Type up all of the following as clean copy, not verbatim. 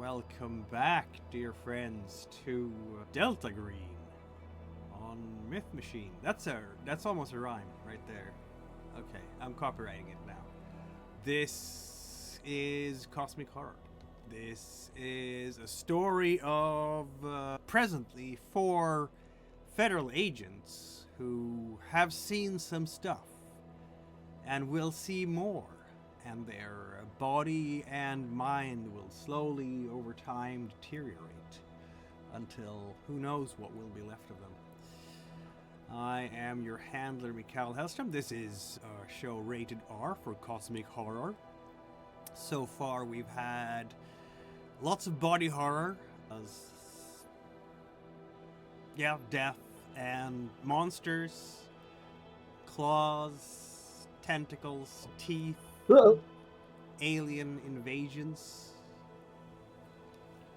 Welcome back, dear friends, to Delta Green on Myth Machine. That's almost a rhyme right there. Okay, I'm copywriting it now. This is Cosmic Horror. This is a story of presently 4 federal agents who have seen some stuff and will see more. And their body and mind will slowly, over time, deteriorate until who knows what will be left of them. I am your handler, Mikael Hellstrom. This is a show rated R for Cosmic Horror. So far, we've had lots of body horror, death and monsters, claws, tentacles, teeth. Alien invasions.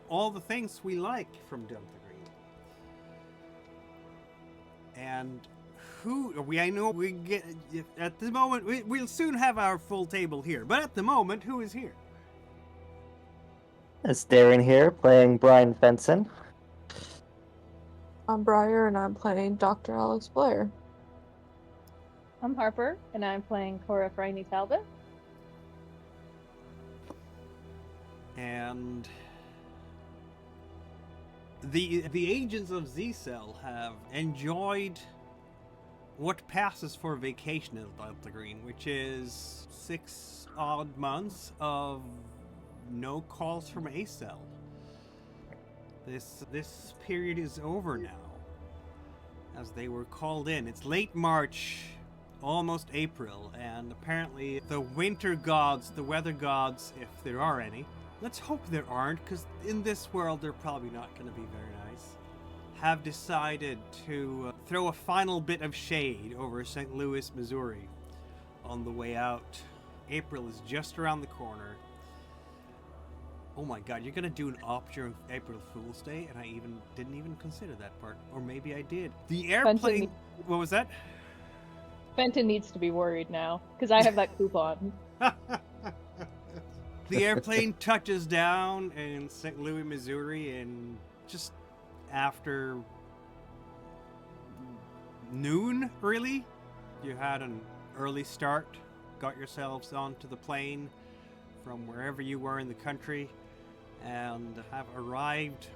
All the things we like from Delta Green. And I know we get, at the moment, we'll soon have our full table here, but at the moment, who is here? It's Darren here, playing Brian Fenson. I'm Briar, and I'm playing Dr. Alex Blair. I'm Harper, and I'm playing Cora Franny Talbot. And the agents of Z-Cell have enjoyed what passes for vacation at Delta Green, which is 6 odd months of no calls from A-Cell. This period is over now, as they were called in. It's late March, almost April, and apparently the winter gods, the weather gods, if there are any, let's hope there aren't, because in this world they're probably not going to be very nice, have decided to throw a final bit of shade over St. Louis, Missouri on the way out. April is just around the corner. Oh my god, you're going to do an op during April Fool's Day, and I didn't even consider that part. Or maybe I did. The airplane... What was that? Fenton needs to be worried now, because I have that coupon. The airplane touches down in St. Louis, Missouri, and just after noon, really? You had an early start, got yourselves onto the plane from wherever you were in the country, and have arrived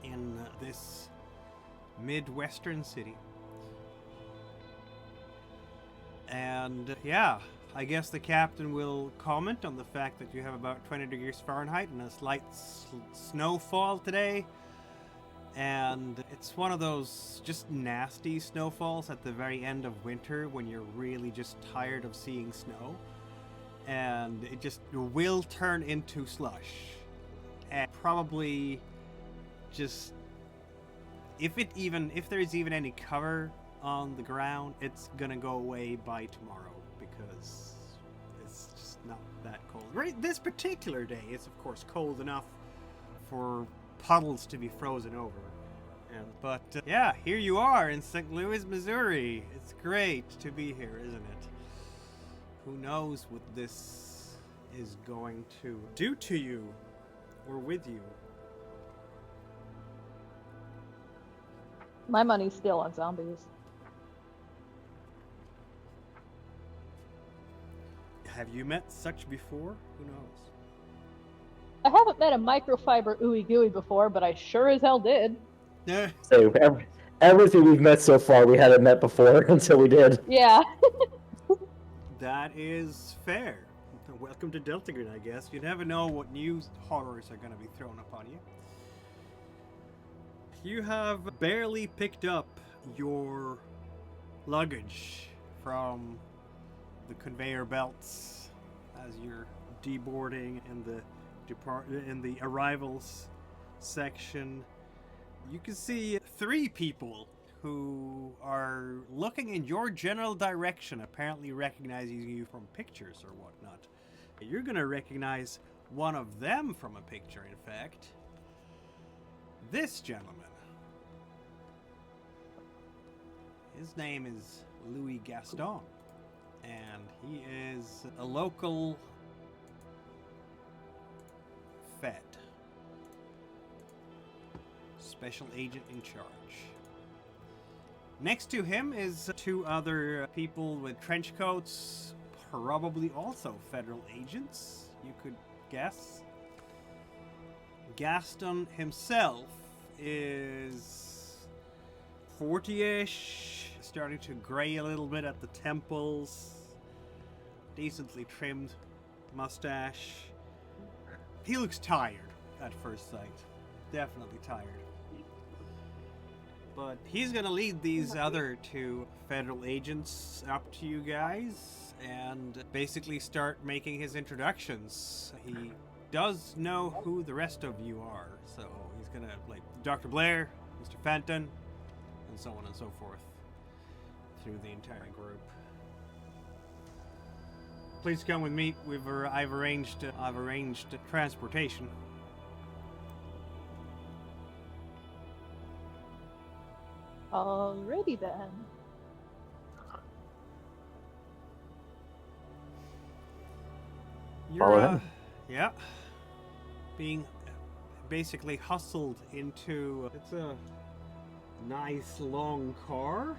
in this Midwestern city. And yeah, I guess the captain will comment on the fact that you have about 20 degrees Fahrenheit and a slight snowfall today. And it's one of those just nasty snowfalls at the very end of winter when you're really just tired of seeing snow. And it just will turn into slush. And probably just, if there's even any cover on the ground, it's gonna go away by tomorrow, because it's just not that cold. Right, this particular day, it's of course cold enough for puddles to be frozen over. But yeah, here you are in St. Louis, Missouri. It's great to be here, isn't it? Who knows what this is going to do to you or with you? My money's still on zombies. Have you met such before? Who knows? I haven't met a microfiber ooey gooey before, but I sure as hell did. Yeah. So everything we've met so far, we hadn't met before until we did. Yeah. That is fair. Welcome to Delta Green, I guess. You never know what new horrors are going to be thrown upon you. You have barely picked up your luggage from the conveyor belts as you're deboarding in the arrivals section. You can see 3 people who are looking in your general direction, apparently recognizing you from pictures or whatnot. You're gonna recognize one of them from a picture, in fact. This gentleman. His name is Louis Gaston, and he is a local Fed. special agent in charge. Next to him is two other people with trench coats, probably also federal agents, you could guess. Gaston himself is 40-ish, starting to gray a little bit at the temples, decently trimmed mustache. He looks tired at first sight, definitely tired. But he's gonna lead these other two federal agents up to you guys and basically start making his introductions. He does know who the rest of you are, so he's gonna, like, Dr. Blair, Mr. Fenton, and so on and so forth through the entire group. Please come with me. I've arranged transportation. Alrighty then. Follow You're, him. yeah, being basically hustled into. It's a nice long car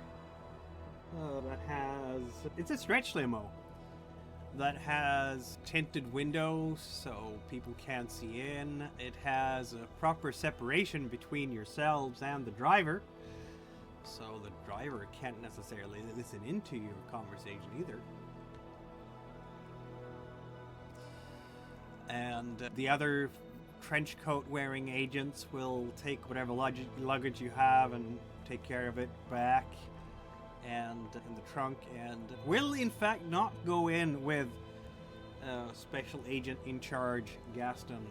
that has. It's a stretch limo that has tinted windows so people can't see in. It has a proper separation between yourselves and the driver, so the driver can't necessarily listen into your conversation either. And the other trench coat wearing agents will take whatever luggage you have and take care of it back and in the trunk, and will in fact not go in with special agent in charge Gaston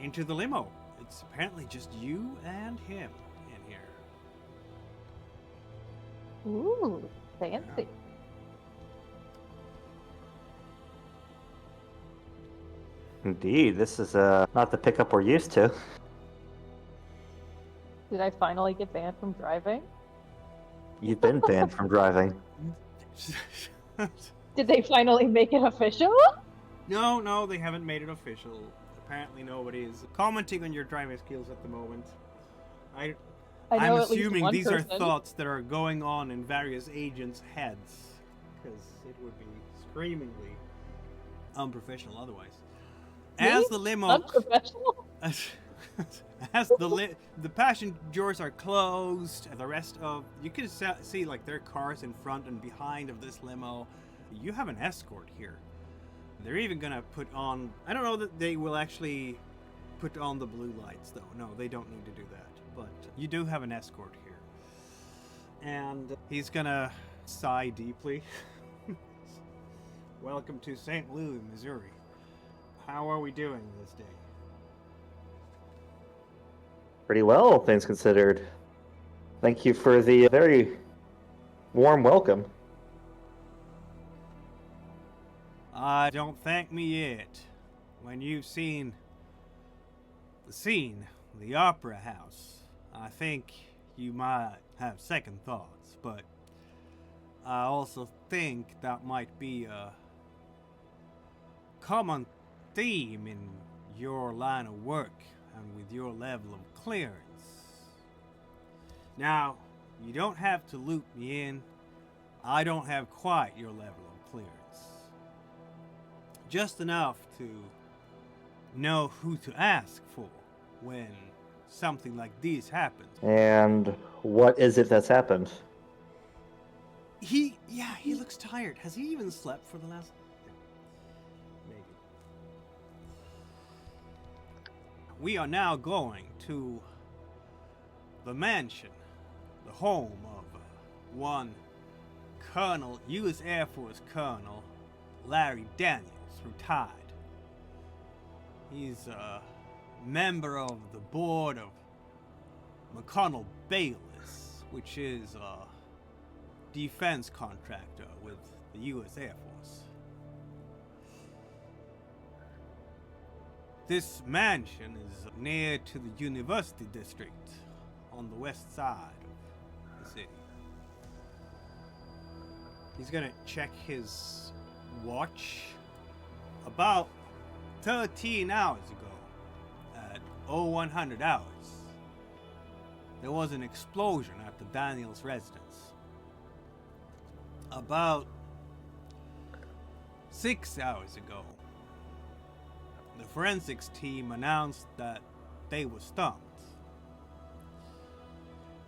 into the limo. It's apparently just you and him in here. Ooh, fancy. Indeed, this is not the pickup we're used to. Did I finally get banned from driving? You've been banned from driving. Did they finally make it official? No, they haven't made it official. Apparently nobody is commenting on your driving skills at the moment. I know I'm at least assuming one these person. are thoughts that are going on in various agents' heads, because it would be screamingly unprofessional otherwise. Me? As the limo, Unprofessional? as the passengers are closed, the rest of you can see like their cars in front and behind of this limo. You have an escort here. They're even gonna put on. I don't know that they will actually put on the blue lights though. No, they don't need to do that. But you do have an escort here, and he's gonna sigh deeply. Welcome to St. Louis, Missouri. How are we doing this day? Pretty well, things considered. Thank you for the very warm welcome. Don't thank me yet. When you've seen the scene, the opera house, I think you might have second thoughts, but I also think that might be a common theme in your line of work and with your level of clearance. Now, you don't have to loop me in. I don't have quite your level of clearance. Just enough to know who to ask for when something like this happens. And what is it that's happened? He looks tired. Has he even slept for the last... Maybe. We are now going to the mansion, the home of one Colonel, U.S. Air Force Colonel Larry Daniels, retired. He's a member of the board of McConnell Bayless, which is a defense contractor with the U.S. Air Force. This mansion is near to the University District on the west side of the city. He's gonna check his watch. About 13 hours ago, at 0100 hours, there was an explosion at the Daniels residence. About 6 hours ago, the forensics team announced that they were stumped.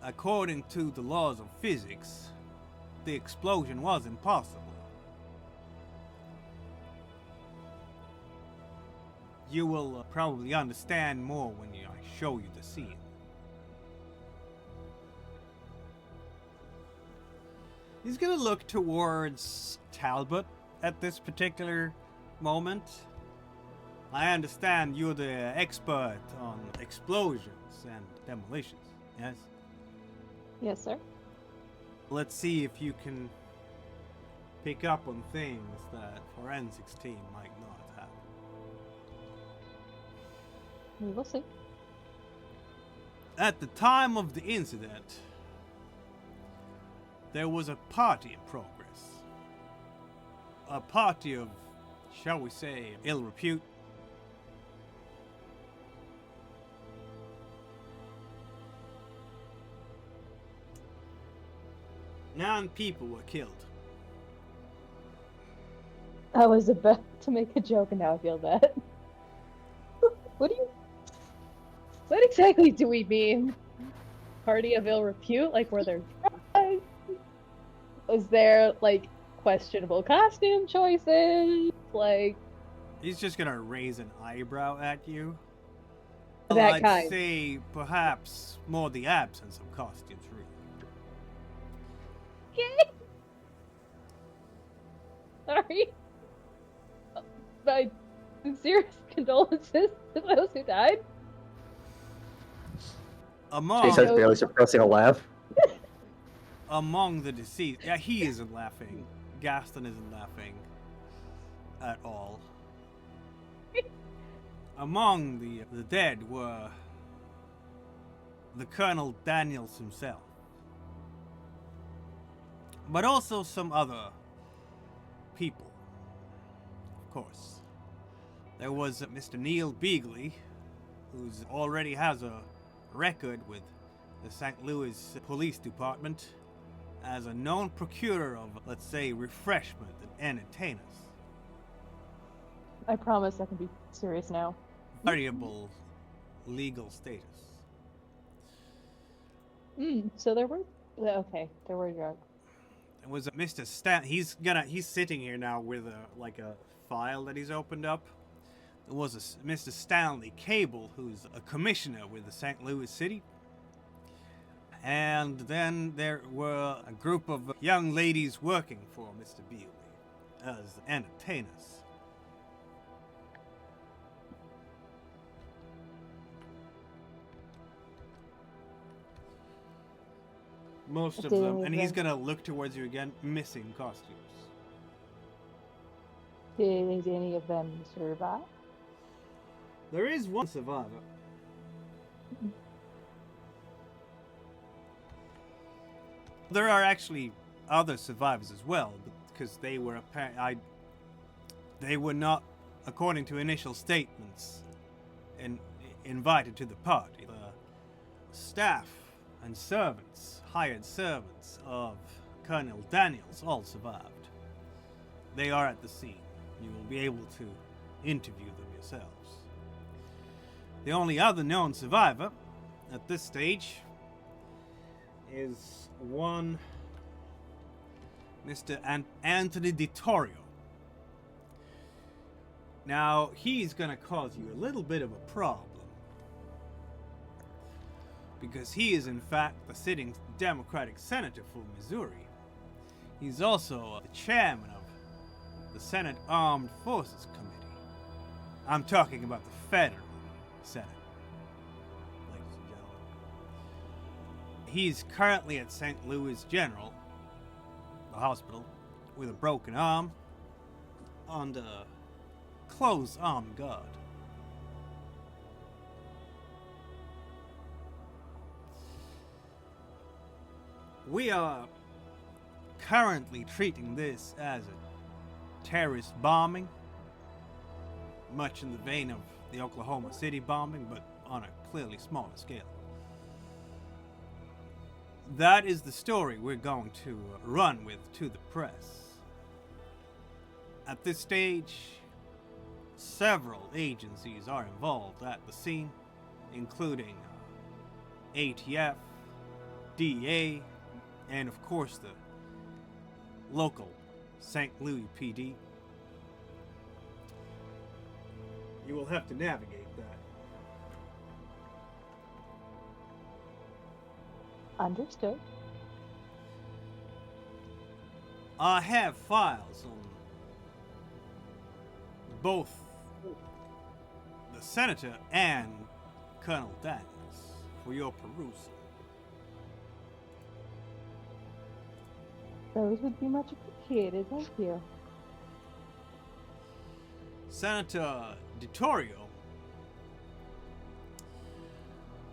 According to the laws of physics, the explosion was impossible. You will probably understand more when I show you the scene. He's gonna look towards Talbot at this particular moment. I understand you're the expert on explosions and demolitions, yes? Yes, sir. Let's see if you can pick up on things that forensics team might not have. We will see. At the time of the incident, there was a party in progress. A party of, shall we say, ill repute. Nine people were killed. I was about to make a joke and now I feel bad. What exactly do we mean? Party of ill repute? Like, were there drugs? Was there, like, questionable costume choices? Like... He's just gonna raise an eyebrow at you. That I'd kind. say perhaps more the absence of costumes, really. Okay. Sorry. My sincerest condolences to those who died. Among, Jason's barely suppressing a laugh. among the deceased, yeah, he isn't laughing. Gaston isn't laughing at all. Among the dead were the Colonel Daniels himself, but also some other people, of course. There was Mr. Neil Beagley, who already has a record with the St. Louis Police Department as a known procurer of, let's say, refreshment and entertainers. I promise I can be serious now. Variable legal status. So there were... Okay, there were drugs. It was Mr. He's sitting here now with a file that he's opened up. There was Mr. Stanley Cable, who's a commissioner with the St. Louis City. And then there were a group of young ladies working for Mr. Beagley as entertainers. Most of them, and he's gonna look towards you again, missing costumes. Did any of them survive? There is one survivor. There are actually other survivors as well, because they were they were not, according to initial statements, invited to the party. The staff and servants, hired servants of Colonel Daniels, all survived. They are at the scene. You will be able to interview them yourselves. The only other known survivor at this stage is one Mr. Anthony DiTorio. Now, he's gonna cause you a little bit of a problem, because he is in fact the sitting Democratic senator for Missouri. He's also the chairman of the Senate Armed Forces Committee. I'm talking about the federal Senate, ladies and gentlemen. He's currently at St. Louis General, the hospital, with a broken arm, under close armed guard. We are currently treating this as a terrorist bombing, much in the vein of the Oklahoma City bombing, but on a clearly smaller scale. That is the story we're going to run with to the press. At this stage, several agencies are involved at the scene, including ATF, DEA, and of course the local St. Louis PD. You will have to navigate that. Understood. I have files on both the Senator and Colonel Daniels for your perusal. Those would be much appreciated, thank you. Senator DiTorio,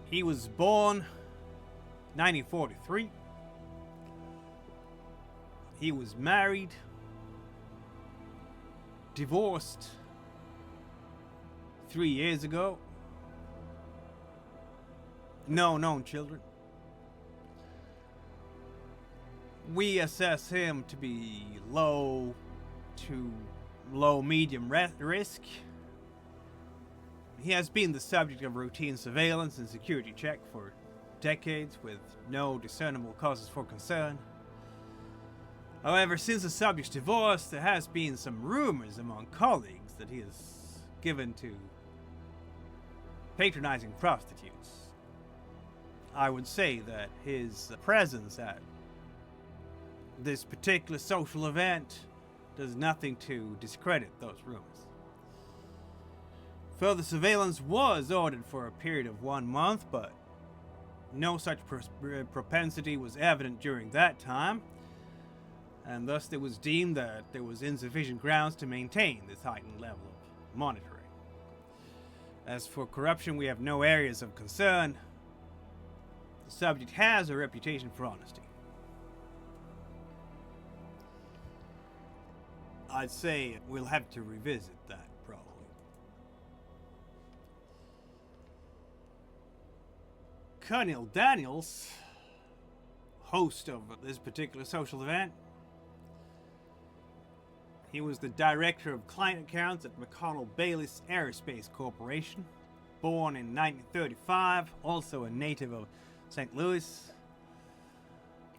he was born 1943. He was married, divorced 3 years ago. No known children. We assess him to be low to low medium risk. He has been the subject of routine surveillance and security check for decades with no discernible causes for concern. However, since the subject's divorce, there has been some rumors among colleagues that he is given to patronizing prostitutes. I would say that his presence at this particular social event does nothing to discredit those rumors. Further surveillance was ordered for a period of 1 month, but no such propensity was evident during that time, and thus it was deemed that there was insufficient grounds to maintain this heightened level of monitoring. As for corruption, we have no areas of concern. The subject has a reputation for honesty. I'd say we'll have to revisit that, probably. Colonel Daniels, host of this particular social event, he was the director of client accounts at McConnell Bayliss Aerospace Corporation, born in 1935, also a native of St. Louis,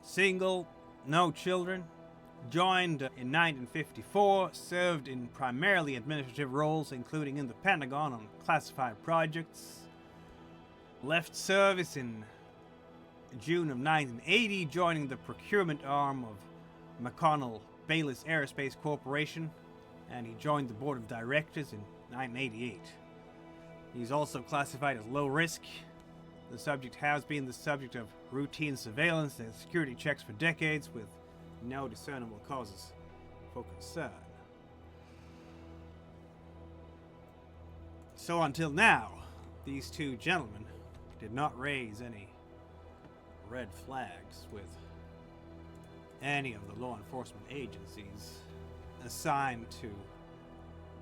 single, no children. Joined in 1954, served in primarily administrative roles, including in the Pentagon on classified projects. Left service in June of 1980, joining the procurement arm of McConnell Bayliss Aerospace Corporation, and he joined the board of directors in 1988. He's also classified as low risk. The subject has been the subject of routine surveillance and security checks for decades with no discernible causes for concern. So until now, these two gentlemen did not raise any red flags with any of the law enforcement agencies assigned to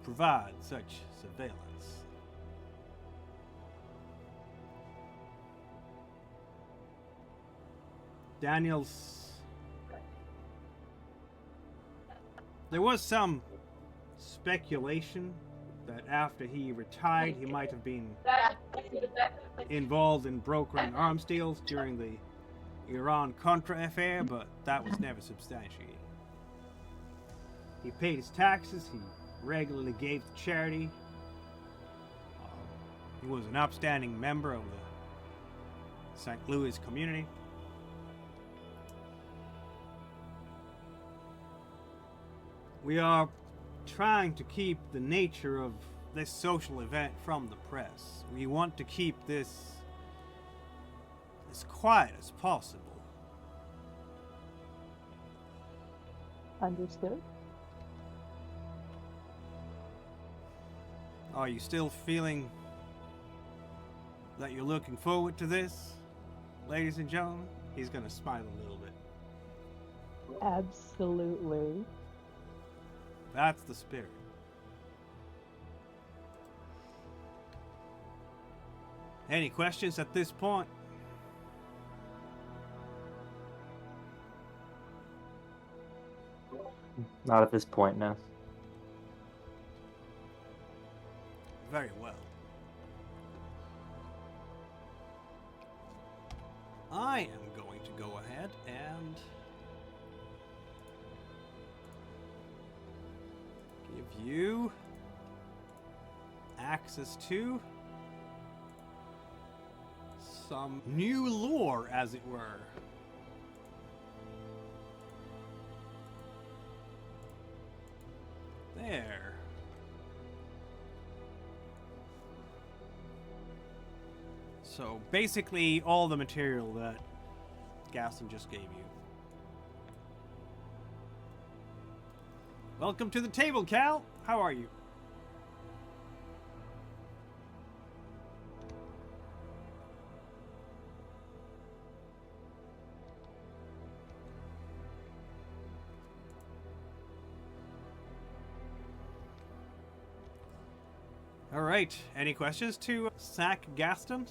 provide such surveillance. Daniels, there was some speculation that after he retired, he might have been involved in brokering arms deals during the Iran-Contra affair, but that was never substantiated. He paid his taxes, he regularly gave to charity. He was an upstanding member of the St. Louis community. We are trying to keep the nature of this social event from the press. We want to keep this as quiet as possible. Understood. Are you still feeling that you're looking forward to this, ladies and gentlemen? He's gonna smile a little bit. Absolutely. That's the spirit. Any questions at this point? Not at this point, no. Very well. I am going to go ahead and give you access to some new lore, as it were. There. So basically all the material that Gaston just gave you. Welcome to the table, Cal. How are you? All right. Any questions to sack Gaston?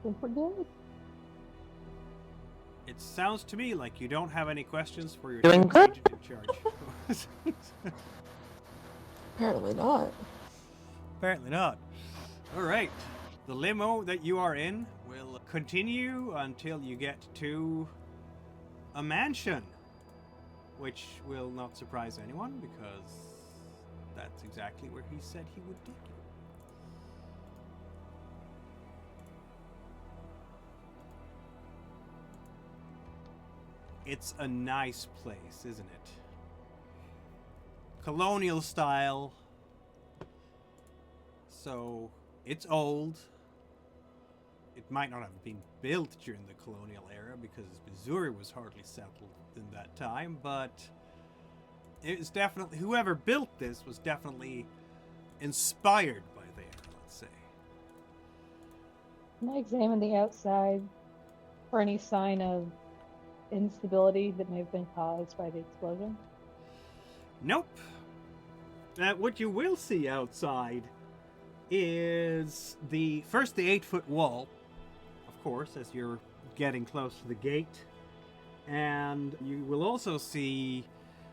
Think we're good? It sounds to me like you don't have any questions for your Doing chief good. agent in charge. Apparently not. Apparently not. All right. The limo that you are in will continue until you get to a mansion, which will not surprise anyone because that's exactly where he said he would take you. It's a nice place, isn't it? Colonial style. So, it's old. It might not have been built during the colonial era because Missouri was hardly settled in that time, but it's definitely, whoever built this was definitely inspired by the era, let's say. Can I examine the outside for any sign of instability that may have been caused by the explosion? Nope. What you will see outside is the 8-foot wall, of course, as you're getting close to the gate. And you will also see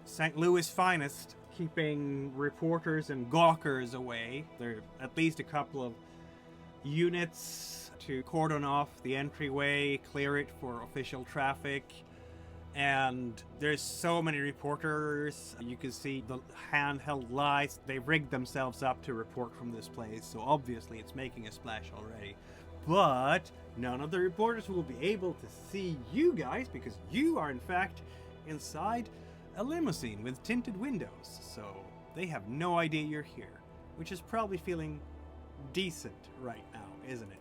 St. Louis' finest keeping reporters and gawkers away. There are at least a couple of units to cordon off the entryway, clear it for official traffic. And there's so many reporters. You can see the handheld lights. They've rigged themselves up to report from this place, so obviously it's making a splash already. But none of the reporters will be able to see you guys because you are in fact inside a limousine with tinted windows. So they have no idea you're here, which is probably feeling decent right now, isn't it?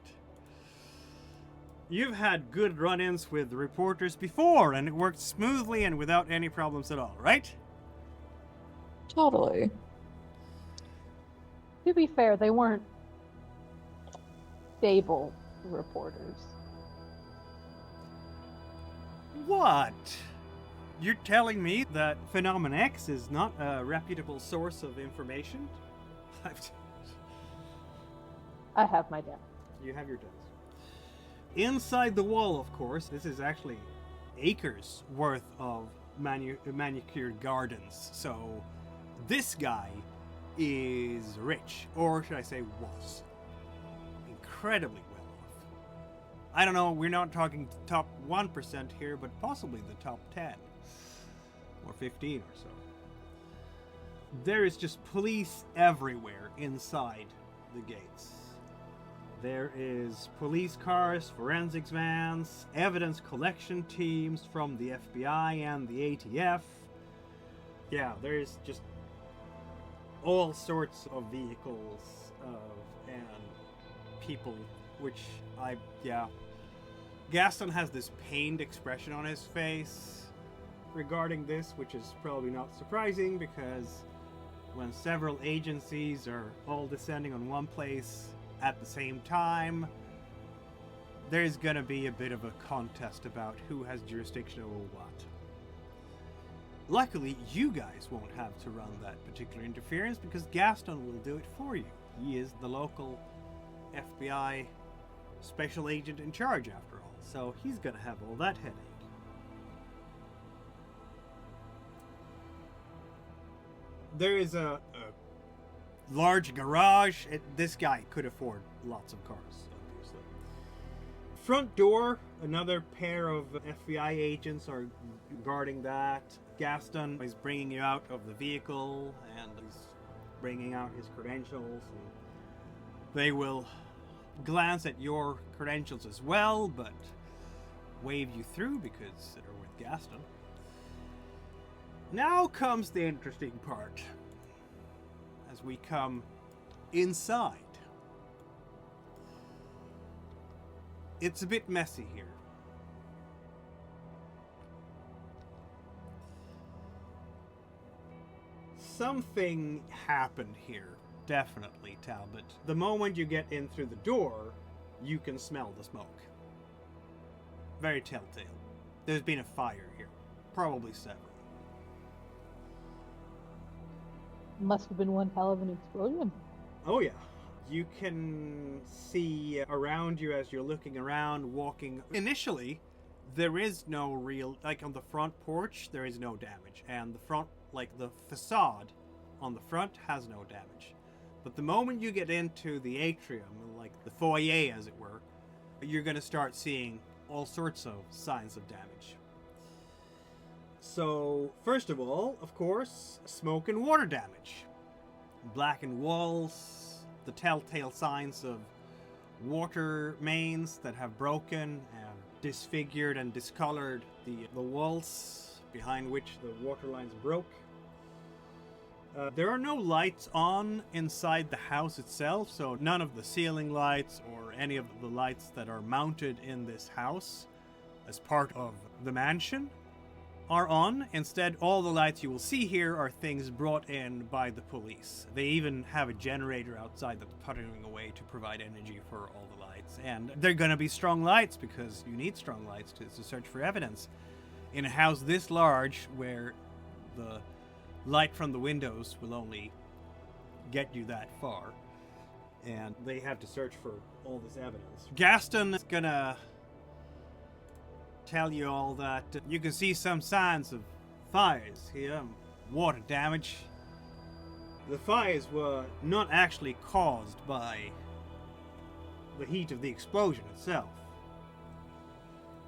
You've had good run-ins with reporters before, and it worked smoothly and without any problems at all, right? Totally. To be fair, they weren't stable reporters. What? You're telling me that Phenomenon X is not a reputable source of information? I have my doubts. You have your doubts. Inside the wall, of course, this is actually acres worth of manicured gardens. So this guy is rich, or should I say was. Incredibly well off. I don't know, we're not talking top 1% here, but possibly the top 10 or 15 or so. There is just police everywhere inside the gates. There is police cars, forensics vans, evidence collection teams from the FBI and the ATF. Yeah, there's just all sorts of vehicles and people, which Gaston has this pained expression on his face regarding this, which is probably not surprising because when several agencies are all descending on one place at the same time, there's gonna be a bit of a contest about who has jurisdiction over what. Luckily, you guys won't have to run that particular interference because Gaston will do it for you. He is the local FBI special agent in charge, after all, so he's gonna have all that headache. There is a large garage. This guy could afford lots of cars, obviously. Front door, another pair of FBI agents are guarding that. Gaston is bringing you out of the vehicle and he's bringing out his credentials. And they will glance at your credentials as well, but wave you through because they're with Gaston. Now comes the interesting part as we come inside. It's a bit messy here. Something happened here, definitely, Talbot. The moment you get in through the door, you can smell the smoke. Very telltale. There's been a fire here, probably several. Must have been one hell of an explosion. Oh yeah. You can see around you as you're looking around, walking. Initially, there is no real, like on the front porch, there is no damage. And the front, like the facade on the front has no damage. But the moment you get into the atrium, like the foyer as it were, you're going to start seeing all sorts of signs of damage. So, first of all, of course, smoke and water damage. Blackened walls, the telltale signs of water mains that have broken and disfigured and discolored the walls behind which the water lines broke. There are no lights on inside the house itself, so none of the ceiling lights or any of the lights that are mounted in this house as part of the mansion are on. Instead, all the lights you will see here are things brought in by the police. They even have a generator outside that's puttering away to provide energy for all the lights. And they're going to be strong lights because you need strong lights to search for evidence. In a house this large, where the light from the windows will only get you that far, and they have to search for all this evidence. Gaston is going to tell you all that you can see some signs of fires here, water damage. The fires were not actually caused by the heat of the explosion itself,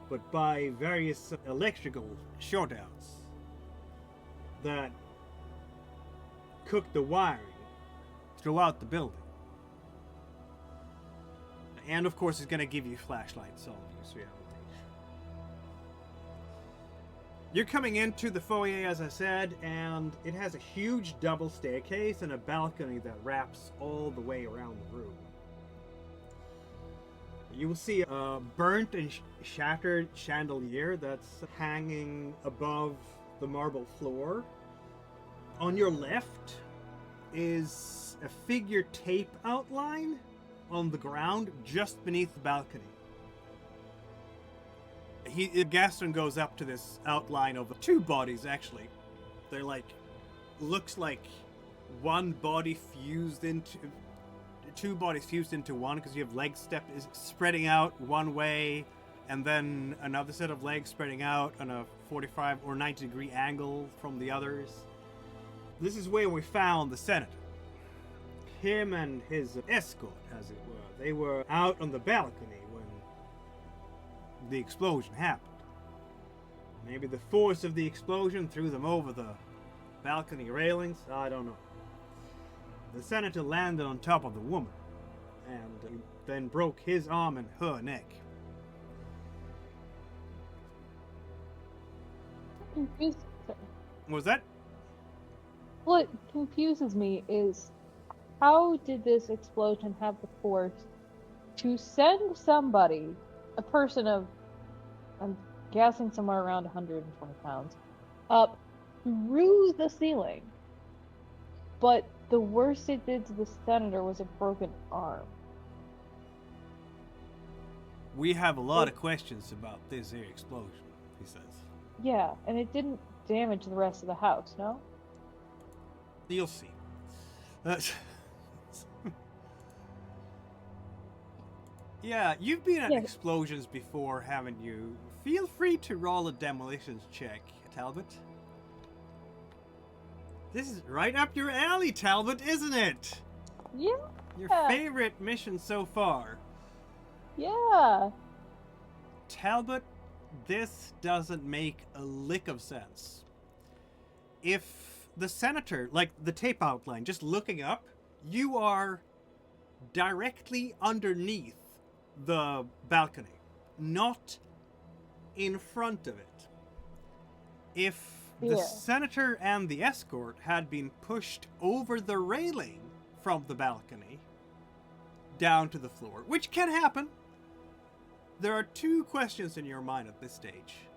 but by various electrical shortouts that cooked the wiring throughout the building. And of course, it's going to give you flashlights, all of you, so yeah. You're coming into the foyer, as I said, and it has a huge double staircase and a balcony that wraps all the way around the room. You will see a burnt and shattered chandelier that's hanging above the marble floor. On your left is a figure tape outline on the ground just beneath the balcony. Gaston goes up to this outline of two bodies, actually. They're like, looks like one body fused into, two bodies fused into one, because you have legs spreading out one way, and then another set of legs spreading out on a 45 or 90 degree angle from the others. This is where we found the senator. Him and his escort, as it were. They were out on the balcony when the explosion happened. Maybe the force of the explosion threw them over the balcony railings, I don't know. The senator landed on top of the woman, and then broke his arm and her neck. Was that? What confuses me is, how did this explosion have the force to send somebody, a person of, I'm guessing somewhere around 120 pounds, up through the ceiling? But the worst it did to the senator was a broken arm. We have a lot of questions about this here explosion, he says. Yeah, and it didn't damage the rest of the house, no? You'll see. Yeah, you've been at Yeah. explosions before, haven't you? Feel free to roll a demolitions check, Talbot. This is right up your alley, Talbot, isn't it? Yeah. Your favorite mission so far. Yeah. Talbot, this doesn't make a lick of sense. If the senator, like the tape outline, just looking up, you are directly underneath the balcony, not in front of it. If the Yeah. senator and the escort had been pushed over the railing from the balcony down to the floor, which can happen, there are two questions in your mind at this stage.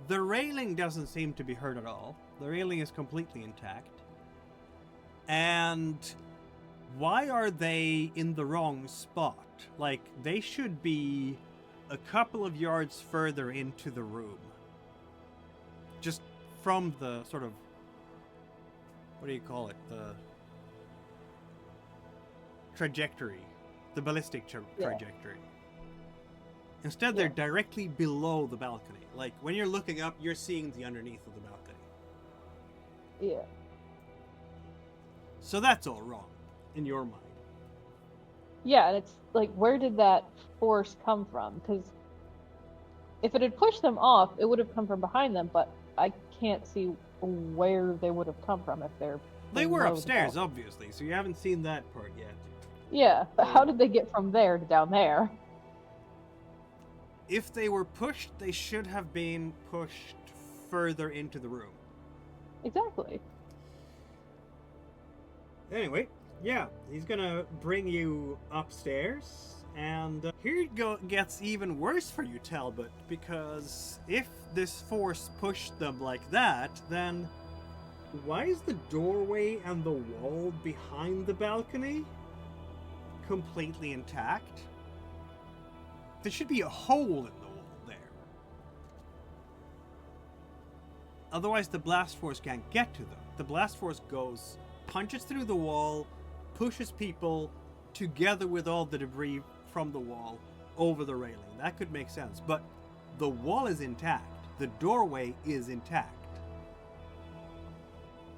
The railing doesn't seem to be hurt at all. The railing is completely intact. And why are they in the wrong spot? Like, they should be a couple of yards further into the room. Just from the sort of, what do you call it? The trajectory. The ballistic trajectory. Instead, they're directly below the balcony. Like, when you're looking up, you're seeing the underneath of the balcony. Yeah. So that's all wrong, in your mind. Yeah, and it's like, where did that force come from? Because if it had pushed them off, it would have come from behind them, but I can't see where they would have come from if they're... They were below the upstairs, balcony. obviously, so you haven't seen that part yet. Yeah, but how did they get from there to down there? If they were pushed, they should have been pushed further into the room. Exactly. Anyway, yeah, he's gonna bring you upstairs, and here it gets even worse for you, Talbot, because if this force pushed them like that, then why is the doorway and the wall behind the balcony completely intact? There should be a hole in the wall there. Otherwise, the blast force can't get to them. The blast force goes, punches through the wall, pushes people together with all the debris from the wall over the railing. That could make sense. But the wall is intact. The doorway is intact.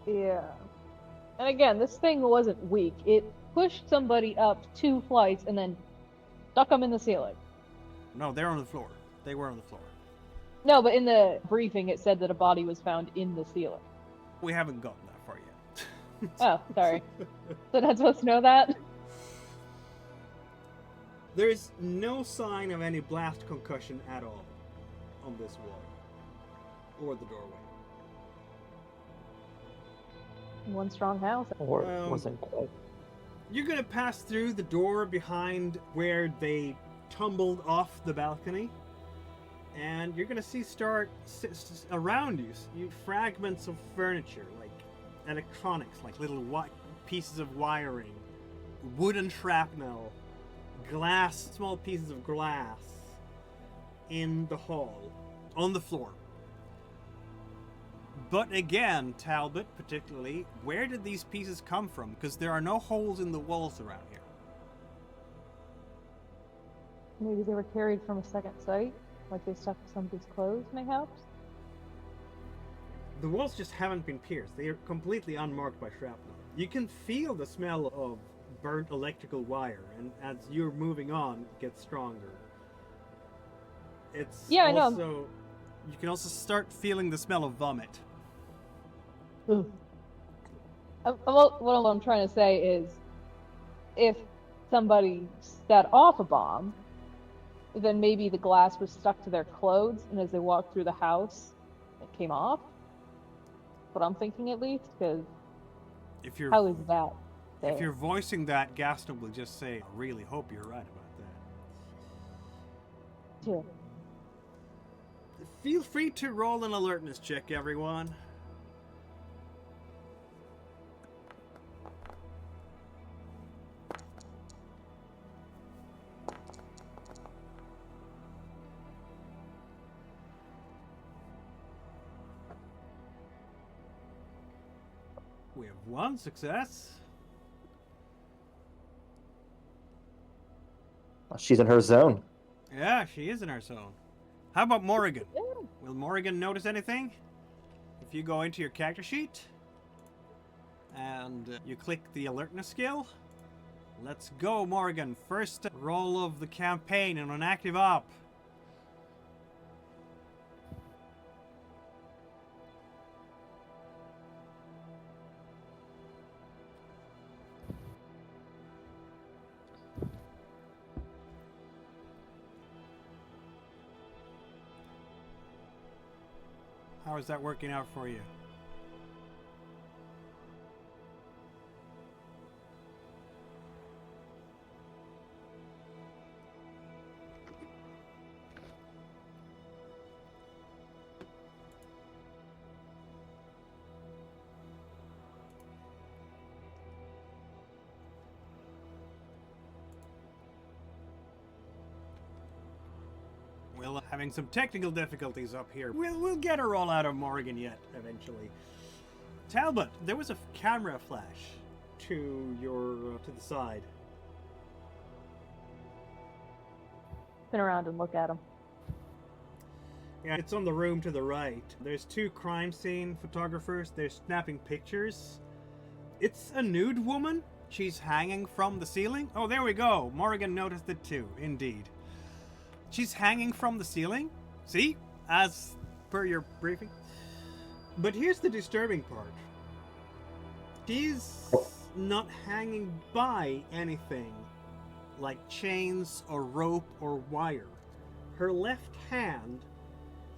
Yeah. And again, this thing wasn't weak. It pushed somebody up 2 flights and then stuck them in the ceiling. No, they're on the floor. They were on the floor. No, but in the briefing it said that a body was found in the ceiling. We haven't gotten that far yet. Oh, sorry. So not supposed to know that? There's no sign of any blast concussion at all on this wall or the doorway. One strong house. Or Well, wasn't quite. You're gonna pass through the door behind where they tumbled off the balcony, and you're gonna see around you fragments of furniture, like electronics, like little pieces of wiring, wooden shrapnel, glass, small pieces of glass in the hall, on the floor. But again, Talbot, particularly, where did these pieces come from? Because there are no holes in the walls around here. Maybe they were carried from a second site, like they stuck to somebody's clothes, mayhaps? The walls just haven't been pierced. They are completely unmarked by shrapnel. You can feel the smell of burnt electrical wire, and as you're moving on, it gets stronger. It's Yeah, I know. also... You can also start feeling the smell of vomit. What I'm trying to say is, if somebody set off a bomb, then maybe the glass was stuck to their clothes, and as they walked through the house, it came off. What I'm thinking, at least, because how is that there? If you're voicing that, Gaston will just say, I really hope you're right about that. Yeah. Feel free to roll an alertness check, everyone. We have one success. She's in her zone. Yeah, she is in her zone. How about Morrigan? Yeah. Will Morrigan notice anything? If you go into your character sheet and you click the alertness skill, let's go, Morrigan. First roll of the campaign in an active op. How is that working out for you? We're having some technical difficulties up here. We'll get a roll out of Morrigan yet, eventually. Talbot, there was a camera flash to the side. Spin around and look at him. Yeah, it's on the room to the right. There's two crime scene photographers. They're snapping pictures. It's a nude woman. She's hanging from the ceiling. Oh, there we go. Morrigan noticed it too, indeed. She's hanging from the ceiling. See? As per your briefing. But here's the disturbing part. She's not hanging by anything like chains or rope or wire. Her left hand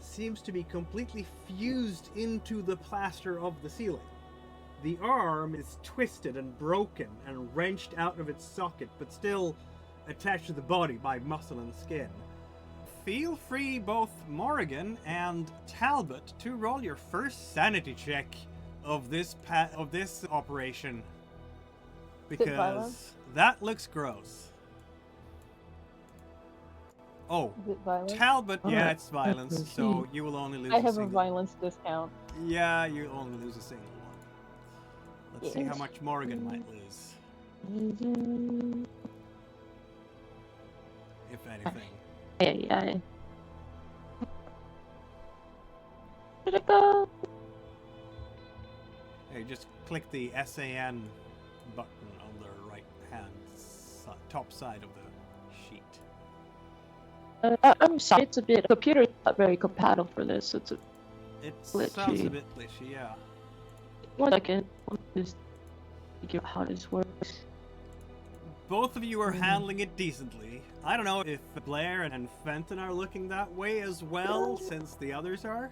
seems to be completely fused into the plaster of the ceiling. The arm is twisted and broken and wrenched out of its socket, but still attached to the body by muscle and skin. Feel free, both Morrigan and Talbot, to roll your first sanity check of this operation, because that looks gross. Oh, Is it violence? Talbot, yeah, it's violence, so you will only lose I a have a single. violence discount. Yeah, you only lose a single one. Let's see how much Morrigan might lose, if anything. Ay. Where'd it go? Hey, just click the SAN button on the right hand top side of the sheet. I'm sorry, it's a bit. Computer's not very compatible for this. It's a It glitchy. sounds a bit glitchy, yeah. 1 second. Let me just figure out how this works. Both of you are handling it decently. I don't know if Blair and Fenton are looking that way as well, since the others are.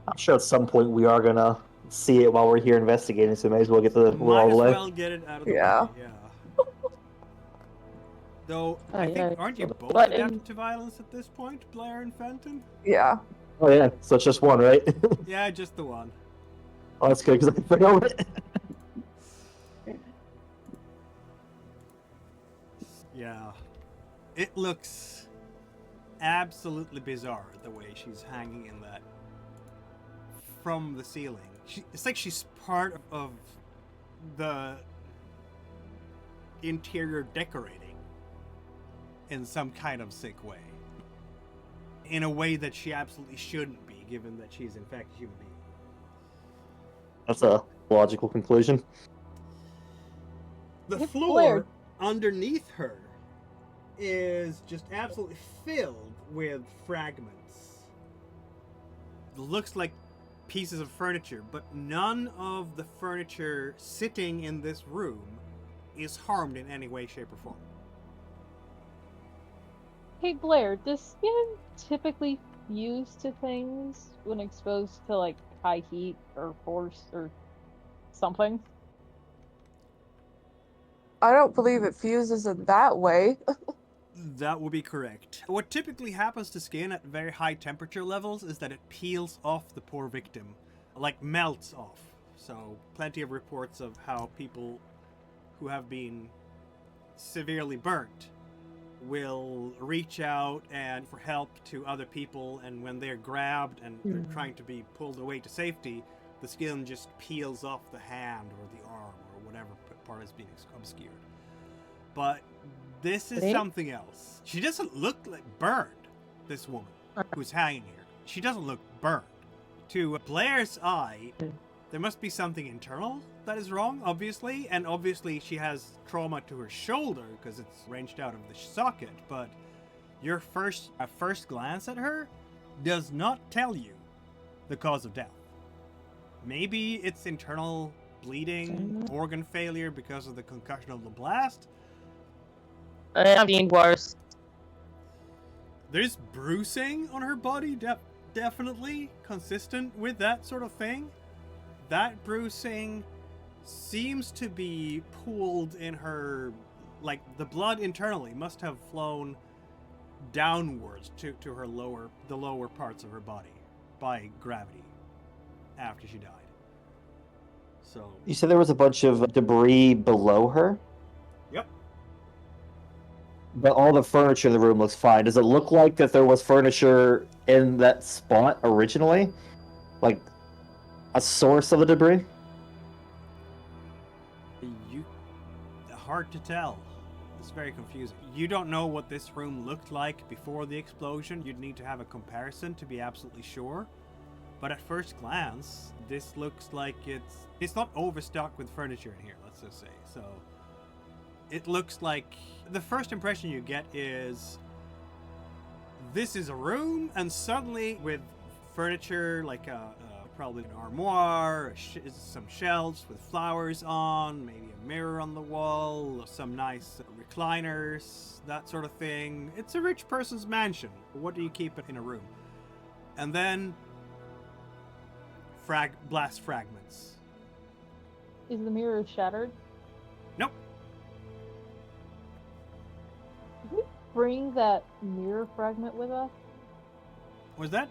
I'm sure at some point we are gonna see it while we're here investigating, so may as well get the Might all as the way. well get it out of the Yeah. way, yeah. Though, I think, Aye. aren't you both But adapted to violence at this point, Blair and Fenton? Yeah. Oh yeah, so it's just one, right? Yeah, just the one. Oh, that's good because I forgot it. Yeah. It looks absolutely bizarre the way she's hanging in that from the ceiling. It's like she's part of the interior decorating in some kind of sick way. In a way that she absolutely shouldn't be, given that she's in fact a human being. That's a logical conclusion. The It's floor Blair. underneath her is just absolutely filled with fragments. Looks like pieces of furniture, but none of the furniture sitting in this room is harmed in any way, shape, or form. Hey Blair, does skin typically fuse to things when exposed to like high heat or force or something? I don't believe it fuses in that way. That would be correct. What typically happens to skin at very high temperature levels is that it peels off the poor victim, like melts off. So, plenty of reports of how people who have been severely burnt will reach out and for help to other people, and when they're grabbed and they're trying to be pulled away to safety, the skin just peels off the hand or the arm or whatever part is being obscured. But this is something else. She doesn't look like burned, this woman who's hanging here. She doesn't look burned. To Blair's eye, there must be something internal that is wrong, obviously, and obviously she has trauma to her shoulder because it's wrenched out of the socket, but your first glance at her does not tell you the cause of death. Maybe it's internal bleeding, organ failure because of the concussion of the blast. I've seen worse. There's bruising on her body, definitely consistent with that sort of thing. That bruising seems to be pooled in her, like the blood internally must have flown downwards to her the lower parts of her body by gravity after she died. So You said there was a bunch of debris below her? Yep. But all the furniture in the room looks fine. Does it look like that there was furniture in that spot originally? Like a source of the debris? Hard to tell. It's very confusing. You don't know what this room looked like before the explosion. You'd need to have a comparison to be absolutely sure. But at first glance, this looks like it's not overstocked with furniture in here, let's just say. So it looks like the first impression you get is this is a room, and suddenly with furniture like probably an armoire, some shelves with flowers on, maybe a mirror on the wall, some nice recliners, that sort of thing. It's a rich person's mansion. What do you keep in a room? And then blast fragments. Is the mirror shattered? Nope. Did we bring that mirror fragment with us? Was that?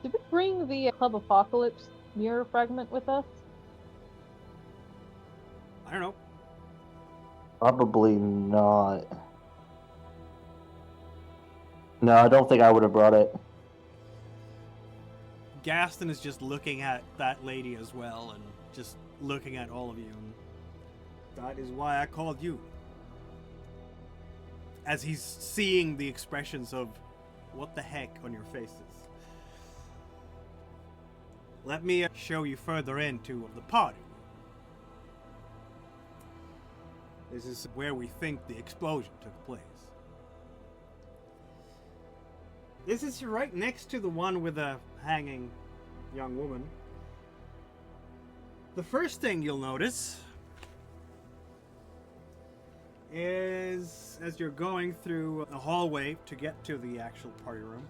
Did we bring the Club Apocalypse mirror fragment with us? I don't know. Probably not. No, I don't think I would have brought it. Gaston is just looking at that lady as well, and just looking at all of you. And that is why I called you. As he's seeing the expressions of what the heck on your faces. Let me show you further into the party. This is where we think the explosion took place. This is right next to the one with the hanging young woman. The first thing you'll notice is, as you're going through the hallway to get to the actual party room,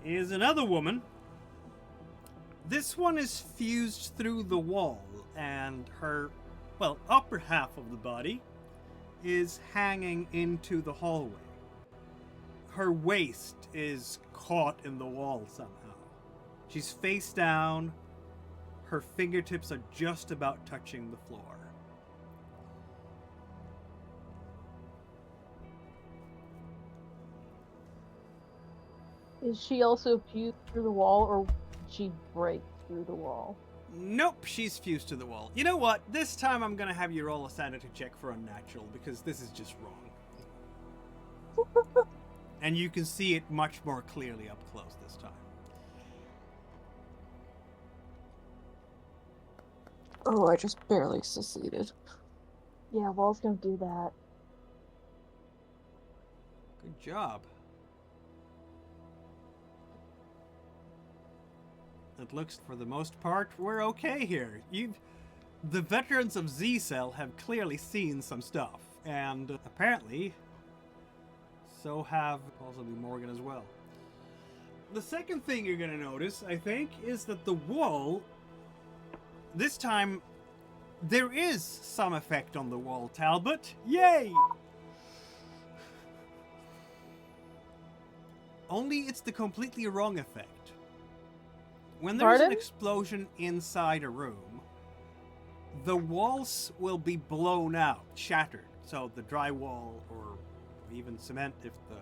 is another woman. This one is fused through the wall, and her, upper half of the body is hanging into the hallway. Her waist is caught in the wall somehow. She's face down. Her fingertips are just about touching the floor. Is she also fused through the wall, or did she break through the wall? Nope, she's fused to the wall. You know what? This time I'm gonna have you roll a sanity check for unnatural, because this is just wrong. And you can see it much more clearly up close this time. Oh, I just barely succeeded. Yeah, walls don't do that. Good job. It looks, for the most part, we're okay here. The veterans of Z-Cell have clearly seen some stuff, and apparently, so have possibly Morgan as well. The second thing you're gonna notice, I think, is that the wall, this time, there is some effect on the wall, Talbot. Yay! Only it's the completely wrong effect. When there's an explosion inside a room, the walls will be blown out, shattered. So the drywall, or even cement if the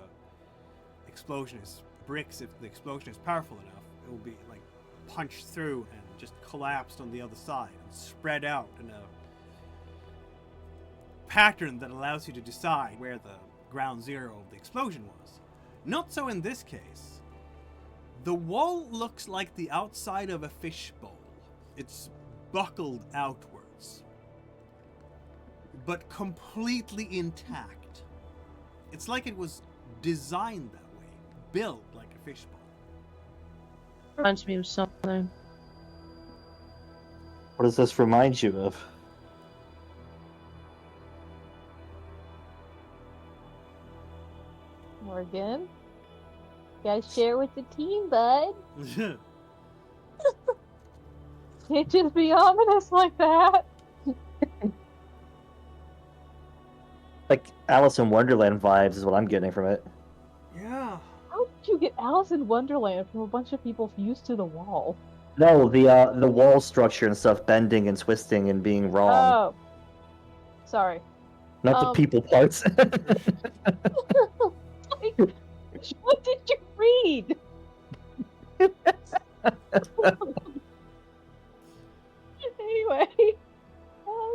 explosion is bricks, if the explosion is powerful enough, it will be like punched through and just collapsed on the other side and spread out in a pattern that allows you to decide where the ground zero of the explosion was. Not so in this case. The wall looks like the outside of a fishbowl. It's buckled outwards, but completely intact. It's like it was designed that way, built like a fishbowl. Reminds me of something. What does this remind you of? Morgan, guys, share with the team, bud. Can't just be ominous like that. Like Alice in Wonderland vibes is what I'm getting from it. Yeah. How did you get Alice in Wonderland from a bunch of people fused to the wall? No, the wall structure and stuff bending and twisting and being wrong. Oh, sorry. Not the people parts. What did you read? Anyway,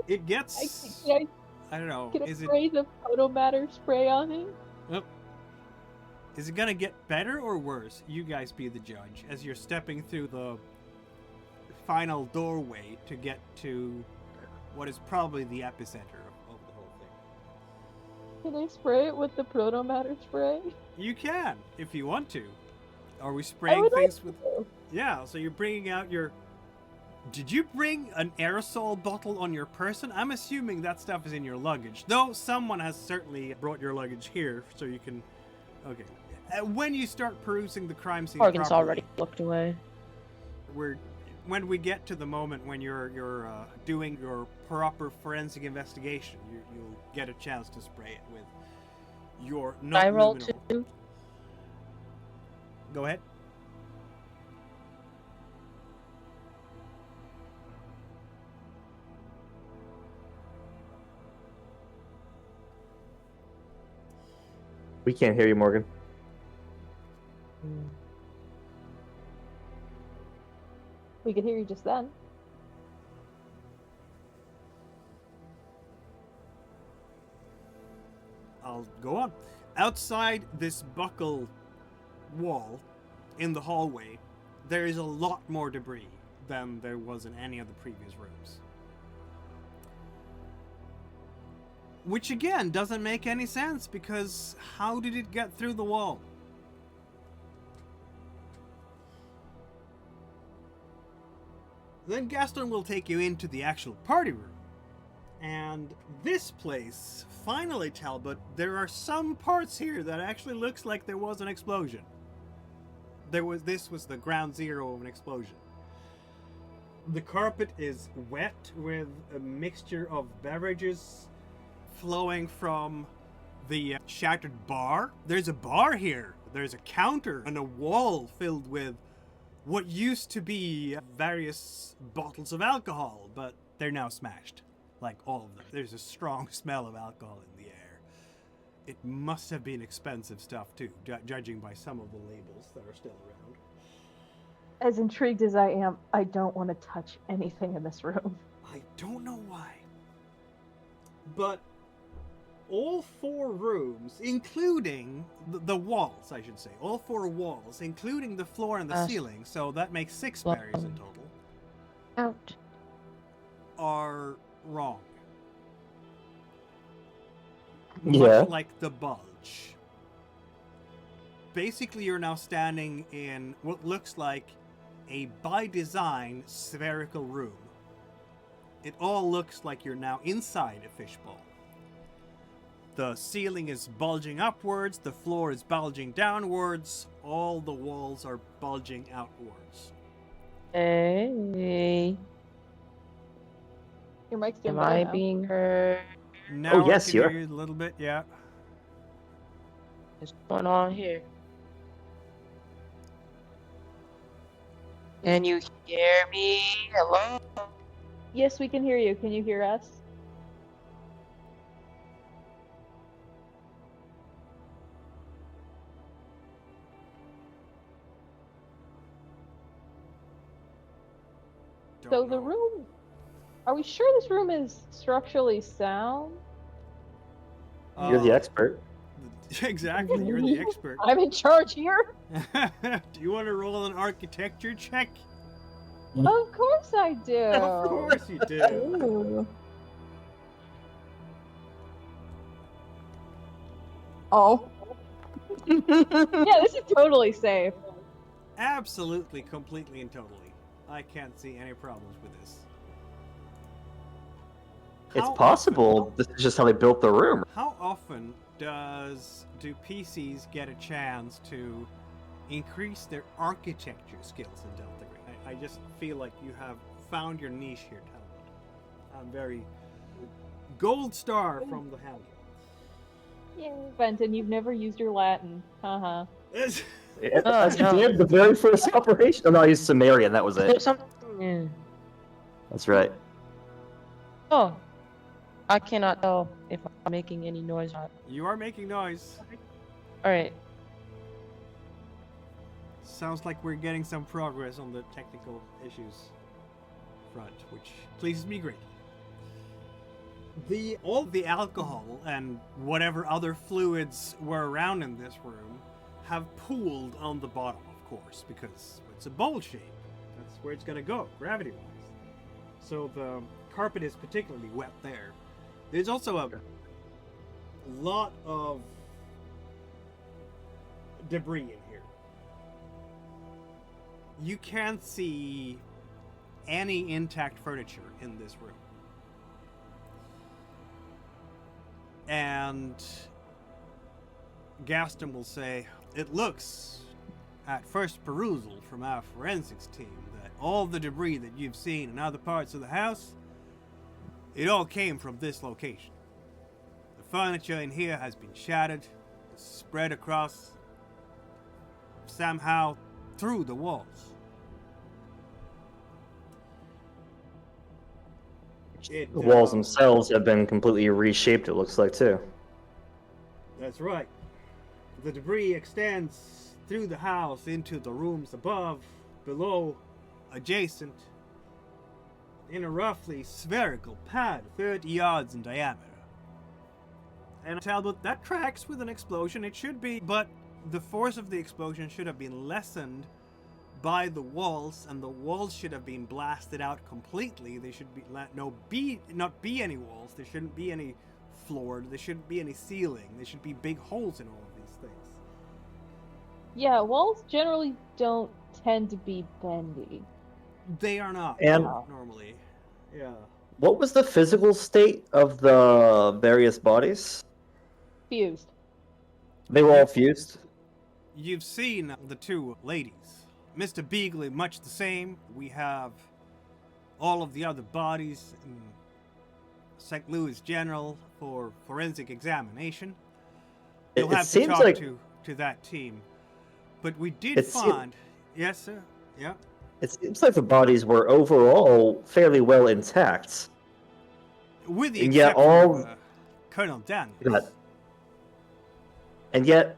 It gets... can I don't know. I Is it... spray the photomatter spray on him? Is it gonna get better or worse? You guys be the judge as you're stepping through the final doorway to get to what is probably the epicenter of the whole thing. Can I spray it with the protomatter spray? You can, if you want to. Are we I spraying would things like with... to. Yeah, so you're bringing out your... Did you bring an aerosol bottle on your person? I'm assuming that stuff is in your luggage. Though someone has certainly brought your luggage here, so you can... Okay. When you start perusing the crime scene Morgan's properly, already looked away. when we get to the moment when you're doing your proper forensic investigation, you'll get a chance to spray it with your I roll non-luminal. 2. Go ahead. We can't hear you, Morgan. We could hear you just then. I'll go on. Outside this buckled wall in the hallway, there is a lot more debris than there was in any of the previous rooms. Which again doesn't make any sense because how did it get through the wall? Then Gaston will take you into the actual party room. And this place, finally, Talbot, there are some parts here that actually looks like there was an explosion. This was the ground zero of an explosion. The carpet is wet with a mixture of beverages flowing from the shattered bar. There's a bar here. There's a counter and a wall filled with what used to be various bottles of alcohol, but they're now smashed. Like all of them. There's a strong smell of alcohol in the air. It must have been expensive stuff too, judging by some of the labels that are still around. As intrigued as I am, I don't want to touch anything in this room. I don't know why. But all 4 rooms, including the walls, I should say, all 4 walls, including the floor and the ceiling, so that makes 6 barriers in total, Out. are wrong. Yeah. Much like the bulge. Basically, you're now standing in what looks like a, by design, spherical room. It all looks like you're now inside a fishbowl. The ceiling is bulging upwards, the floor is bulging downwards, all the walls are bulging outwards. Hey. Your mic's doing Am better I now. being heard? Now Oh, yes, I can you're- hear you a little bit, yeah. What's going on here? Can you hear me? Hello? Yes, we can hear you. Can you hear us? don't So know. the room. Are we sure this room is structurally sound? You're the expert. Exactly, you're the expert. I'm in charge here. Do you want to roll an architecture check? Of course I do. Of course you do. Ooh. Oh. Yeah, this is totally safe. Absolutely, completely, and totally. I can't see any problems with this. It's How possible this is just how they built the room. How often do PCs get a chance to increase their architecture skills in Delta Green? I just feel like you have found your niche here, Talbot. I'm very gold star from the Helm. Yeah, Benton, you've never used your Latin. Haha. As you did the very first operation. Oh no, I used Sumerian. That was it. There's something. Yeah. That's right. Oh, I cannot tell if I'm making any noise or not. You are making noise. All right. Sounds like we're getting some progress on the technical issues front, which pleases me greatly. All the alcohol and whatever other fluids were around in this room have pooled on the bottom, of course, because it's a bowl shape. That's where it's gonna go, gravity-wise. So the carpet is particularly wet there. There's also a lot of debris in here. You can't see any intact furniture in this room. And Gaston will say, it looks, at first perusal from our forensics team, that all the debris that you've seen in other parts of the house, it all came from this location. The furniture in here has been shattered, spread across, somehow through the walls. The walls themselves have been completely reshaped, it looks like, too. That's right. The debris extends through the house into the rooms above, below, adjacent, in a roughly spherical pad 30 yards in diameter. And Talbot, that tracks with an explosion. It should be, but the force of the explosion should have been lessened by the walls, and the walls should have been blasted out completely. They should not be any walls. There shouldn't be any floor. There shouldn't be any ceiling. There should be big holes in all of these things. Yeah, walls generally don't tend to be bendy. They are not And- normally. Yeah. What was the physical state of the various bodies? Fused. They were all fused? You've seen the two ladies. Mr. Beagley, much the same. We have all of the other bodies in St. Louis General for forensic examination. You'll It have to seems talk like to that team. But we did It se- find... Yes, sir. Yeah. it seems like the bodies were overall fairly well intact. With the And yet exception all- of Colonel Daniels. God. And yet,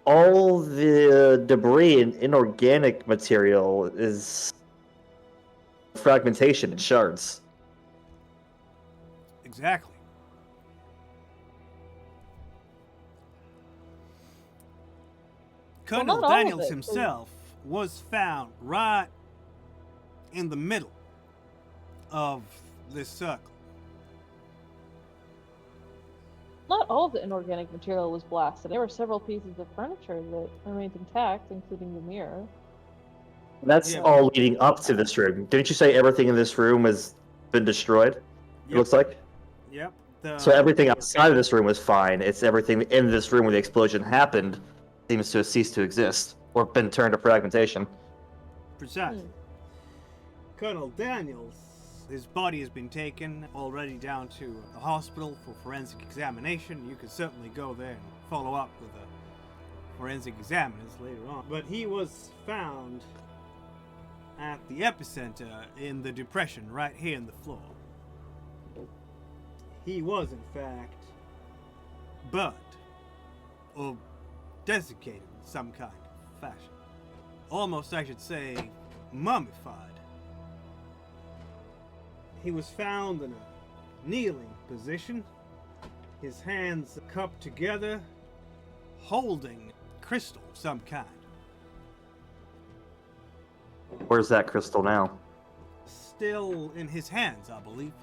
all the debris and inorganic material is fragmentation and shards. Exactly. Well, Colonel not all of Daniels it, 'cause- himself was found right in the middle of this circle. Not all of the inorganic material was blasted. There were several pieces of furniture that remained intact, including the mirror. That's Yeah. all leading up to this room. Didn't you say everything in this room has been destroyed? It Yep. looks like. Yep. So everything outside of this room was fine. It's everything in this room where the explosion happened seems to have ceased to exist or been turned to fragmentation. Precisely. Colonel Daniels, his body has been taken already down to the hospital for forensic examination. You could certainly go there and follow up with the forensic examiners later on. But he was found at the epicenter in the depression right here in the floor. He was, in fact, burnt or desiccated in some kind of fashion. Almost, I should say, mummified. He was found in a kneeling position, his hands cupped together, holding crystal of some kind. Where's that crystal now? Still in his hands, I believe.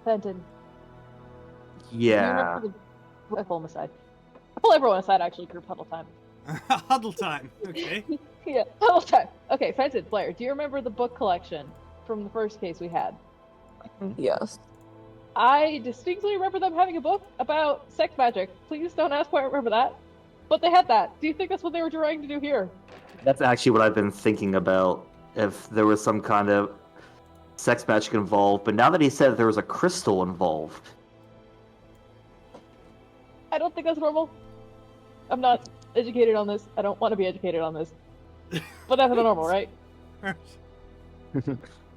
Fenton, do you Yeah. remember I pull him aside. I pull everyone aside, actually, group huddle time. Huddle time. Okay. Yeah, huddle time. Okay, Fenton, Blair, do you remember the book collection from the first case we had? Yes. I distinctly remember them having a book about sex magic. Please don't ask why I remember that. But they had that. Do you think that's what they were trying to do here? That's actually what I've been thinking about. If there was some kind of sex magic involved, but now that he said there was a crystal involved, I don't think that's normal. I'm not educated on this. I don't want to be educated on this. But that's not normal, right?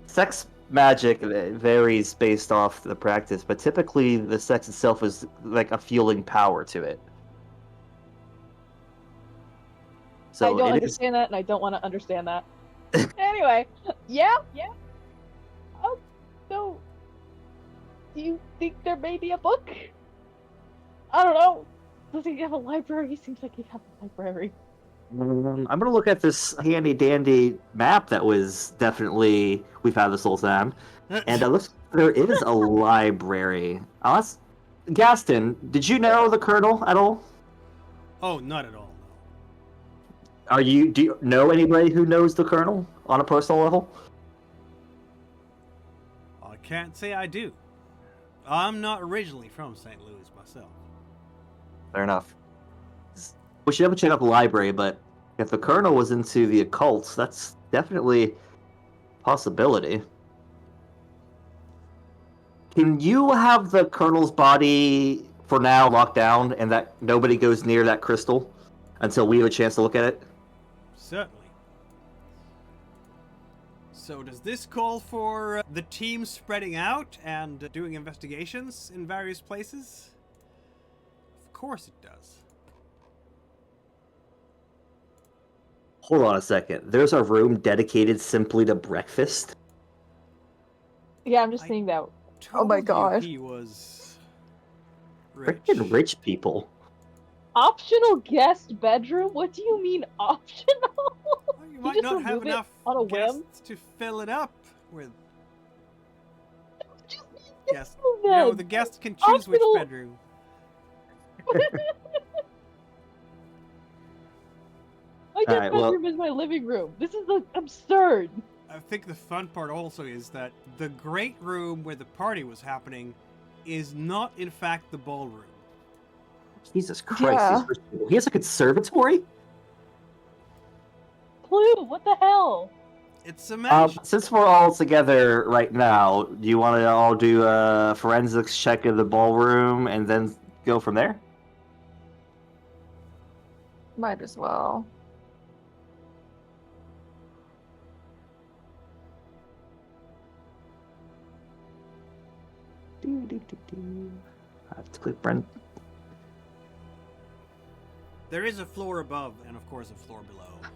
sex magic varies based off the practice, but typically the sex itself is like a fueling power to it. So I don't it is- understand that, and I don't want to understand that. Anyway, yeah. Oh, so, do you think there may be a book? I don't know. Does he have a library? He seems like he'd have a library. I'm gonna look at this handy dandy map that was definitely we've had this whole time, and it looks there is a library. I'll ask Gaston, did you know the Colonel at all? Oh, not at all. Do you know anybody who knows the Colonel on a personal level? I can't say I do. I'm not originally from St. Louis myself. Fair enough. We should have to check out the library, but if the Colonel was into the occult, that's definitely a possibility. Can you have the Colonel's body for now locked down and that nobody goes near that crystal until we have a chance to look at it? Certainly. So does this call for the team spreading out and doing investigations in various places? Of course it does. Hold on a second. There's a room dedicated simply to breakfast? Yeah, I'm just seeing that. Oh my Told you God. he was rich. Freaking rich people. Optional guest bedroom? What do you mean optional? Well, you might just not have remove it enough on a whim? guests to fill it up with. Just Yes. bedroom, No, then. the guest can choose which Hospital- bedroom. My guest Alright, well- bedroom is my living room. This is absurd. I think the fun part also is that the great room where the party was happening is not, in fact, the ballroom. Jesus Christ, Yeah. these rich people. He has a conservatory? Clue, what the hell? It's a mansion. Since we're all together right now, do you want to all do a forensics check of the ballroom and then go from there? Might as well. I have to click Brent. There is a floor above and, of course, a floor below.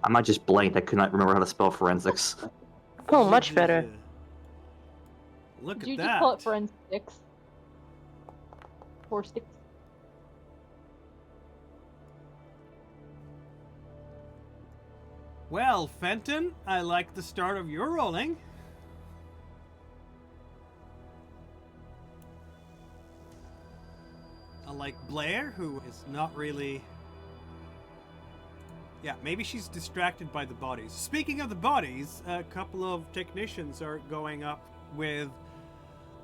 I might just blanked. I could not remember how to spell forensics. Oh, much better. Look Did you at just that. call it forensics? 4 sticks? Well, Fenton, I like the start of your rolling. Unlike Blair, who is not really... Yeah, maybe she's distracted by the bodies. Speaking of the bodies, a couple of technicians are going up with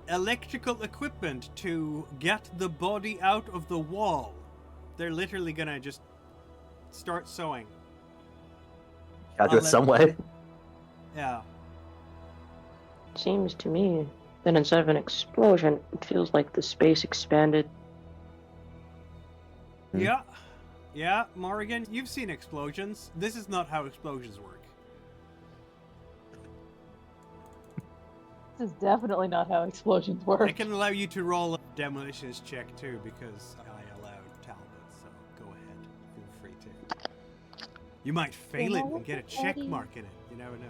electrical equipment to get the body out of the wall. They're literally gonna just start sewing. Gotta do it some way. Yeah. Seems to me that instead of an explosion, it feels like the space expanded. Yeah. Yeah, Morrigan, you've seen explosions. This is not how explosions work. This is definitely not how explosions work. I can allow you to roll a demolitions check too, because I allowed Talbot, so go ahead. Feel free to. You might fail it and get a check mark in it. You never know.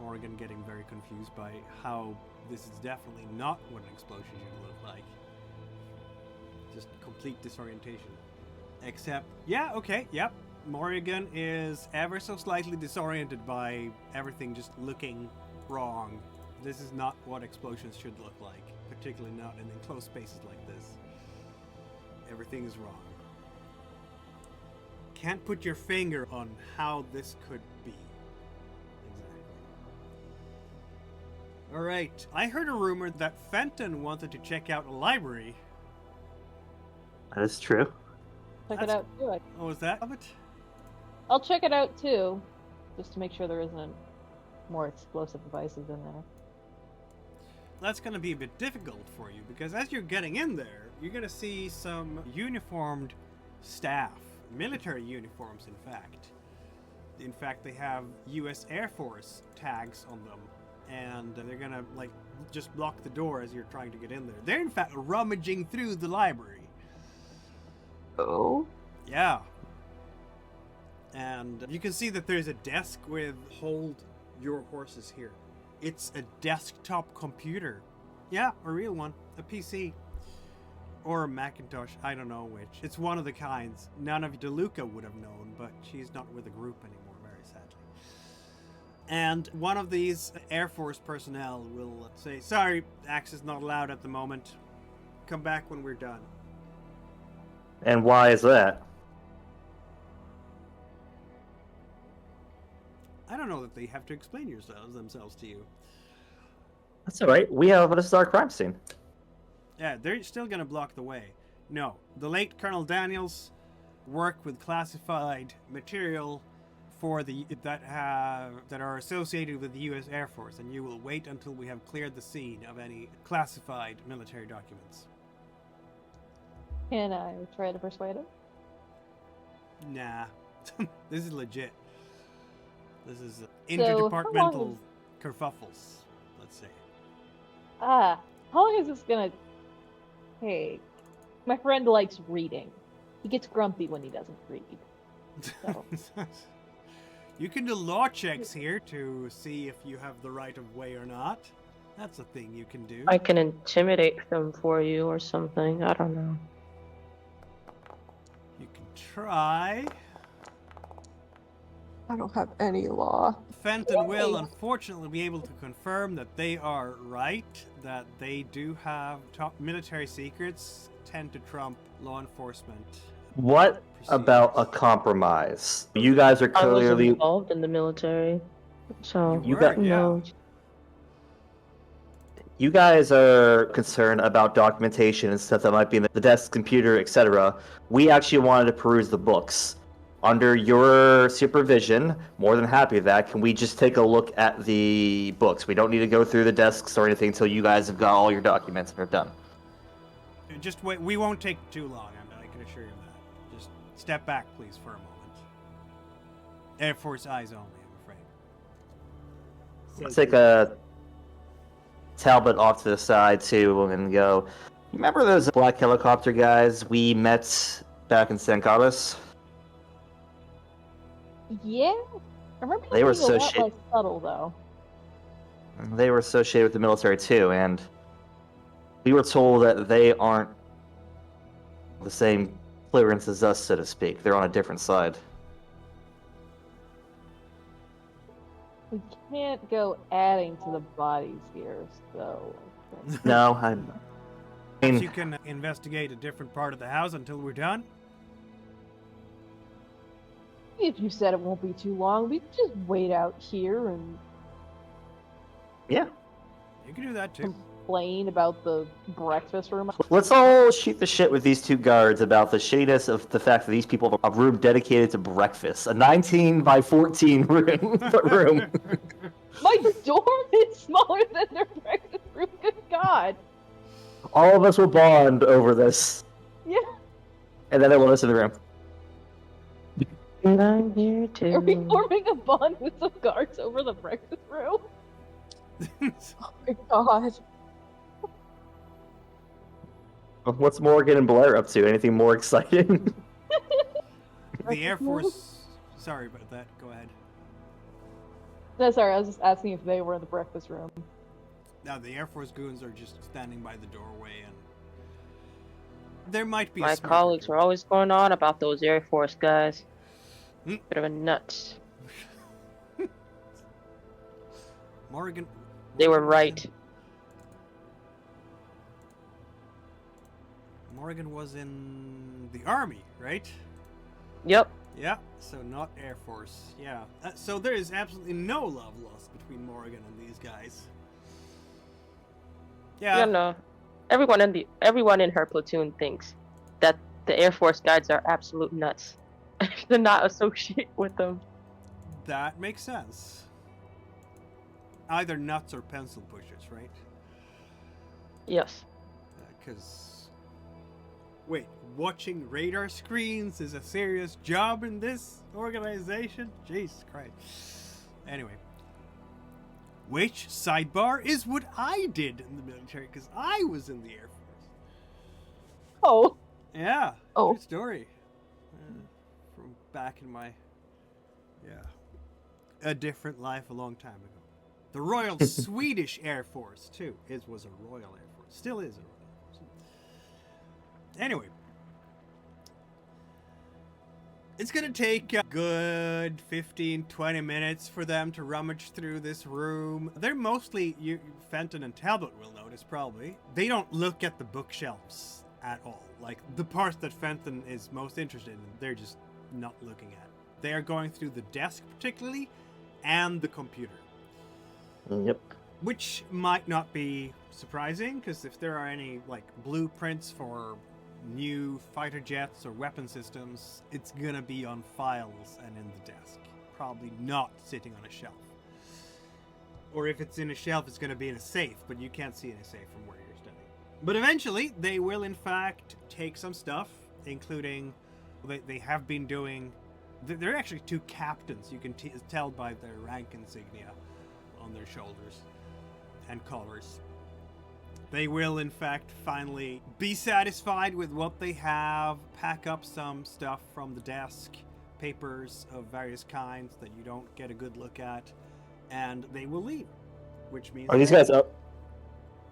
Morgan getting very confused by how this is definitely not what an explosion should look like. Just complete disorientation. Except, yeah, okay, yep. Morgan is ever so slightly disoriented by everything just looking wrong. This is not what explosions should look like, particularly not in enclosed spaces like this. Everything is wrong. Can't put your finger on how this could be. Exactly. Alright, I heard a rumor that Fenton wanted to check out a library. That is true. Check it out too. Oh, is that of it? I'll check it out too, just to make sure there isn't more explosive devices in there. That's going to be a bit difficult for you, because as you're getting in there, you're going to see some uniformed staff. Military uniforms, in fact. In fact, they have U.S. Air Force tags on them, and they're going to, like, just block the door as you're trying to get in there. They're, in fact, rummaging through the library. Oh. Yeah. And you can see that there's a desk with "Hold your horses here." It's a desktop computer. Yeah, a real one. A PC. Or a Macintosh, I don't know which. It's one of the kinds. None of DeLuca would have known, but she's not with the group anymore, very sadly. And one of these Air Force personnel will say, "Sorry, access not allowed at the moment. Come back when we're done." And why is that? I don't know that they have to explain themselves to you. That's alright. This is our crime scene. Yeah, they're still gonna block the way. No, the late Colonel Daniels worked with classified material for that are associated with the U.S. Air Force, and you will wait until we have cleared the scene of any classified military documents. Can I try to persuade him? Nah, this is legit. This is So, interdepartmental kerfuffles, let's say. How long is this gonna take? My friend likes reading. He gets grumpy when he doesn't read. So. You can do law checks here to see if you have the right of way or not. That's a thing you can do. I can intimidate them for you or something. I don't know. You can try. I don't have any law. Fenton will unfortunately be able to confirm that they are right, that they do have top military secrets tend to trump law enforcement. What about a compromise? You guys are I was clearly... involved in the military, so You were, yeah. no. You guys are concerned about documentation and stuff that might be in the desk, computer, etc. We actually wanted to peruse the books. Under your supervision, more than happy with that, can we just take a look at the books? We don't need to go through the desks or anything until you guys have got all your documents and are done. Just wait, we won't take too long, I can assure you that. Just step back, please, for a moment. Air Force eyes only, I'm afraid. Let's take a Talbot off to the side, too, and go, you remember those black helicopter guys we met back in San Carlos? Yeah, I remember They were being a lot associated- less subtle though. They were associated with the military, too, and we were told that they aren't the same clearance as us, so to speak. They're on a different side. We can't go adding to the bodies here, so. No, I mean, You can investigate a different part of the house until we're done. If you said it won't be too long, we can just wait out here and yeah. You can do that too. complain about the breakfast room. Let's all shoot the shit with these two guards about the shittiness of the fact that these people have a room dedicated to breakfast. A 19 by 14 room. My dorm is smaller than their breakfast room. Good God. All of us will bond over this. Yeah. And then they will let us in the room. And I'm here too. Are we forming a bond with some guards over the breakfast room? Oh my god. What's Morgan and Blair up to? Anything more exciting? The Air Force. Sorry about that. Go ahead. No, sorry, I was just asking if they were in the breakfast room. Now the Air Force goons are just standing by the doorway, and there might be a My smirk or colleagues two. are always going on about those Air Force guys. Hmm. Bit of a nuts. Morgan. They were Morgan was right. Morgan was in the army, right? Yep. Yeah, so not Air Force. Yeah. So there is absolutely no love lost between Morgan and these guys. Yeah. You know, everyone in her platoon thinks that the Air Force guys are absolute nuts. To not associate with them. That makes sense. Either nuts or pencil pushers, right? Yes. Because, wait, watching radar screens is a serious job in this organization? Jesus Christ. Anyway. Which, sidebar, is what I did in the military, because I was in the Air Force. Oh. Yeah. Oh. Good story. From back in my, a different life a long time ago. The Royal Swedish Air Force, too. It was a Royal Air Force. Still is a Royal Air Force. Anyway. It's going to take a good 15, 20 minutes for them to rummage through this room. They're mostly, Fenton and Talbot will notice probably, they don't look at the bookshelves at all. Like, the parts that Fenton is most interested in, they're just not looking at. They are going through the desk particularly, and the computer. Yep. Which might not be surprising, because if there are any, like, blueprints for new fighter jets or weapon systems, it's gonna be on files and in the desk. Probably not sitting on a shelf. Or if it's in a shelf, it's gonna be in a safe, but you can't see in a safe from where you're standing. But eventually, they will in fact take some stuff, including, they have been doing, they're actually two captains, you can tell by their rank insignia on their shoulders and collars. They will, in fact, finally be satisfied with what they have, pack up some stuff from the desk, papers of various kinds that you don't get a good look at, and they will leave. Which means... Are these guys up?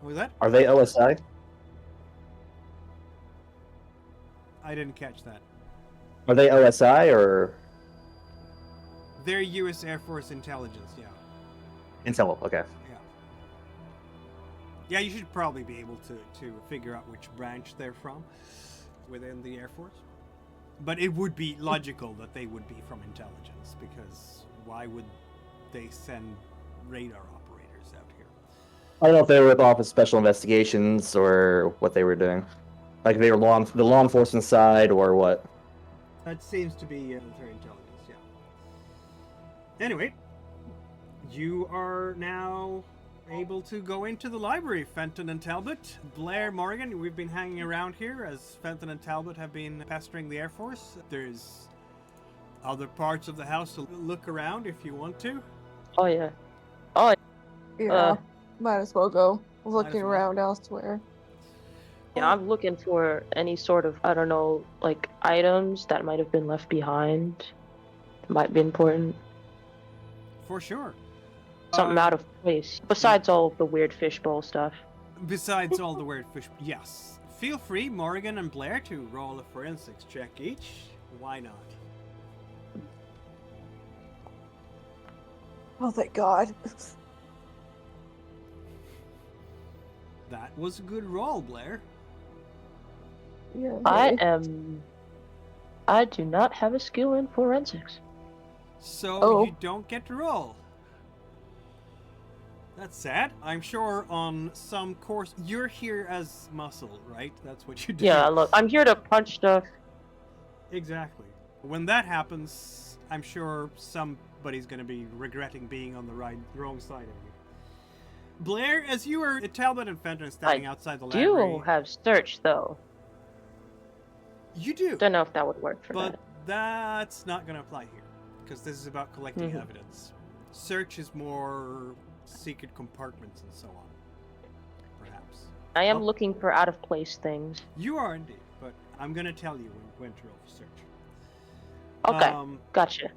What was that? Are they OSI? I didn't catch that. Are they OSI or They're U.S. Air Force intelligence, yeah. Intel? Okay. Yeah, you should probably be able to figure out which branch they're from within the Air Force. But it would be logical that they would be from intelligence, because why would they send radar operators out here? I don't know if they were with Office of Special Investigations or what they were doing. Like they were the law enforcement side or what. That seems to be military intelligence, yeah. Anyway, you are now able to go into the library, Fenton and Talbot. Blair, Morgan, we've been hanging around here as Fenton and Talbot have been pestering the Air Force. There's other parts of the house to look around if you want to. Oh yeah. Yeah, might as well go. Looking as well. around elsewhere. Yeah, I'm looking for any sort of, I don't know, like items that might have been left behind. Might be important. For sure. Something out of place. Besides all of the weird fishbowl stuff. Besides all the weird fish, yes. Feel free, Morgan and Blair, to roll a forensics check each. Why not? Oh, thank God. That was a good roll, Blair. Yeah. I do not have a skill in forensics. So you don't get to roll. That's sad. I'm sure on some course you're here as muscle, right? That's what you do. Yeah, look, I'm here to punch stuff. Exactly. When that happens, I'm sure somebody's going to be regretting being on the wrong side of you. Blair, as you were Talbot and Fenton standing outside the library. Do have search though. You do. Don't know if that would work for But that. that's not going to apply here, because this is about collecting Mhm. evidence. Search is more secret compartments and so on, perhaps. I am Oh. looking for out of place things. You are indeed, but I'm going to tell you when to roll for search. Okay, gotcha.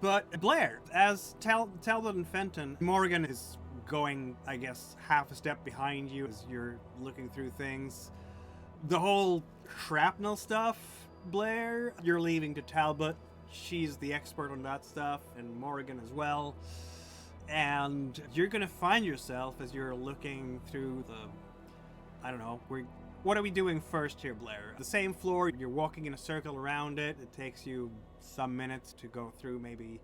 But Blair, as Talbot and Fenton, Morgan is going, I guess, half a step behind you as you're looking through things. The whole shrapnel stuff, Blair, you're leaving to Talbot. She's the expert on that stuff, and Morgan as well. And you're going to find yourself as you're looking through the... I don't know. What are we doing first here, Blair? The same floor, you're walking in a circle around it. It takes you some minutes to go through maybe,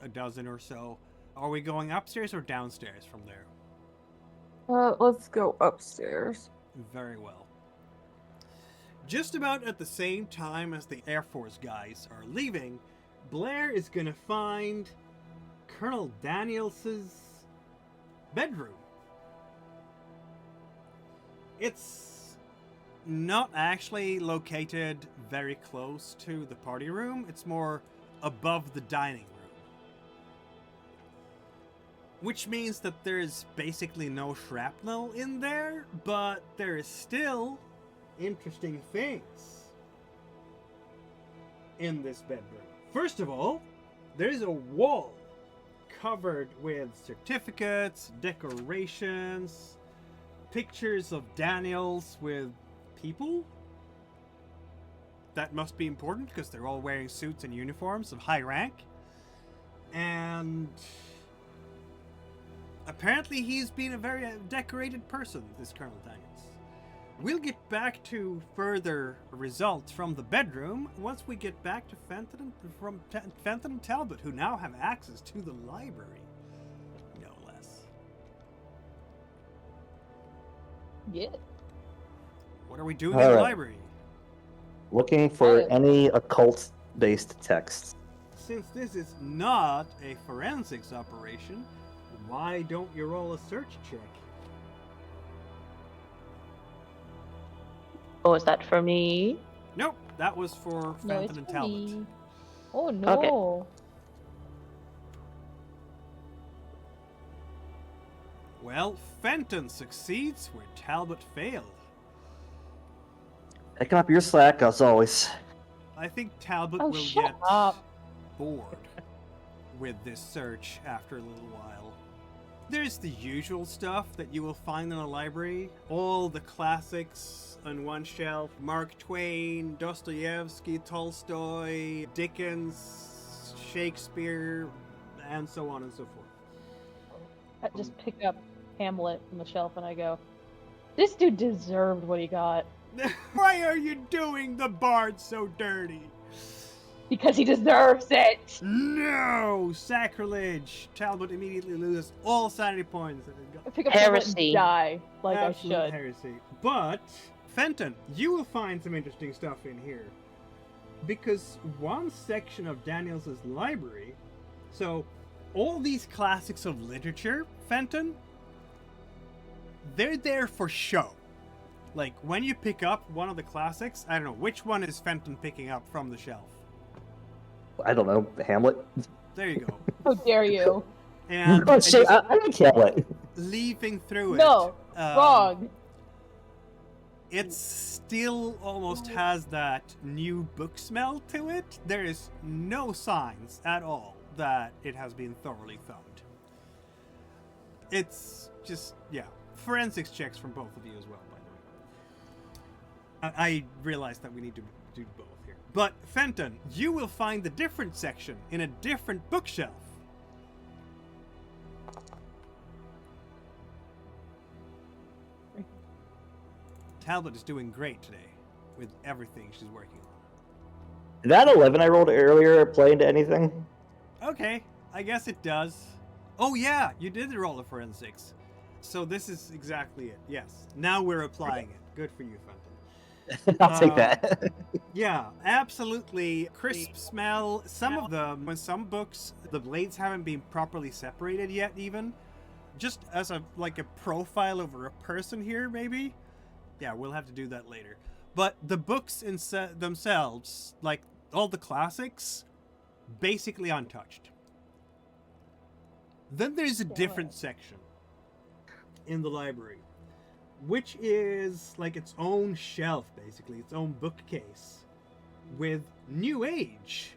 a dozen or so. Are we going upstairs or downstairs from there? Let's go upstairs. Very well. Just about at the same time as the Air Force guys are leaving, Blair is going to find Colonel Daniels's bedroom. It's not actually located very close to the party room. It's more above the dining room. Which means that there's basically no shrapnel in there, but there is still interesting things in this bedroom. First of all, there's a wall covered with certificates, decorations, pictures of Daniels with people. That must be important because they're all wearing suits and uniforms of high rank. And apparently he's been a very decorated person, this Colonel Daniels. We'll get back to further results from the bedroom once we get back to Fenton and Talbot, who now have access to the library, no less. Yeah. What are we doing in the library? Looking for any occult-based texts. Since this is not a forensics operation, why don't you roll a search check? Oh, is that for me? Nope, that was for No, Fenton it's and for Talbot. me. Oh no. Well, Fenton succeeds where Talbot failed. Picking up your slack, as always. I think Talbot Oh, will shut get up. bored with this search after a little while. There's the usual stuff that you will find in a library. All the classics on one shelf. Mark Twain, Dostoevsky, Tolstoy, Dickens, Shakespeare, and so on and so forth. I just pick up Hamlet from the shelf and I go, this dude deserved what he got. Why are you doing the bard so dirty? Because he deserves it! No! Sacrilege! Talbot immediately loses all sanity points. I pick up Hamlet Heresy. and die like Absolute I should. heresy. But, Fenton, you will find some interesting stuff in here. Because one section of Daniels' library, so all these classics of literature, Fenton, they're there for show. Like, when you pick up one of the classics, I don't know, which one is Fenton picking up from the shelf? I don't know, Hamlet? There you go. How dare you? And, Oh, and shit, just I like Hamlet. leafing through it. No, um, wrong. It still almost has that new book smell to it. There is no signs at all that it has been thoroughly thumbed. It's just, forensics checks from both of you as well, by the way. I realize that we need to do both here. But, Fenton, you will find the different section in a different bookshelf. Talbot is doing great today with everything she's working on. That 11 I rolled earlier play into anything? Okay, I guess it does. Oh yeah, you did roll a forensics. So this is exactly it. Yes. Now we're applying it. Good for you, Fenton. I'll take that. Yeah, absolutely. Crisp smell. Some of them, in some books, the blades haven't been properly separated yet even. Just as a profile over a person here, maybe? Yeah, we'll have to do that later. But the books themselves, like all the classics, basically untouched. Then there's a different section in the library, which is like its own shelf, basically, its own bookcase, with New Age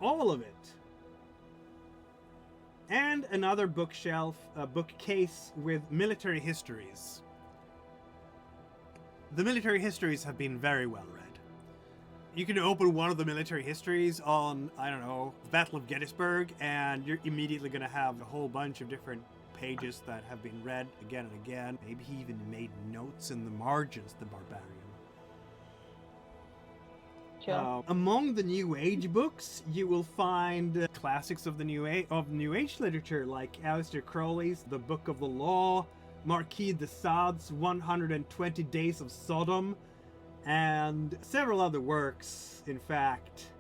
all of it. And another bookshelf, a bookcase with military histories. The military histories have been very well read. You can open one of the military histories on, I don't know, the Battle of Gettysburg, and you're immediately going to have a whole bunch of different pages that have been read again and again. Maybe he even made notes in the margins, the barbarian. Sure. Among the New Age books, you will find classics of the New Age literature, like Aleister Crowley's The Book of the Law, Marquis de Sade's 120 Days of Sodom, and several other works, in fact.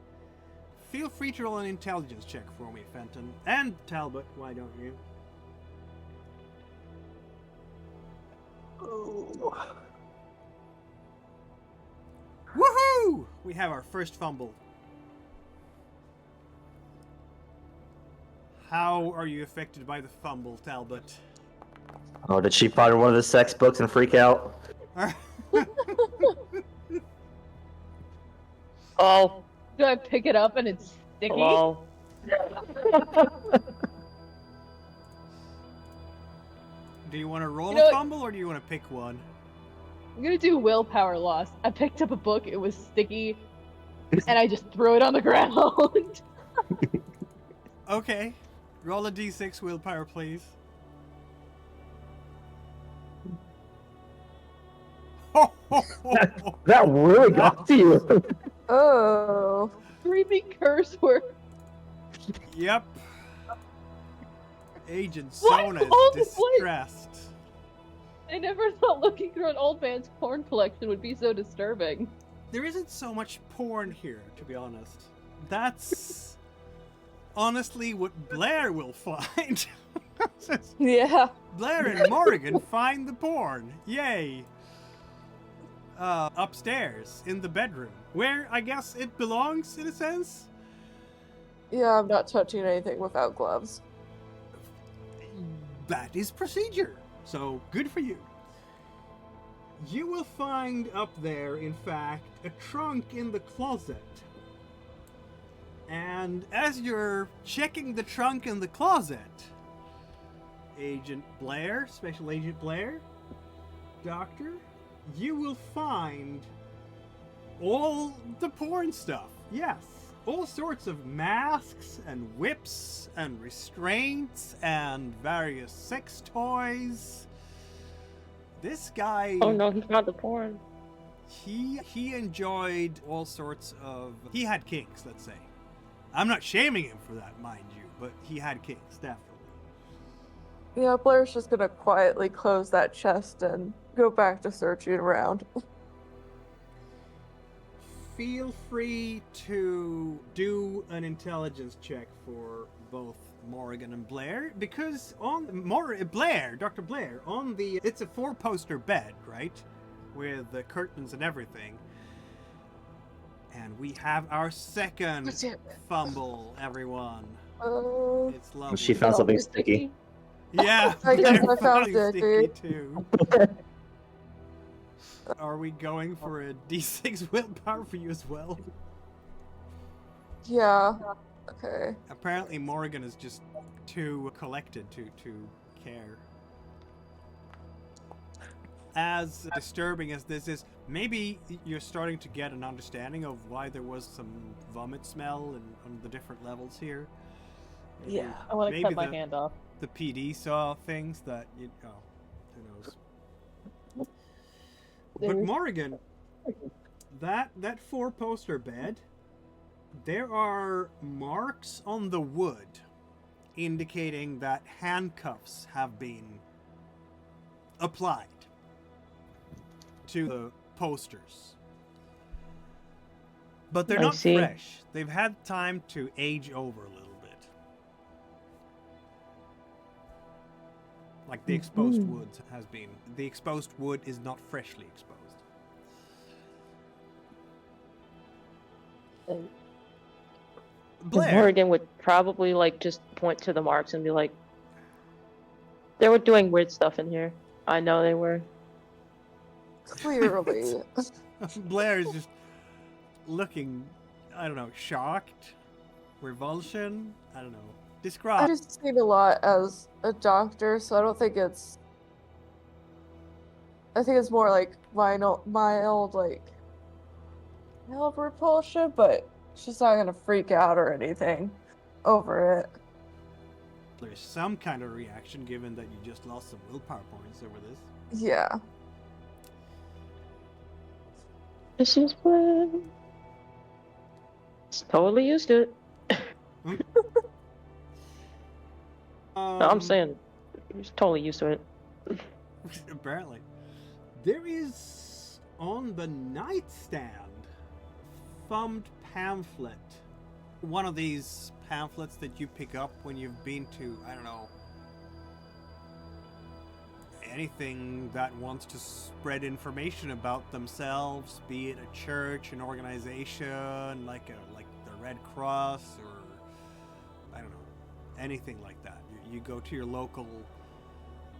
Feel free to roll an intelligence check for me, Fenton. And Talbot, why don't you? Oh. Woohoo! We have our first fumble. How are you affected by the fumble, Talbot? Oh, did she find one of the sex books and freak out? Oh, Do I pick it up and it's sticky? hello. Do you want to roll You know a what? fumble, or do you want to pick one? I'm gonna do willpower loss. I picked up a book, it was sticky, and I just threw it on the ground. Okay. Roll a d6 willpower, please. That really got to you. Oh. Creepy curse word. Yep. Agent What? Sona is Hold it, wait. distressed. I never thought looking through an old man's porn collection would be so disturbing. There isn't so much porn here, to be honest. That's honestly what Blair will find. Yeah. Blair and Morgan find the porn. Yay. Upstairs in the bedroom, where I guess it belongs in a sense. Yeah, I'm not touching anything without gloves. That is procedure. So good for you. You will find up there, in fact, a trunk in the closet. And as you're checking the trunk in the closet, Agent Blair, Special Agent Blair, Doctor, you will find all the porn stuff. Yes. All sorts of masks and whips and restraints and various sex toys. This guy... Oh no, he found the porn. He enjoyed all sorts of... He had kinks, let's say. I'm not shaming him for that, mind you, but he had kinks, definitely. Yeah, Blair's just gonna quietly close that chest and go back to searching around. Feel free to do an intelligence check for both Morgan and Blair, because on Blair, Dr. Blair, on the... It's a 4-poster bed, right? With the curtains and everything. And we have our second What's it? fumble, everyone. Oh. It's lovely. She found something sticky. Yeah, I guess Blair I found found sticky. too. Are we going for a d6 willpower for you as well? Yeah. Okay. Apparently Morgan is just too collected to care. As disturbing as this is, maybe you're starting to get an understanding of why there was some vomit smell on the different levels here. Maybe- Yeah. I want to maybe cut my hand off. The PD saw things that you... Oh, who knows. But There's- Morgan, that 4-poster bed, there are marks on the wood indicating that handcuffs have been applied to the posters. But they're I not see. fresh. They've had time to age over a little bit. Like the exposed wood has been. The exposed wood is not freshly exposed. And Blair, Morgan would probably like just point to the marks and be like, "They were doing weird stuff in here. I know they were." Clearly. Blair is just looking, I don't know, shocked. Revulsion? I don't know. I Describe. just seen a lot as a doctor, so I don't think it's. I think it's more like mild repulsion, but she's not gonna freak out or anything over it. There's some kind of reaction given that you just lost some willpower points over this. Yeah. This is when. Totally used to it. No, I'm saying, he's totally used to it. Apparently. There is on the nightstand thumbed pamphlet. One of these pamphlets that you pick up when you've been to, I don't know, anything that wants to spread information about themselves, be it a church, an organization, like the Red Cross, or I don't know, anything like that. You go to your local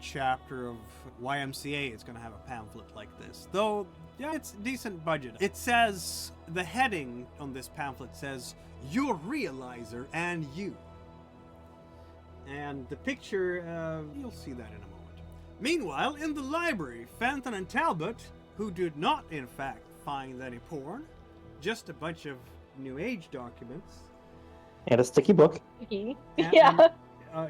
chapter of YMCA, it's going to have a pamphlet like this. Though, yeah, it's decent budget. It says, the heading on this pamphlet says, "Your Realizer and You." And the picture, you'll see that in a moment. Meanwhile, in the library, Fenton and Talbot, who did not, in fact, find any porn, just a bunch of New Age documents. And a sticky book. And, Yeah.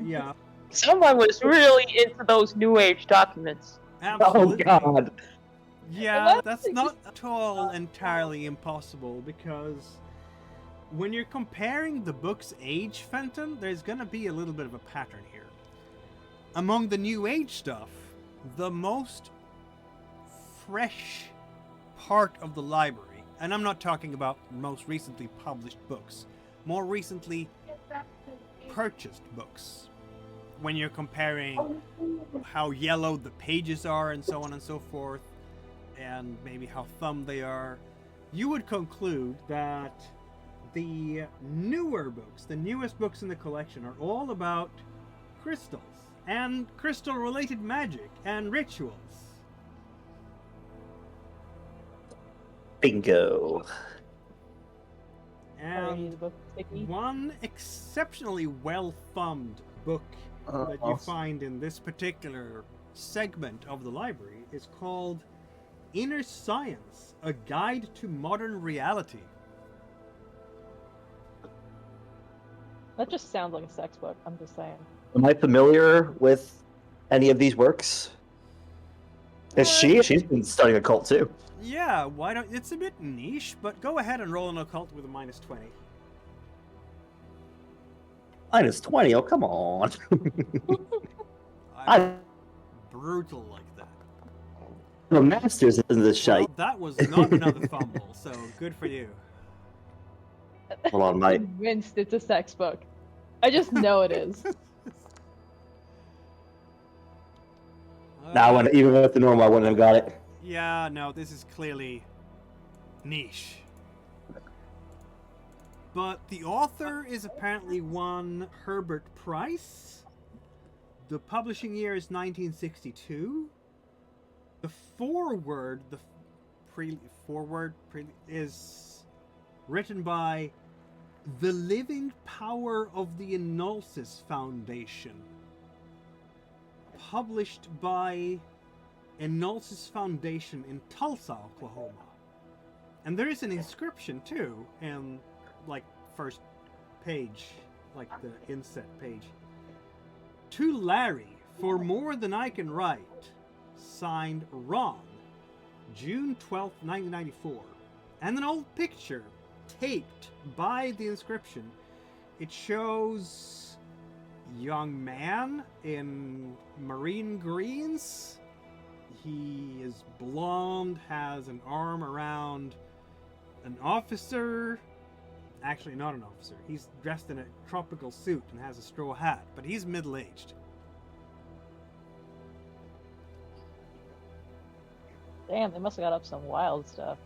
yeah, Someone was really into those New Age documents. absolutely. Oh God. Yeah, that's not at all entirely impossible, because when you're comparing the book's age, Fenton, there's gonna be a little bit of a pattern here. Among the New Age stuff, the most fresh part of the library, and I'm not talking about most recently published books, more recently purchased books. When you're comparing how yellowed the pages are and so on and so forth, and maybe how thumbed they are, you would conclude that the newer books, the newest books in the collection, are all about crystals and crystal-related magic and rituals. Bingo. And one exceptionally well-thumbed book that you find in this particular segment of the library is called Inner Science, A Guide to Modern Reality. That just sounds like a sex book, I'm just saying. Am I familiar with any of these works? She's been studying occult too. Yeah, why don't... It's a bit niche, but go ahead and roll an occult with a -20. -20, oh come on. I'm brutal like that. The masters in this shite. Well, that was not another fumble, so good for you. Hold on, Mike. I'm convinced it's a sex book. I just know it is. Now, even with the normal, I wouldn't have got it. Yeah, no, this is clearly niche. But the author is apparently one Herbert Price. The publishing year is 1962. The foreword, is written by the Living Power of the Analysis Foundation. Published by Analysis Foundation in Tulsa, Oklahoma. And there is an inscription too, in like first page, like the inset page. To Larry, for more than I can write. Signed Ron, June 12th, 1994. And an old picture taped by the inscription. It shows young man in marine greens. He is blonde, has an arm around an officer. Actually, not an officer. He's dressed in a tropical suit and has a straw hat, but he's middle-aged. Damn, they must have got up some wild stuff.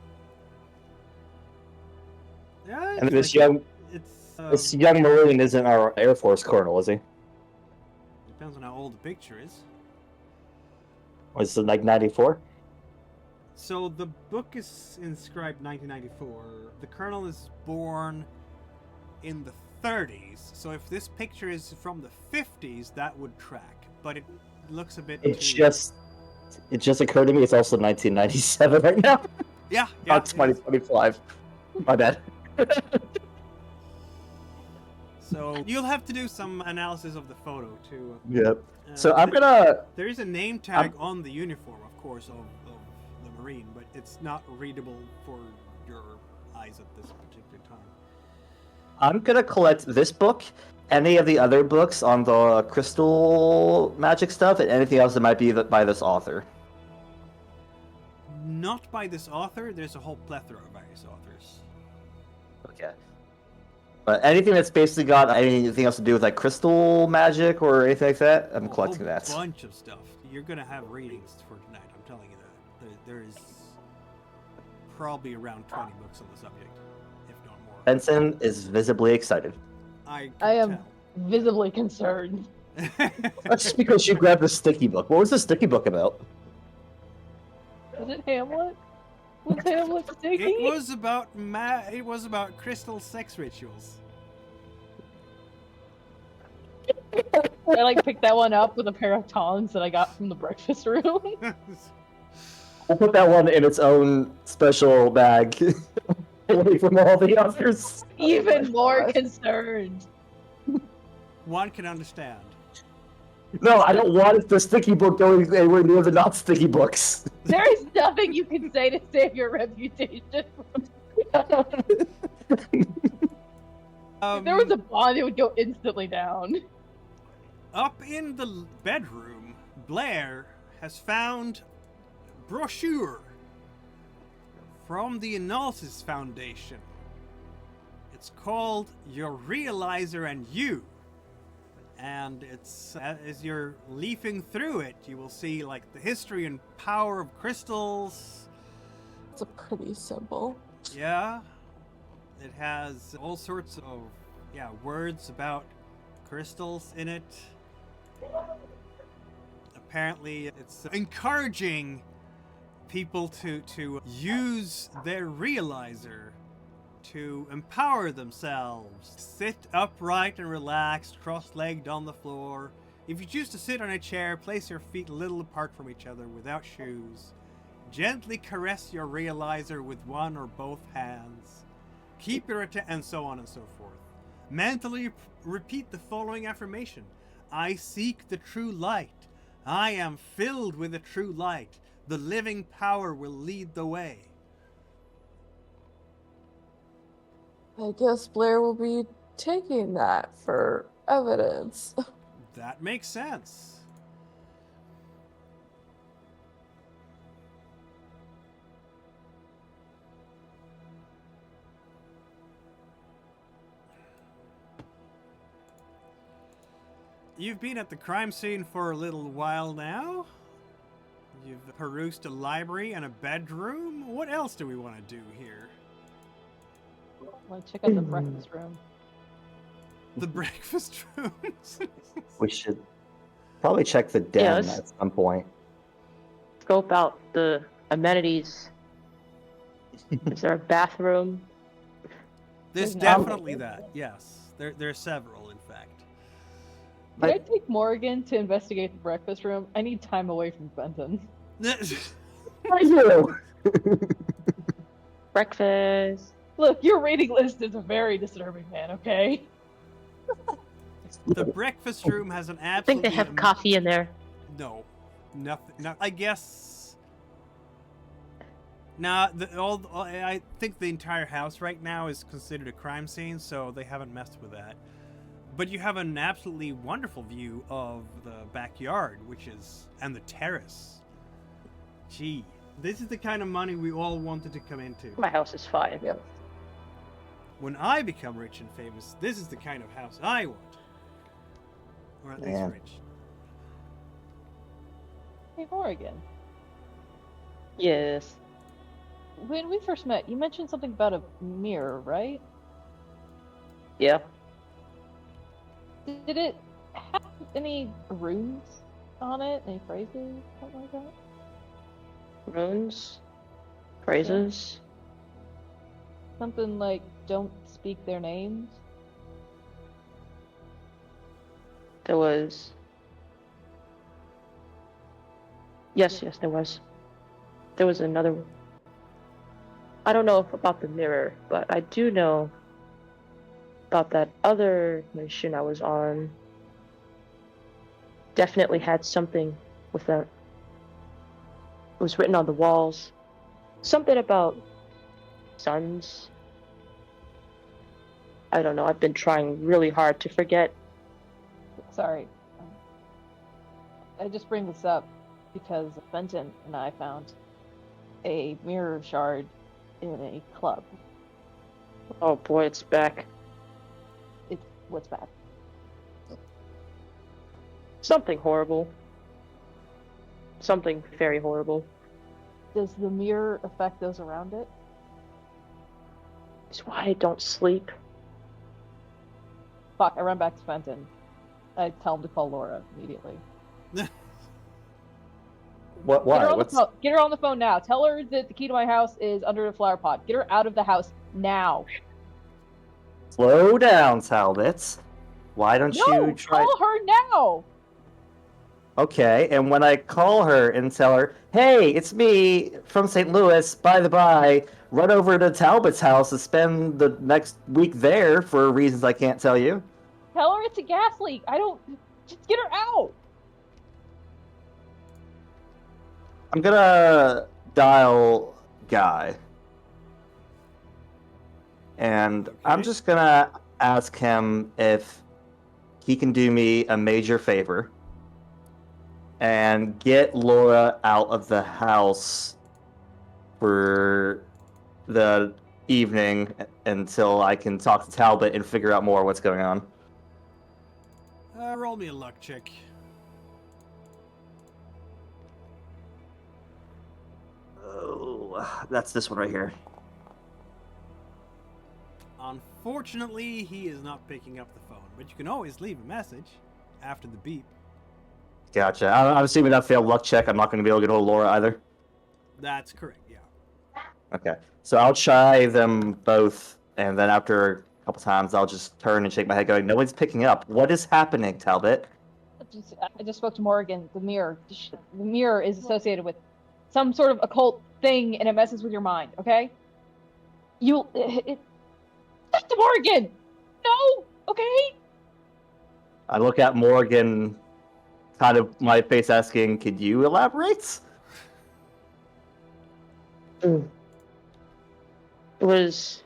Yeah, And this young Marine isn't our Air Force colonel, is he? Depends on how old the picture is. Was it like 94? So the book is inscribed 1994. The colonel is born in the 30s, so if this picture is from the 50s, that would track. But it looks a bit. It just occurred to me it's also 1997 right now. Yeah. Not 2025. My bad. So you'll have to do some analysis of the photo too. Yep. So I'm gonna. There is a name tag on the uniform, of course, of the Marine, but it's not readable for your eyes at this particular time. I'm gonna collect this book, any of the other books on the crystal magic stuff, and anything else that might be by this author. Not by this author. There's a whole plethora of various authors. Okay. But anything that's basically got anything else to do with like crystal magic or anything like that, I'm collecting that. A bunch of stuff. You're gonna have readings for tonight. I'm telling you that. There is probably around 20 books on the subject, if not more. Benson is visibly excited. I am visibly concerned. That's just because you grabbed the sticky book. What was the sticky book about? Was it Hamlet? Was Hamlet sticky? It was about crystal sex rituals. I like picked that one up with a pair of tongs that I got from the breakfast room. We'll put that one in its own special bag, away from all the others. Even more concerned. One can understand. No, I don't want the sticky book going anywhere near the not sticky books. There is nothing you can say to save your reputation. If there was a bond, it would go instantly down. Up in the bedroom, Blair has found a brochure from the Analysis Foundation. It's called Your Realizer and You. And it's, as you're leafing through it, you will see like the history and power of crystals. It's a pretty simple. Yeah. It has all sorts of, words about crystals in it. Apparently, it's encouraging people to use their realizer to empower themselves. Sit upright and relaxed, cross-legged on the floor. If you choose to sit on a chair, place your feet a little apart from each other without shoes. Gently caress your realizer with one or both hands. Keep your attention, and so on and so forth. Mentally repeat the following affirmation. I seek the true light. I am filled with the true light. The living power will lead the way. I guess Blair will be taking that for evidence. That makes sense. You've been at the crime scene for a little while now. You've perused a library and a bedroom. What else do we want to do here? I want to check out the breakfast room. The breakfast rooms? We should probably check the den at some point. Scope out the amenities. Is there a bathroom? There's definitely that, yes. There are several, in fact. Can I take Morgan to investigate the breakfast room? I need time away from Benton. I do. Breakfast. Look, your reading list is a very disturbing, man, okay? The breakfast room has an I think absolutely... they have coffee in there. No. Nothing. I guess... Nah, I think the entire house right now is considered a crime scene, so they haven't messed with that. But you have an absolutely wonderful view of the backyard, and the terrace. Gee, this is the kind of money we all wanted to come into. My house is fine. Yep. When I become rich and famous, this is the kind of house I want. Or at least rich. Hey, Morgan. Yes. When we first met, you mentioned something about a mirror, right? Yeah. Did it have any runes on it? Any phrases? Something like that? Runes? Phrases? Something like, don't speak their names? There was. Yes, there was. There was another. I don't know about the mirror, but I do know about that other mission I was on. Definitely had something with that. It was written on the walls. Something about suns. I don't know. I've been trying really hard to forget. Sorry. I just bring this up because Fenton and I found a mirror shard in a club. Oh boy, it's back. It's what's bad. Something horrible. Something very horrible. Does the mirror affect those around it? It's why I don't sleep. Fuck, I run back to Fenton. I tell him to call Laura immediately. What? Why? Get her on the phone now. Tell her that the key to my house is under the flower pot. Get her out of the house now. Slow down, Talbot. Why don't you try? Call her now. Okay, and when I call her and tell her, "Hey, it's me from St. Louis. By the by, run over to Talbot's house to spend the next week there for reasons I can't tell you." Tell her it's a gas leak. Just get her out. I'm gonna dial Guy. And I'm just gonna ask him if he can do me a major favor and get Laura out of the house for the evening until I can talk to Talbot and figure out more what's going on. Roll me a luck check. Oh, that's this one right here. Unfortunately, he is not picking up the phone, but you can always leave a message after the beep. Gotcha. I'm assuming that failed luck check. I'm not going to be able to get hold of Laura either. That's correct, yeah. Okay. So I'll try them both, and then after a couple times, I'll just turn and shake my head going, no one's picking up. What is happening, Talbot? I just spoke to Morgan. The mirror. The mirror is associated with some sort of occult thing, and it messes with your mind, okay? Talk to Morgan! No! Okay? I look at Morgan, kind of my face asking, could you elaborate? It was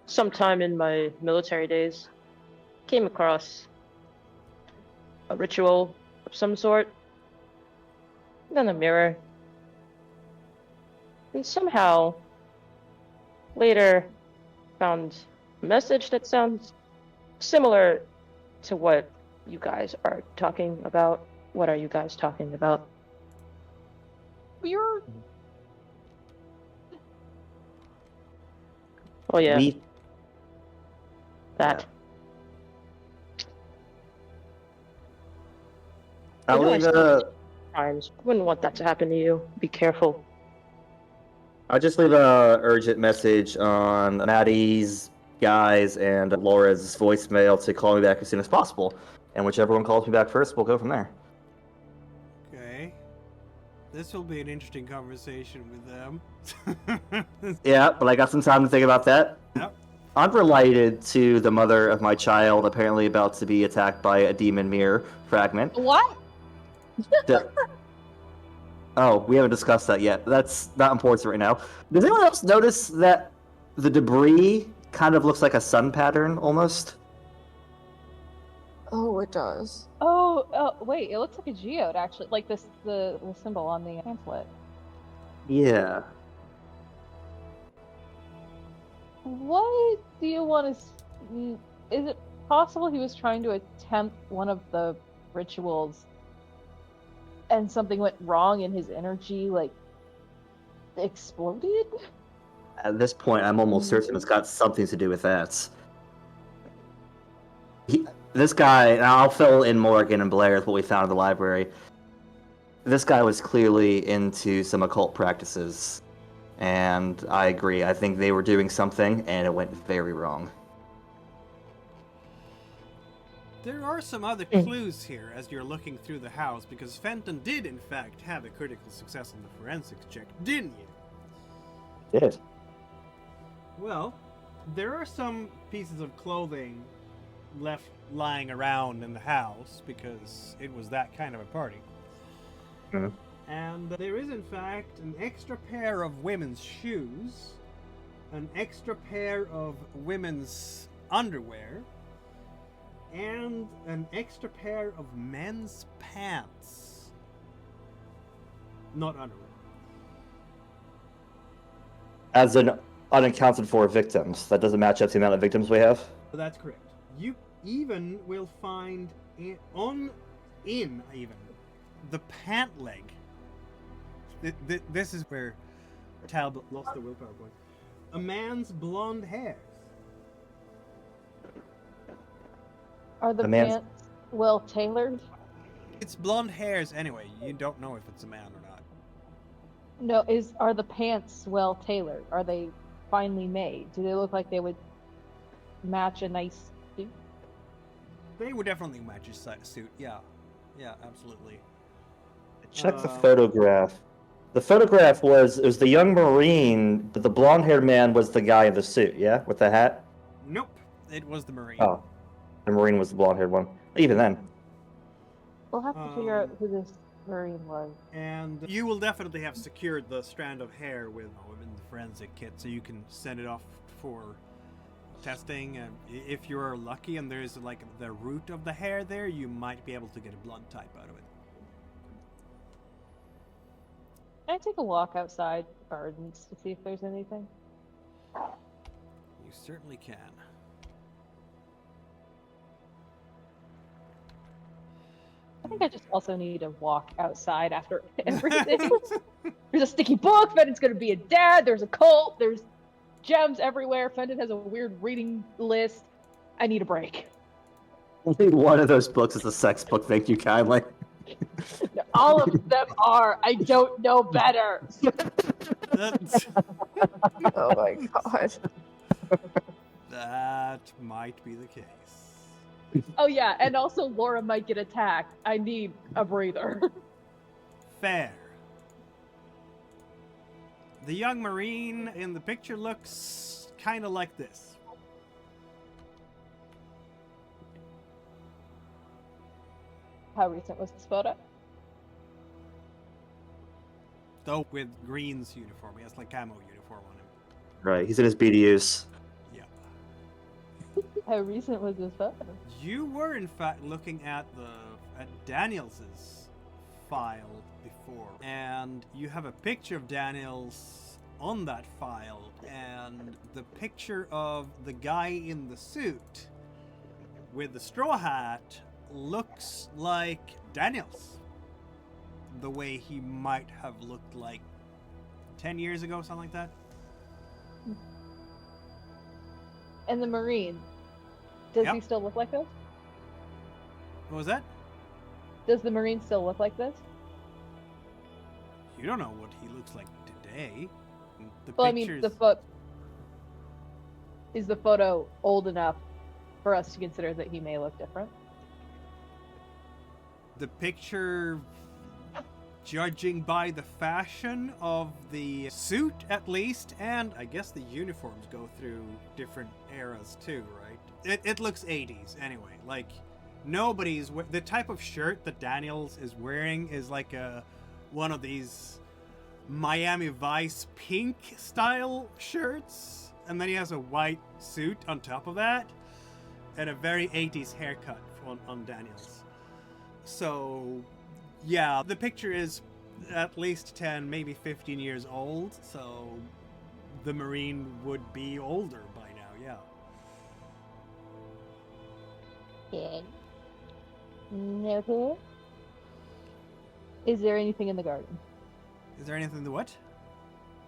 sometime in my military days. Came across a ritual of some sort. Then a mirror. And somehow, later, found a message that sounds similar to what you guys are talking about. What are you guys talking about? You're... Oh yeah, We... that. I'll You know I leave still times. Wouldn't want that to happen to you. Be careful. I'll just leave a urgent message on Maddie's, Guy's, and Laura's voicemail to call me back as soon as possible. And whichever one calls me back first, we'll go from there. Okay. This will be an interesting conversation with them. Yeah, but I got some time to think about that. Yep. Unrelated to the mother of my child apparently about to be attacked by a demon mirror fragment. What? Oh, we haven't discussed that yet. That's not important right now. Does anyone else notice that the debris kind of looks like a sun pattern almost? Oh, it does. Oh, wait, it looks like a geode, actually. Like the symbol on the pamphlet. Yeah. What do you want to... Is it possible he was trying to attempt one of the rituals and something went wrong and his energy, like, exploded? At this point, I'm almost certain it's got something to do with that. This guy, and I'll fill in Morgan and Blair with what we found in the library. This guy was clearly into some occult practices. And I agree. I think they were doing something, and it went very wrong. There are some other clues here as you're looking through the house, because Fenton did, in fact, have a critical success on the forensics check, didn't you? Did. Well, there are some pieces of clothing left lying around in the house, because it was that kind of a party. Mhm. And there is, in fact, an extra pair of women's shoes, an extra pair of women's underwear, and an extra pair of men's pants. Not underwear. As an unaccounted for victims. That doesn't match up to the amount of victims we have. That's correct. You even will find in the pant leg. This is where Talbot lost the willpower point. A man's blonde hairs. Are the The man's- pants well tailored? It's blonde hairs anyway. You don't know if it's a man or not. No, are the pants well tailored? Are they finely made? Do they look like they would match a nice suit? They would definitely match his suit. Yeah, absolutely. Check the photograph. The photograph it was the young Marine, but the blonde-haired man was the guy in the suit, yeah? With the hat? Nope, it was the Marine. Oh. The Marine was the blonde-haired one. Even then. We'll have to figure out who this Marine was. And you will definitely have secured the strand of hair with in the forensic kit, so you can send it off for testing. And if you're lucky and there's like the root of the hair there, you might be able to get a blood type out of it. Can I take a walk outside the gardens to see if there's anything? You certainly can. I think I just also need to walk outside after everything. There's a sticky book. Fenton's gonna be a dad. There's a cult. There's gems everywhere. Fenton has a weird reading list. I need a break. Only one of those books is a sex book, thank you kindly. All of them are. I don't know better. Oh my god. That might be the case. Oh yeah, and also Laura might get attacked. I need a breather. Fair. The young Marine in the picture looks kind of like this. How recent was this photo? Though with Green's uniform. He has like camo uniform on him. Right, he's in his BDUs. Yeah. How recent was this photo? You were in fact looking at Daniels's file before, and you have a picture of Daniels on that file, and the picture of the guy in the suit with the straw hat looks like Daniels. The way he might have looked like 10 years ago, something like that. And the Marine, does Yep. he still look like this? What was that? Does the Marine still look like this? You don't know what he looks like today. The Well, I mean, pictures... is the photo old enough for us to consider that he may look different? The picture, judging by the fashion of the suit at least, and I guess the uniforms go through different eras too, right? It looks 80s anyway. Like, the type of shirt that Daniels is wearing is like one of these Miami Vice pink style shirts, and then he has a white suit on top of that, and a very 80s haircut on Daniels. So, yeah, the picture is at least 10, maybe 15 years old, so the Marine would be older by now, yeah. Yeah. Okay. Is there anything in the garden? Is there anything to what?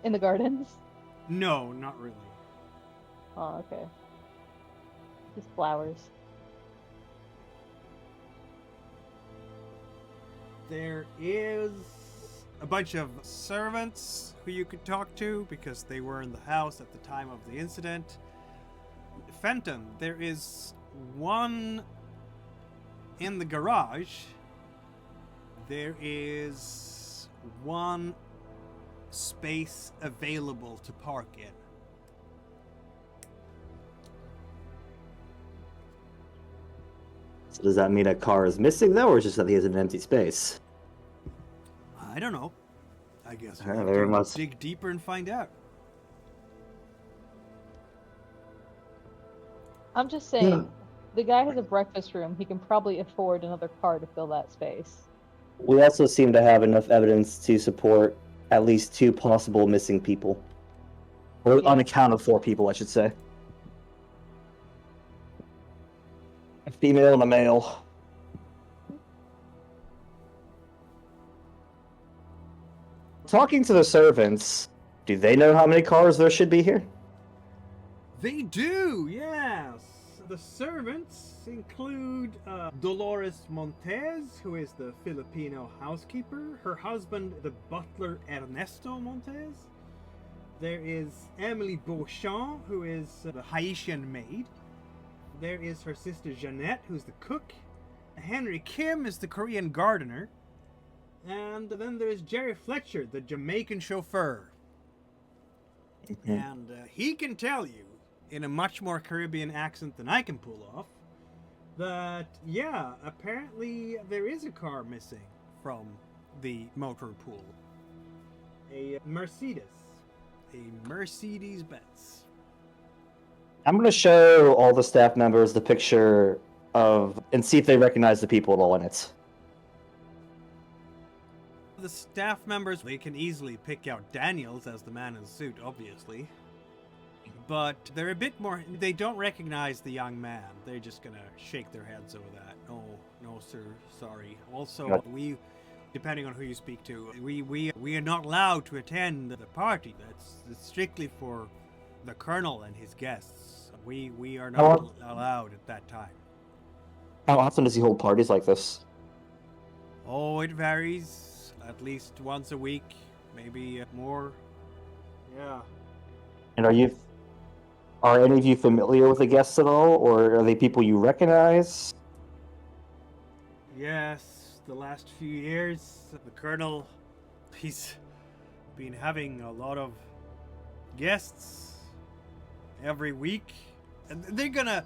In the gardens? No, not really. Oh, okay. Just flowers. There is a bunch of servants who you could talk to because they were in the house at the time of the incident. Fenton, there is one in the garage, there is one space available to park in. So does that mean a car is missing, though, or just that he has an empty space? I don't know. I guess Yeah, we'll very have to much. dig deeper and find out. I'm just saying, the guy has a breakfast room. He can probably afford another car to fill that space. We also seem to have enough evidence to support at least 2 possible missing people. Or Yeah. unaccounted for people, I should say. A female and a male. Talking to the servants, do they know how many cars there should be here? They do, yes. The servants include Dolores Montez, who is the Filipino housekeeper, her husband, the butler Ernesto Montez. There is Emily Beauchamp, who is the Haitian maid. There is her sister Jeanette, who's the cook. Henry Kim is the Korean gardener. And then there's Jerry Fletcher, the Jamaican chauffeur. And he can tell you, in a much more Caribbean accent than I can pull off, that, yeah, apparently there is a car missing from the motor pool. A Mercedes. A Mercedes-Benz. I'm going to show all the staff members the picture of, and see if they recognize the people at all in it. The staff members, they can easily pick out Daniels as the man in the suit, obviously. But they're a bit more, they don't recognize the young man. They're just gonna shake their heads over that. No sir, sorry. Also, we, depending on who you speak to, we are not allowed to attend the party. It's strictly for the colonel and his guests. We are not allowed at that time. How often does he hold parties like this? Oh, it varies. At least once a week, maybe more. Yeah. And are any of you familiar with the guests at all, or are they people you recognize? Yes, the last few years, the colonel, he's been having a lot of guests every week. And they're gonna,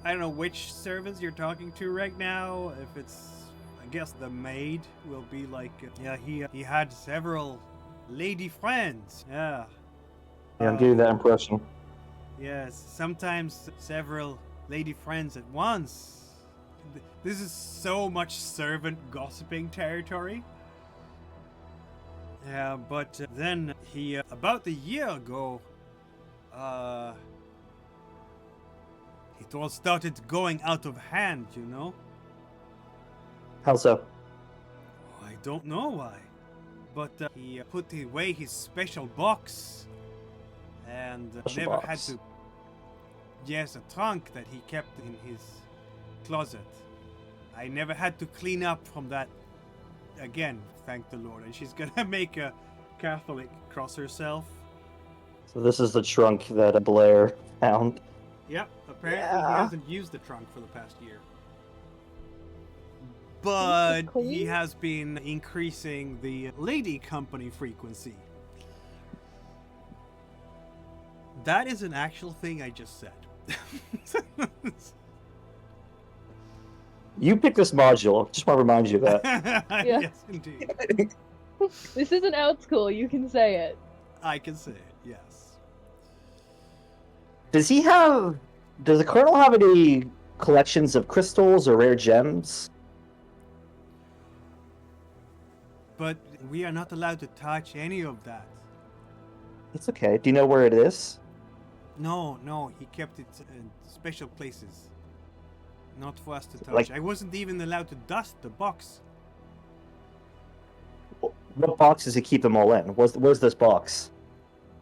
I don't know which servants you're talking to right now. If it's, I guess the maid will be like, yeah, he had several lady friends. Yeah. Yeah, I'm getting that impression. Yes, sometimes several lady friends at once. This is so much servant gossiping territory. Yeah, but then he, about a year ago, it all started going out of hand, you know? How so? I don't know why, but he put away his special box and Special never box. had to. Yes, a trunk that he kept in his closet. I never had to clean up from that again, thank the Lord. And she's gonna make a Catholic cross herself. So this is the trunk that Blair found. Yep, apparently Yeah. he hasn't used the trunk for the past year. But he clean? has been increasing the lady company frequency. That is an actual thing I just said. You picked this module. Just want to remind you of that. Yeah. Yes, indeed. This isn't out school, you can say it. I can say it, yes. Does the colonel have any collections of crystals or rare gems? But we are not allowed to touch any of that. It's okay. Do you know where it is? No, he kept it in special places. Not for us to touch. Like- I wasn't even allowed to dust the box. What box does he keep them all in? Where's this box?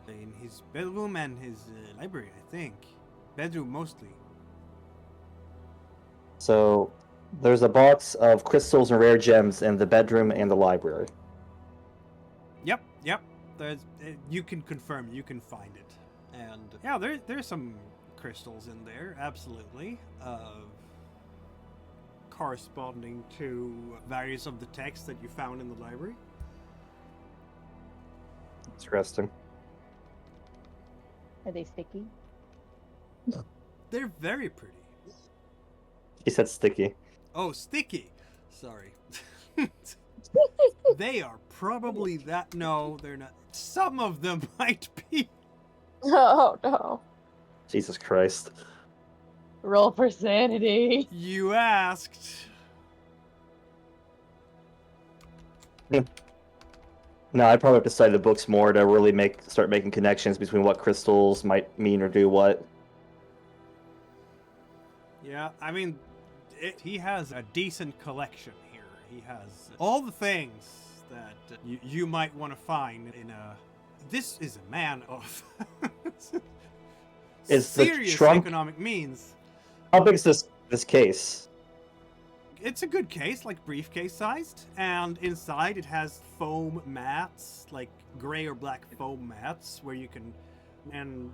In his bedroom and his library, I think. Bedroom mostly. So there's a box of crystals and rare gems in the bedroom and the library. Yep. There's, you can confirm, you can find it. And yeah, there's some crystals in there, absolutely. corresponding to various of the texts that you found in the library. Interesting. Are they sticky? They're very pretty. He said sticky. Oh, sticky. Sorry. They are probably that. No, they're not. Some of them might be. Oh no. Jesus Christ. Roll for sanity. You asked. No, I'd probably have to study the books more to really start making connections between what crystals might mean or do what. Yeah, I mean, he has a decent collection here. He has all the things that you might want to find in a. This is a man of Is the serious trunk- economic means. How big is this case? It's a good case, like briefcase sized, and inside it has foam mats, like gray or black foam mats, where you can, and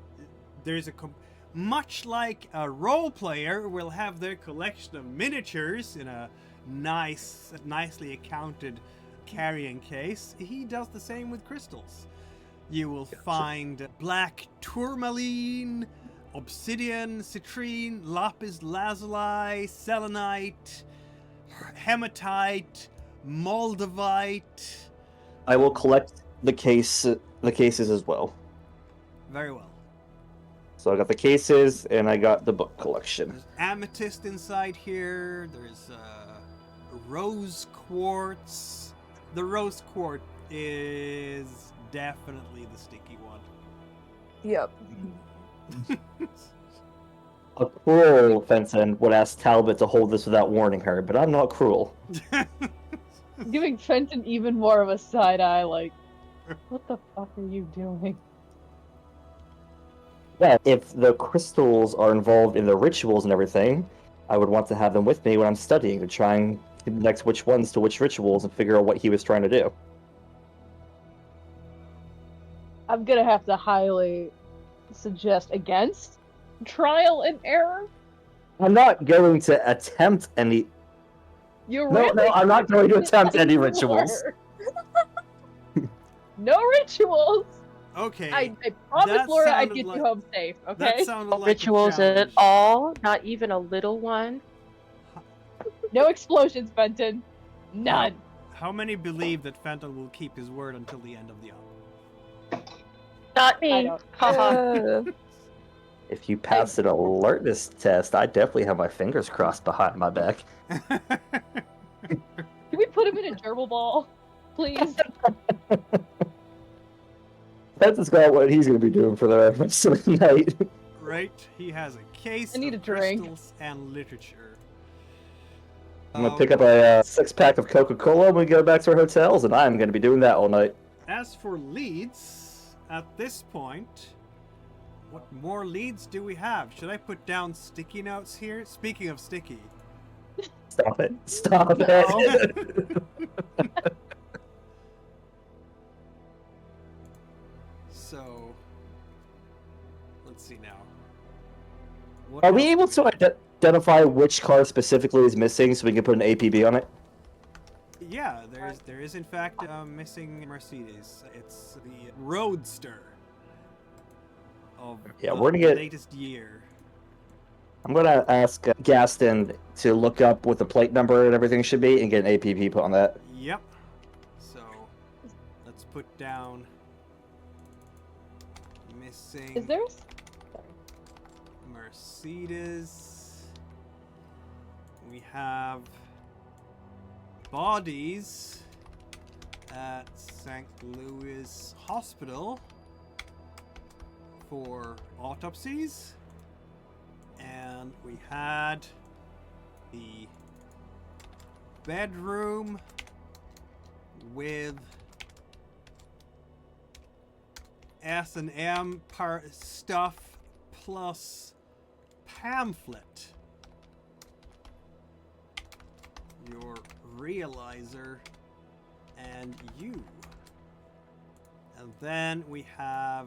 there's much like a role player will have their collection of miniatures in a nicely accounted carrying case. He does the same with crystals. You will find black tourmaline, obsidian, citrine, lapis lazuli, selenite, hematite, moldavite. I will collect the cases as well. Very well. So I got the cases and I got the book collection. There's amethyst inside here. There's rose quartz. The rose quartz is definitely the sticky one. Yep. A cruel Fenton would ask Talbot to hold this without warning her, but I'm not cruel. Giving Fenton even more of a side eye, like, what the fuck are you doing? Yeah, if the crystals are involved in the rituals and everything, I would want to have them with me when I'm studying to try and connect which ones to which rituals and figure out what he was trying to do. I'm gonna have to highly suggest against trial and error. I'm not going to attempt any. You No, really I'm not going to attempt any you rituals. were. No rituals. Okay. I promise, that Laura, I'd sounded get like- you home safe. That Okay. sounded No like a rituals at challenge. all? Not even a little one? No explosions, Fenton. None. How many believe that Fenton will keep his word until the end of the hour? Not I me. don't. Haha. If you pass an alertness test, I definitely have my fingers crossed behind my back. Can we put him in a gerbil ball, please? That's got what he's going to be doing for the rest of the night. Right? He has a case I need of a drink. crystals and literature. I'm going to pick up a 6-pack of Coca-Cola when we go back to our hotels, and I'm going to be doing that all night. As for leads, at this point, what more leads do we have? Should I put down sticky notes here? Speaking of sticky. Stop it. Stop No. it. So, let's see now. What Are we else? able to identify which car specifically is missing so we can put an APB on it? Yeah, there is in fact a missing Mercedes. It's the Roadster of Yeah, the we're gonna get- latest year. I'm going to ask Gaston to look up what the plate number and everything should be and get an APB put on that. Yep. So, let's put down missing Is there? Mercedes. We have bodies at St. Louis Hospital for autopsies. And we had the bedroom with S&M stuff plus pamphlet. Your realizer and you. And then we have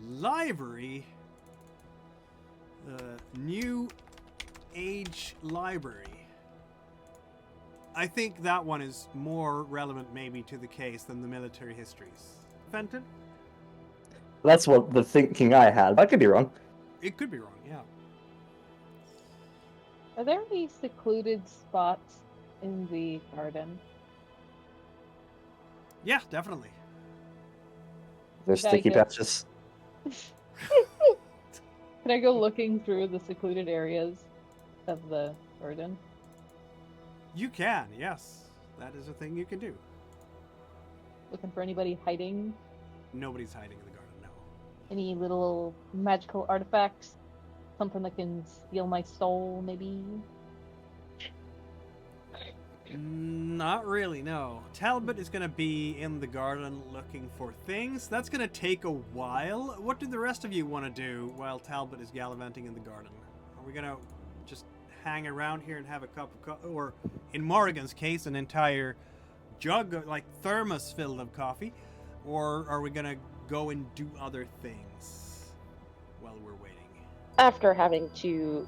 library. New age library. I think that one is more relevant maybe to the case than the military histories. Fenton? That's what the thinking I had. I could be wrong. It could be wrong, yeah. Are there any secluded spots in the garden? Yeah, definitely. There's Should I sticky get- patches. Can I go looking through the secluded areas of the garden? You can, yes. That is a thing you can do. Looking for anybody hiding? Nobody's hiding in the garden, no. Any little magical artifacts? Something that can steal my soul, maybe? Not really, no. Talbot is going to be in the garden looking for things. That's going to take a while. What do the rest of you want to do while Talbot is gallivanting in the garden? Are we going to just hang around here and have a cup of coffee? Or, in Morrigan's case, an entire jug, like thermos filled of coffee? Or are we going to go and do other things while we're waiting? After having to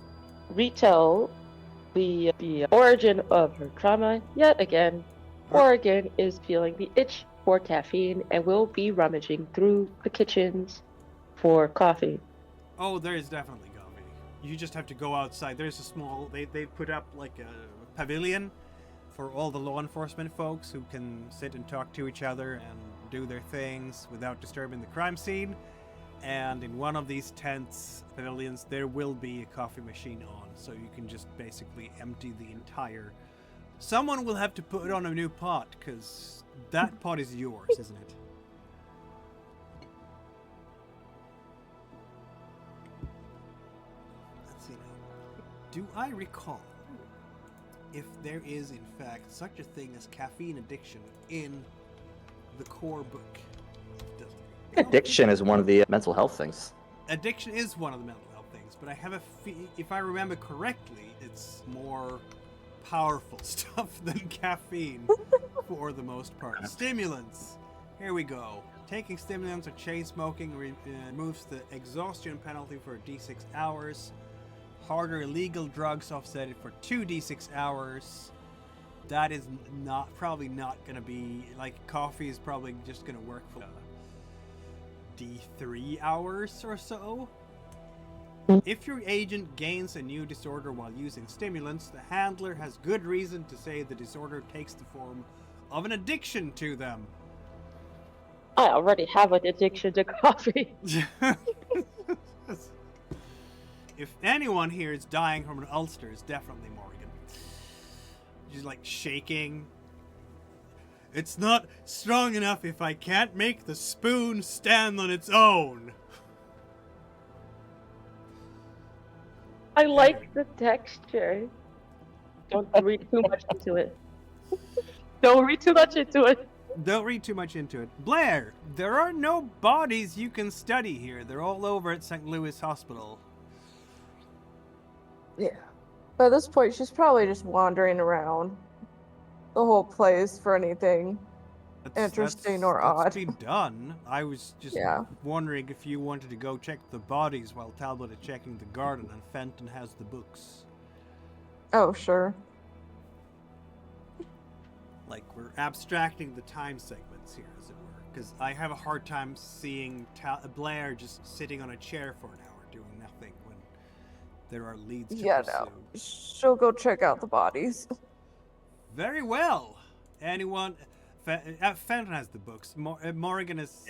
retell the origin of her trauma yet again, Morrigan is feeling the itch for caffeine and will be rummaging through the kitchens for coffee. Oh, there is definitely coffee. You just have to go outside. There's a small... They put up like a pavilion for all the law enforcement folks who can sit and talk to each other and do their things without disturbing the crime scene. And in one of these tents, pavilions, there will be a coffee machine on, so you can just basically empty the entire... Someone will have to put on a new pot, because that pot is yours, isn't it? Let's see now. Do I recall if there is, in fact, such a thing as caffeine addiction in the core book? Addiction is one of the mental health things. Addiction is one of the mental health things, but I have a if I remember correctly, it's more powerful stuff than caffeine for the most part. Stimulants. Here we go. Taking stimulants or chain smoking removes the exhaustion penalty for d6 hours. Harder illegal drugs offset it for 2d6 hours. That is probably not going to be, like, coffee is probably just going to work for D3 hours or so. If your agent gains a new disorder while using stimulants, the handler has good reason to say the disorder takes the form of an addiction to them. I already have an addiction to coffee. If anyone here is dying from an ulcer, it's definitely Morgan. She's like shaking. It's not strong enough if I can't make the spoon stand on its own. I like the texture. Don't read too much into it. Don't read too much into it. Don't read too much into it. Blair, there are no bodies you can study here. They're all over at St. Louis Hospital. Yeah. By this point, she's probably just wandering around the whole place for anything interesting or odd. That's been done. I was just Yeah. wondering if you wanted to go check the bodies while Talbot is checking the garden and Fenton has the books. Oh, sure. Like, we're abstracting the time segments here, as it were. Because I have a hard time seeing Blair just sitting on a chair for an hour doing nothing when there are leads to Yeah, pursue. no. She'll go check out the bodies. Very well. Anyone? Fenton has the books. Morrigan is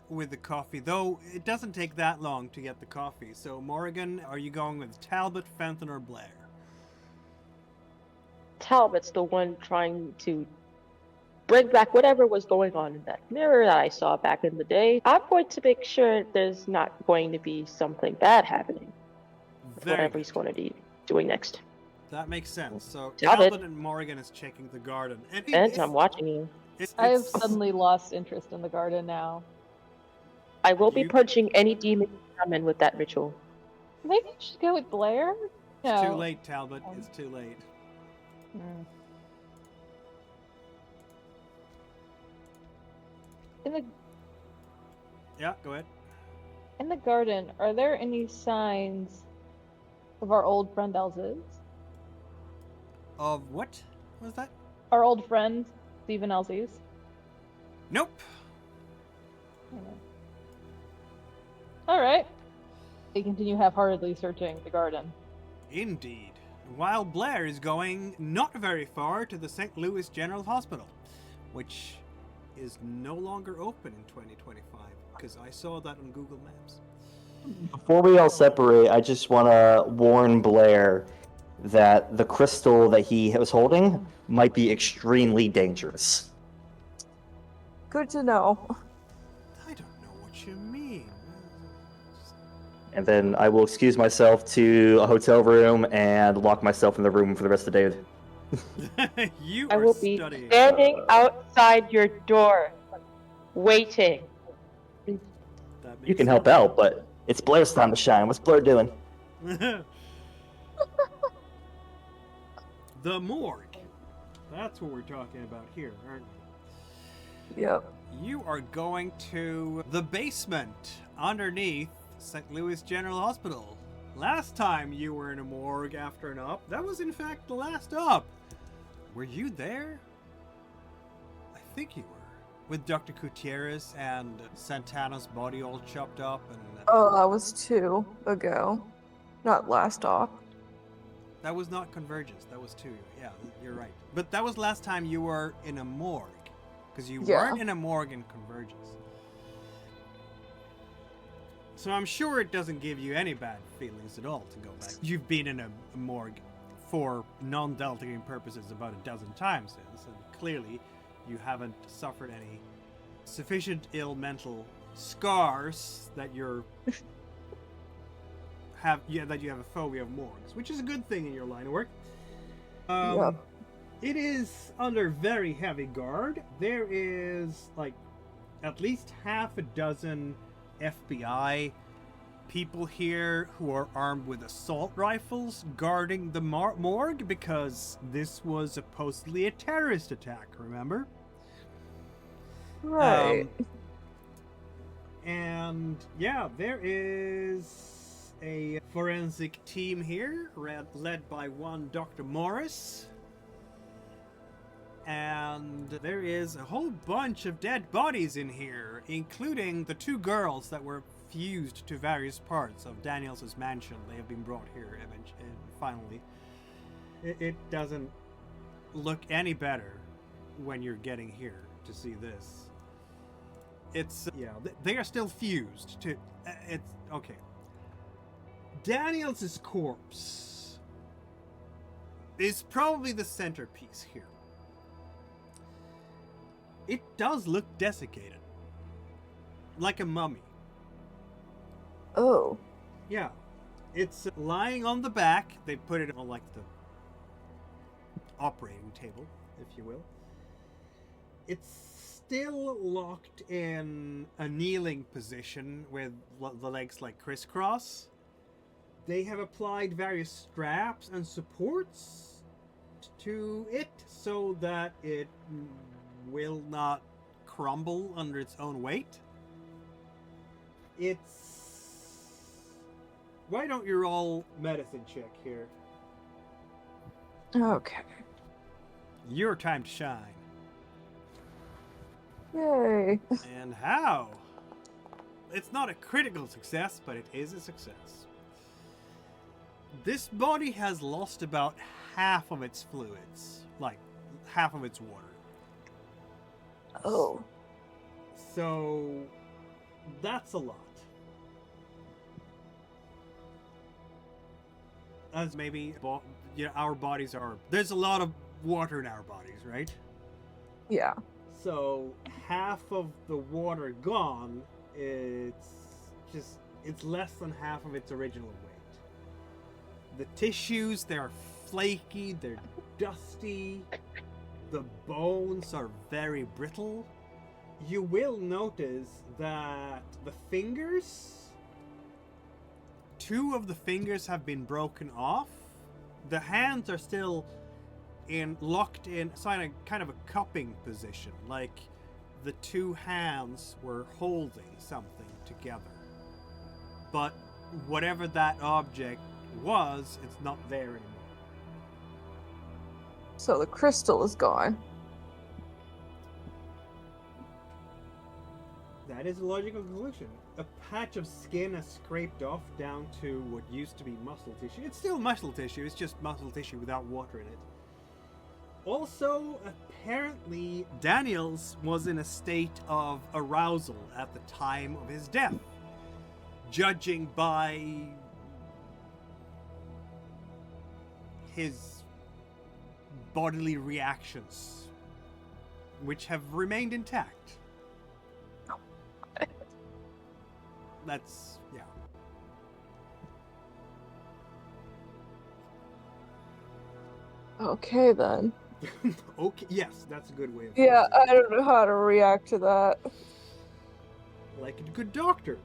with the coffee, though it doesn't take that long to get the coffee. So, Morrigan, are you going with Talbot, Fenton, or Blair? Talbot's the one trying to bring back whatever was going on in that mirror that I saw back in the day. I'm going to make sure there's not going to be something bad happening with whatever he's going to be doing next. That makes sense. So Talbot. Talbot and Morrigan is checking the garden. And I'm watching you. I have suddenly lost interest in the garden now. I will be You- punching any demon who come in with that ritual. Maybe I should go with Blair? It's No. too late, Talbot. It's too late. Hmm. In the Yeah, go ahead. in the garden, are there any signs of our old friend Elzes? Of what was that? Our old friend, Stephen Elsie's. Nope. Alright. They continue half-heartedly searching the garden. Indeed. While Blair is going not very far to the St. Louis General Hospital, which is no longer open in 2025, because I saw that on Google Maps. Before we all separate, I just want to warn Blair that the crystal that he was holding might be extremely dangerous. Good to know. I don't know what you mean. And then I will excuse myself to a hotel room and lock myself in the room for the rest of the day. You I are will be studying. standing outside your door, waiting. You That can makes help out, but it's Blair's time to shine. What's Blair doing? sense. The morgue. That's what we're talking about here, aren't we? Yep. You are going to the basement underneath St. Louis General Hospital. Last time you were in a morgue after an op, that was in fact the last op. Were you there? I think you were. With Dr. Gutierrez and Santana's body all chopped up and... Oh, that was 2 ago. Not last op. That was not Convergence, that was 2. Yeah, you're right. But that was last time you were in a morgue. Because you Yeah. weren't in a morgue in Convergence. So I'm sure it doesn't give you any bad feelings at all to go back. You've been in a morgue for non-Deltating purposes about a dozen times since, and clearly you haven't suffered any sufficient ill mental scars that you're that you have a phobia of morgues, which is a good thing in your line of work. Yep. It is under very heavy guard. There is like at least half a dozen FBI people here who are armed with assault rifles guarding the morgue because this was supposedly a terrorist attack, remember? Right. And yeah, there is a forensic team here led by one Dr. Morris. And there is a whole bunch of dead bodies in here, including the 2 girls that were fused to various parts of Daniels' mansion. They have been brought here eventually, finally. It doesn't look any better when you're getting here to see this. It's, yeah, they are still fused to, it's, okay. Daniels' corpse is probably the centerpiece here. It does look desiccated. Like a mummy. Oh. Yeah. It's lying on the back. They put it on like the operating table, if you will. It's still locked in a kneeling position with the legs like crisscross. They have applied various straps and supports to it so that it will not crumble under its own weight. It's... Why don't you roll medicine check here? Okay. Your time to shine. Yay. And how? It's not a critical success, but it is a success. This body has lost about half of its fluids, like half of its water. Oh. So that's a lot. As maybe our bodies are, there's a lot of water in our bodies, right? Yeah. So half of the water gone, it's less than half of its original weight. The tissues, they're flaky, they're dusty. The bones are very brittle. You will notice that the fingers, 2 of the fingers have been broken off. The hands are still locked in kind of a cupping position, like the 2 hands were holding something together. But whatever that object was, it's not there anymore. So the crystal is gone. That is a logical conclusion. A patch of skin has scraped off down to what used to be muscle tissue. It's still muscle tissue, it's just muscle tissue without water in it. Also, apparently, Daniels was in a state of arousal at the time of his death, judging by his bodily reactions, which have remained intact. That's, yeah. Okay then. Okay, yes, that's a good way of Yeah, phrasing it. I don't know how to react to that. Like a good doctor.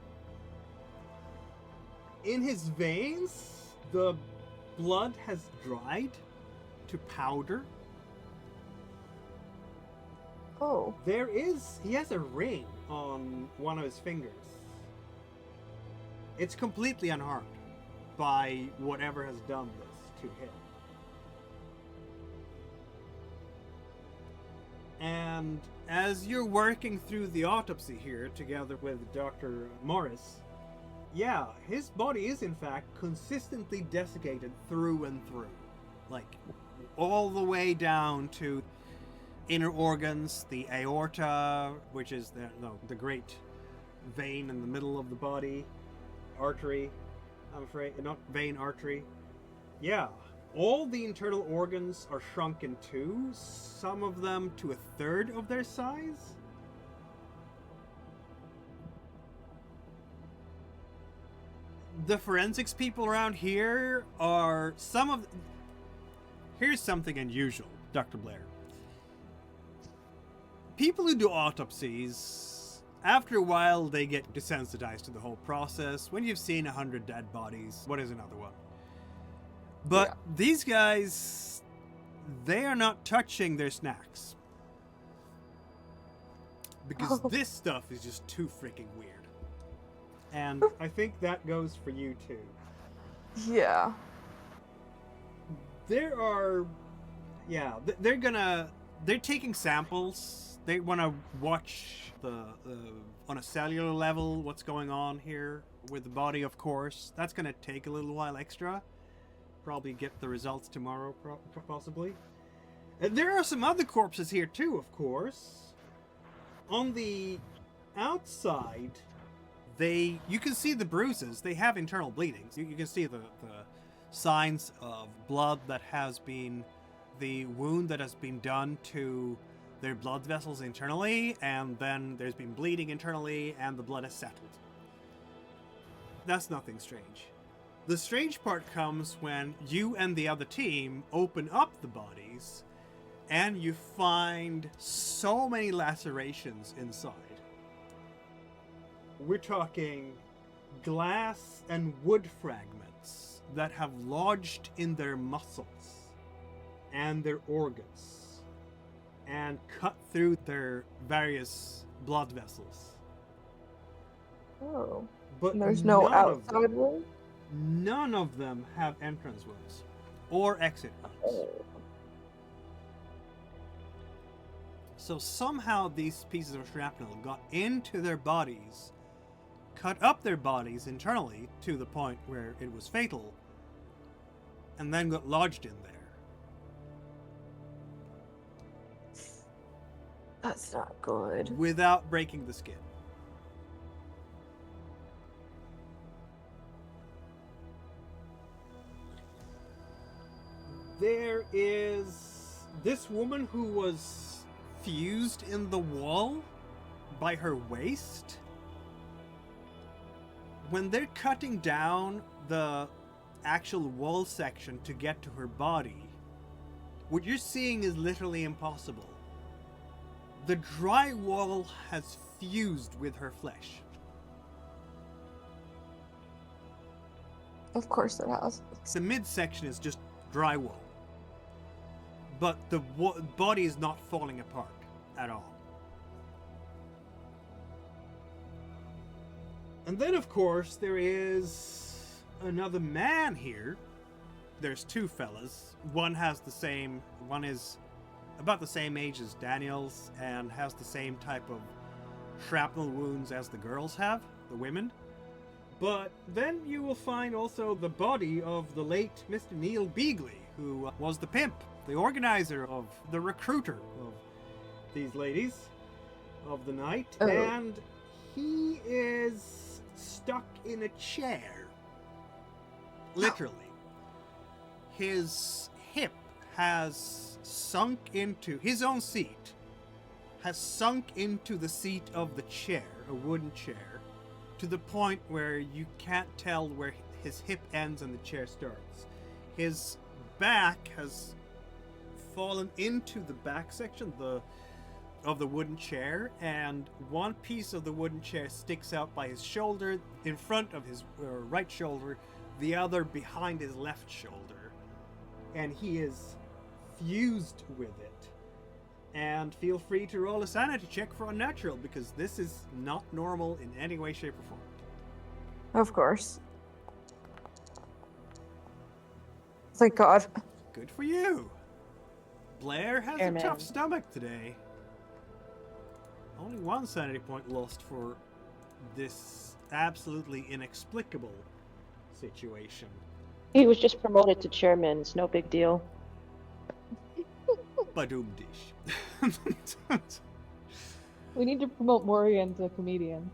In his veins, the blood has dried to powder. Oh. He has a ring on one of his fingers. It's completely unharmed by whatever has done this to him. And as you're working through the autopsy here together with Dr. Morris, yeah, his body is in fact consistently desiccated through and through. Like, all the way down to inner organs, the aorta, which is the great vein in the middle of the body, artery, I'm afraid, not vein, artery. Yeah, all the internal organs are shrunken too, some of them to a third of their size. The forensics people around here are here's something unusual, Dr. Blair. People who do autopsies, after a while they get desensitized to the whole process. When you've seen 100 dead bodies, what is another one? But these guys, they are not touching their snacks. Because this stuff is just too freaking weird. And I think that goes for you too. Yeah. They're taking samples. They want to watch on a cellular level what's going on here with the body, of course. That's going to take a little while extra. Probably get the results tomorrow, possibly. There are some other corpses here too, of course. On the outside, you can see the bruises. They have internal bleedings. You can see the signs of blood that has been, the wound that has been done to their blood vessels internally, and then there's been bleeding internally, and the blood has settled. That's nothing strange. The strange part comes when you and the other team open up the bodies, and you find so many lacerations inside. We're talking glass and wood fragments that have lodged in their muscles and their organs and cut through their various blood vessels. Oh. But And there's no none of outside them- wound? None of them have entrance wounds or exit wounds. Oh. So somehow these pieces of shrapnel got into their bodies, cut up their bodies internally to the point where it was fatal, and then got lodged in there. That's not good. Without breaking the skin. There is this woman who was fused in the wall by her waist. When they're cutting down the actual wall section to get to her body, what you're seeing is literally impossible. The drywall has fused with her flesh. Of course it has. The midsection is just drywall. But the body is not falling apart at all. And then, of course, there is another man here there's two fellas. One is about the same age as Daniels and has the same type of shrapnel wounds as the girls have, the women. But then you will find also the body of the late Mr. Neil Beagley, who was the pimp, the organizer of the recruiter of these ladies of the night. Oh. And he is stuck in a chair. Literally. His hip has sunk into his own seat, has sunk into the seat of the chair, a wooden chair, to the point where you can't tell where his hip ends and the chair starts. His back has fallen into the back section of the wooden chair, and one piece of the wooden chair sticks out by his shoulder, in front of his right shoulder, the other behind his left shoulder, and he is fused with it. And feel free to roll a sanity check for unnatural, because this is not normal in any way, shape, or form. Of course. Thank God. Good for you. Blair has a tough stomach today. Only one sanity point lost for this absolutely inexplicable situation. He was just promoted to chairman. It's no big deal. Badoom dish. We need to promote Maury as a comedian.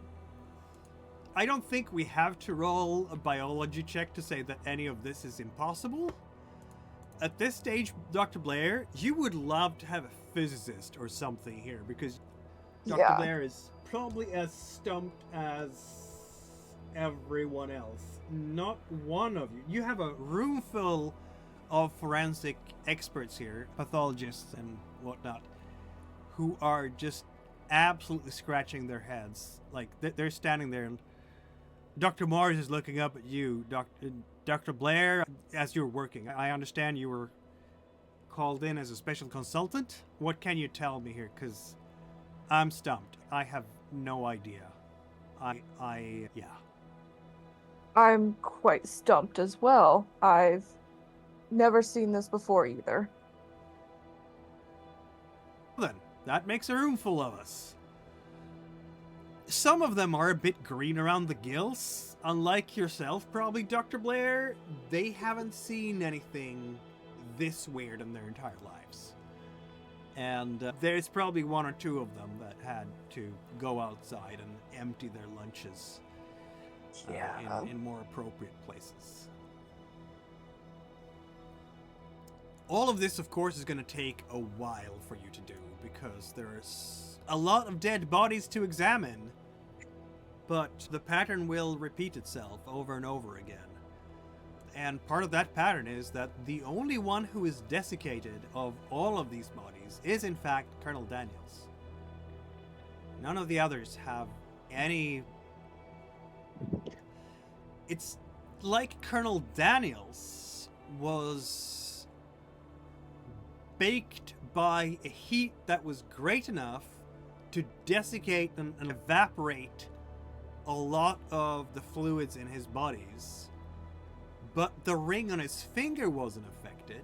I don't think we have to roll a biology check to say that any of this is impossible. At this stage, Dr. Blair, you would love to have a physicist or something here, because Dr. Yeah. Blair is probably as stumped as everyone else. Not one of you. You have a room full of forensic experts here, pathologists and whatnot, who are just absolutely scratching their heads. Like, they're standing there, and Dr. Mars is looking up at you, Dr. Blair, as you're working. I understand you were called in as a special consultant. What can you tell me here? Because I'm stumped. I have no idea. Yeah. I'm quite stumped as well. I've never seen this before either. Then, that makes a room full of us. Some of them are a bit green around the gills. Unlike yourself, probably, Dr. Blair, they haven't seen anything this weird in their entire lives. And there's probably one or two of them that had to go outside and empty their lunches in more appropriate places. All of this, of course, is going to take a while for you to do, because there's a lot of dead bodies to examine, but the pattern will repeat itself over and over again. And part of that pattern is that the only one who is desiccated of all of these bodies is, in fact, Colonel Daniels. None of the others have any... It's like Colonel Daniels was baked by a heat that was great enough to desiccate and evaporate a lot of the fluids in his bodies, but the ring on his finger wasn't affected,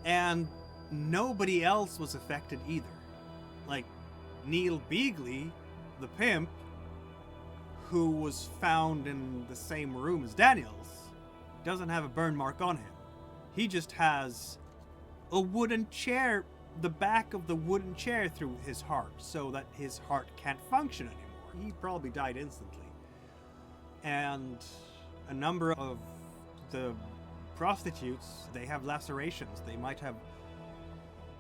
and nobody else was affected either. Like Neil Beagley, the pimp, who was found in the same room as Daniels, doesn't have a burn mark on him. He just has a wooden chair, the back of the wooden chair through his heart, so that his heart can't function anymore. He probably died instantly. And a number of the prostitutes, they have lacerations. They might have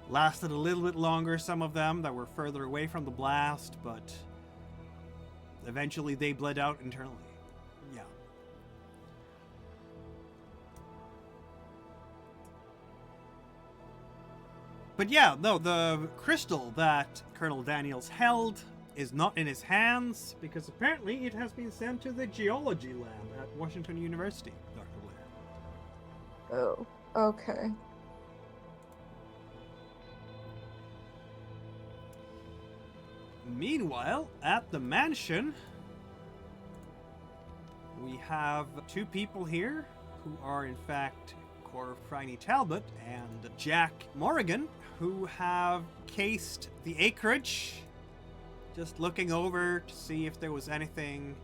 lasted a little bit longer, some of them that were further away from the blast, but eventually they bled out internally. Yeah. But yeah, no, the crystal that Colonel Daniels held is not in his hands, because apparently it has been sent to the geology lab at Washington University, Dr. Blair. Oh, okay. Meanwhile, at the mansion, we have two people here who are in fact Cor Phryne Talbot and Jack Morrigan, who have cased the acreage, just looking over to see if there was anything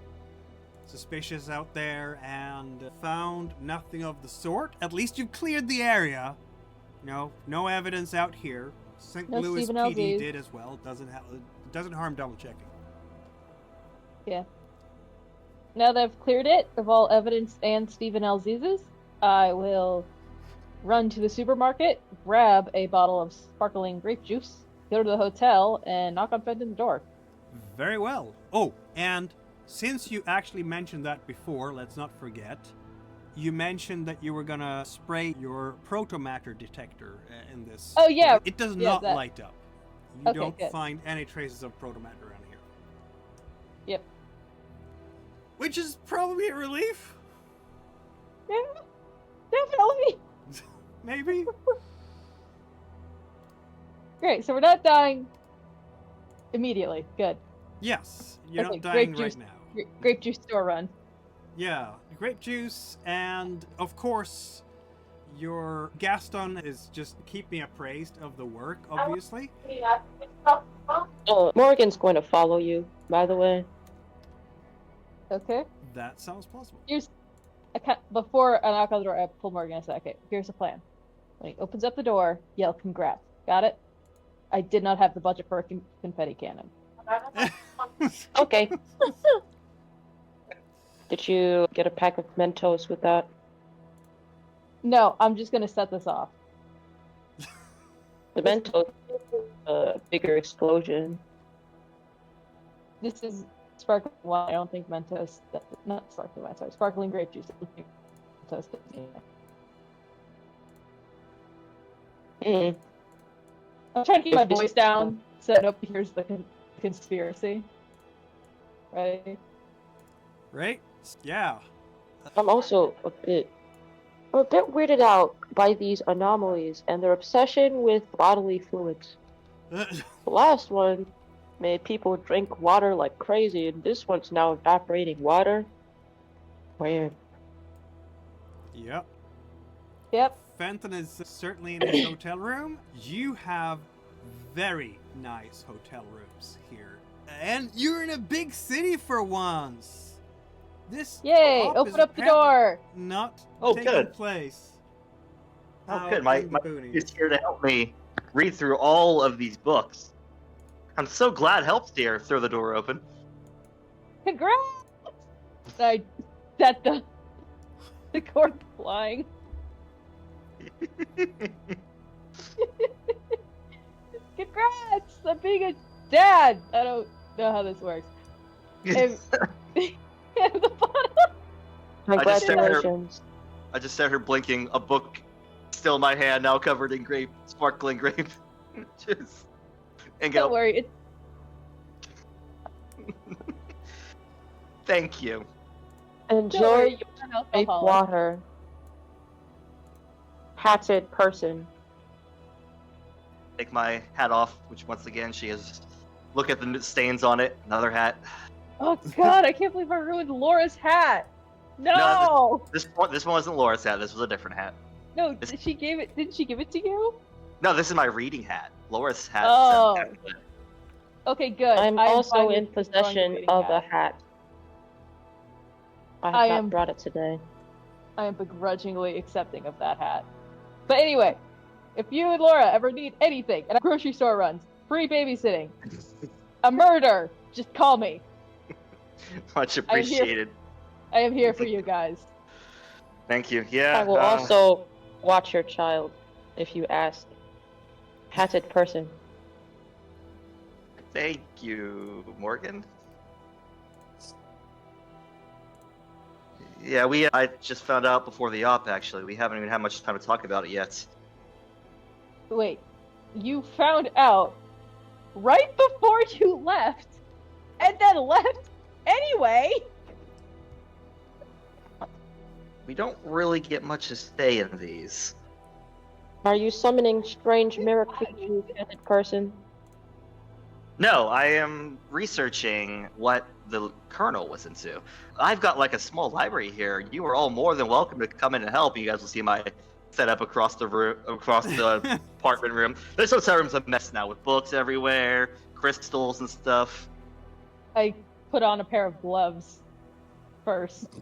suspicious out there, and found nothing of the sort. At least you've cleared the area. No evidence out here. St. No Louis Stephen PD LZs. did as well. It doesn't harm double checking. Yeah. Now that I've cleared it of all evidence and Stephen LZ's, I will run to the supermarket, grab a bottle of sparkling grape juice, go to the hotel, and knock on Fenton's door. Very well. Oh, and since you actually mentioned that before, let's not forget, you mentioned that you were gonna spray your protomatter detector in this. Oh, yeah. It does Yeah, not that. light up. You Okay, don't good. find any traces of protomatter around here. Yep. Which is probably a relief. Yeah, definitely. Maybe. Great, so we're not dying immediately. Good. Yes, you're Okay, not dying grape right juice. now. Grape juice store run. Yeah, grape juice, and of course, your Gaston is just keep me appraised of the work, obviously. Morgan's going to follow you, by the way. Okay. That sounds plausible. Before I knock on the door, I pull Morgan and say, okay, here's the plan. When he opens up the door, yell congrats. Got it? I did not have the budget for a confetti cannon. Okay. Did you get a pack of Mentos with that? No, I'm just gonna set this off. The Mentos, a bigger explosion. This is sparkling wine. I don't think Mentos. Not sparkling wine. Sorry, sparkling grape juice. I don't think Mentos. Mm. I'm trying to keep my voice down so nobody hears the conspiracy. Right? Right? Yeah. I'm also a bit weirded out by these anomalies and their obsession with bodily fluids. The last one made people drink water like crazy, and this one's now evaporating water. Weird. Yep. Yep. Fenton is certainly in his hotel room. You have very nice hotel rooms here. And you're in a big city for once. This Yay! op is Open up the apparently door. Not Oh, taking good. place. Oh, out good. My in the boonies. is here to help me read through all of these books. I'm so glad Help's here. Throw the door open. Congrats! I set the cord flying. Congrats! I'm being a dad! I don't know how this works. And at the bottom, Congratulations. I just saw her blinking, a book still in my hand, now covered in grape, sparkling grape. Just, and don't go, worry, it's thank you. Enjoy worry, your it's not safe alcohol. water. Hatted person. Take my hat off, which once again she has. Look at the stains on it. Another hat. Oh god, I can't believe I ruined Laura's hat! No! No, This one wasn't Laura's hat. This was a different hat. No, didn't she give it to you? No, this is my reading hat. Laura's hat. Oh. Okay, good. I'm I am also fine in with destroying the possession reading of a hat. hat. I I have am- not brought it today. I am begrudgingly accepting of that hat. But anyway, if you and Laura ever need anything at a grocery store runs, free babysitting, a murder, just call me. Much appreciated. I am here for you guys. Thank you. Yeah. I will also watch your child if you ask. Hatted person. Thank you, Morgan. Yeah, I just found out before the op, actually. We haven't even had much time to talk about it yet. Wait, you found out right before you left, and then left anyway? We don't really get much to say in these. Are you summoning strange mirror creatures, hatted person? No, I am researching what the Colonel was into. I've got like a small library here. You are all more than welcome to come in and help. You guys will see my setup across the room, across the apartment room. This hotel room's a mess now with books everywhere, crystals and stuff. I put on a pair of gloves first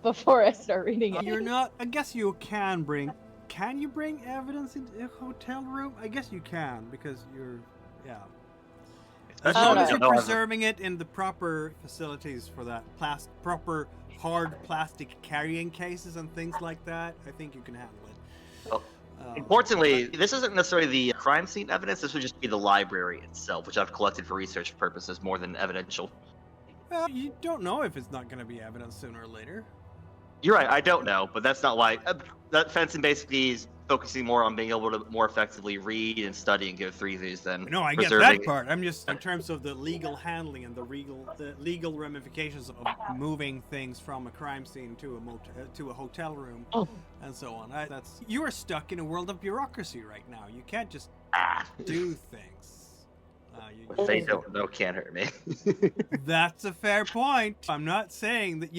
before I start reading it. You're not. I guess you can bring. Can you bring evidence into a hotel room? I guess you can because you're. Yeah. As long as you're preserving it in the proper facilities for that, proper hard plastic carrying cases and things like that, I think you can handle it. Well, importantly, this isn't necessarily the crime scene evidence. This would just be the library itself, which I've collected for research purposes more than evidential. Well, you don't know if it's not going to be evidence sooner or later. You're right, I don't know, but that's not why. That fencing basically is focusing more on being able to more effectively read and study and go through these than No, I get preserving. that part. I'm just in terms of the legal handling and the legal ramifications of moving things from a crime scene to a hotel room and so on. You are stuck in a world of bureaucracy right now. You can't just do things. They don't know can't hurt me. That's a fair point. I'm not saying that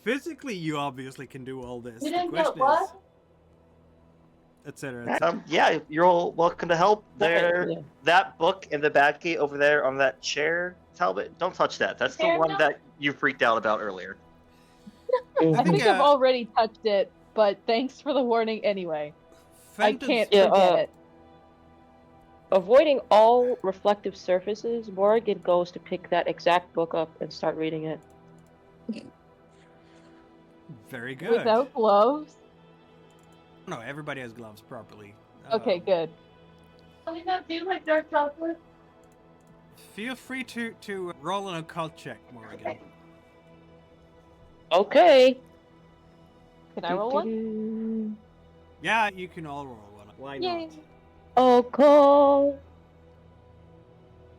physically you obviously can do all this. The question is, etc. Yeah, you're all welcome to help. That book in the back gate over there on that chair, Talbot, don't touch that. That's the one that you freaked out about earlier. I think I've already touched it, but thanks for the warning anyway. I can't forget it. Avoiding all reflective surfaces, Morgan goes to pick that exact book up and start reading it. Very good. Without gloves? No, everybody has gloves properly. Okay, good. Can we not do like dark chocolate? Feel free to roll an occult check, Morgan. Okay. Can I roll one? Yeah, you can all roll one. Why not? Occult.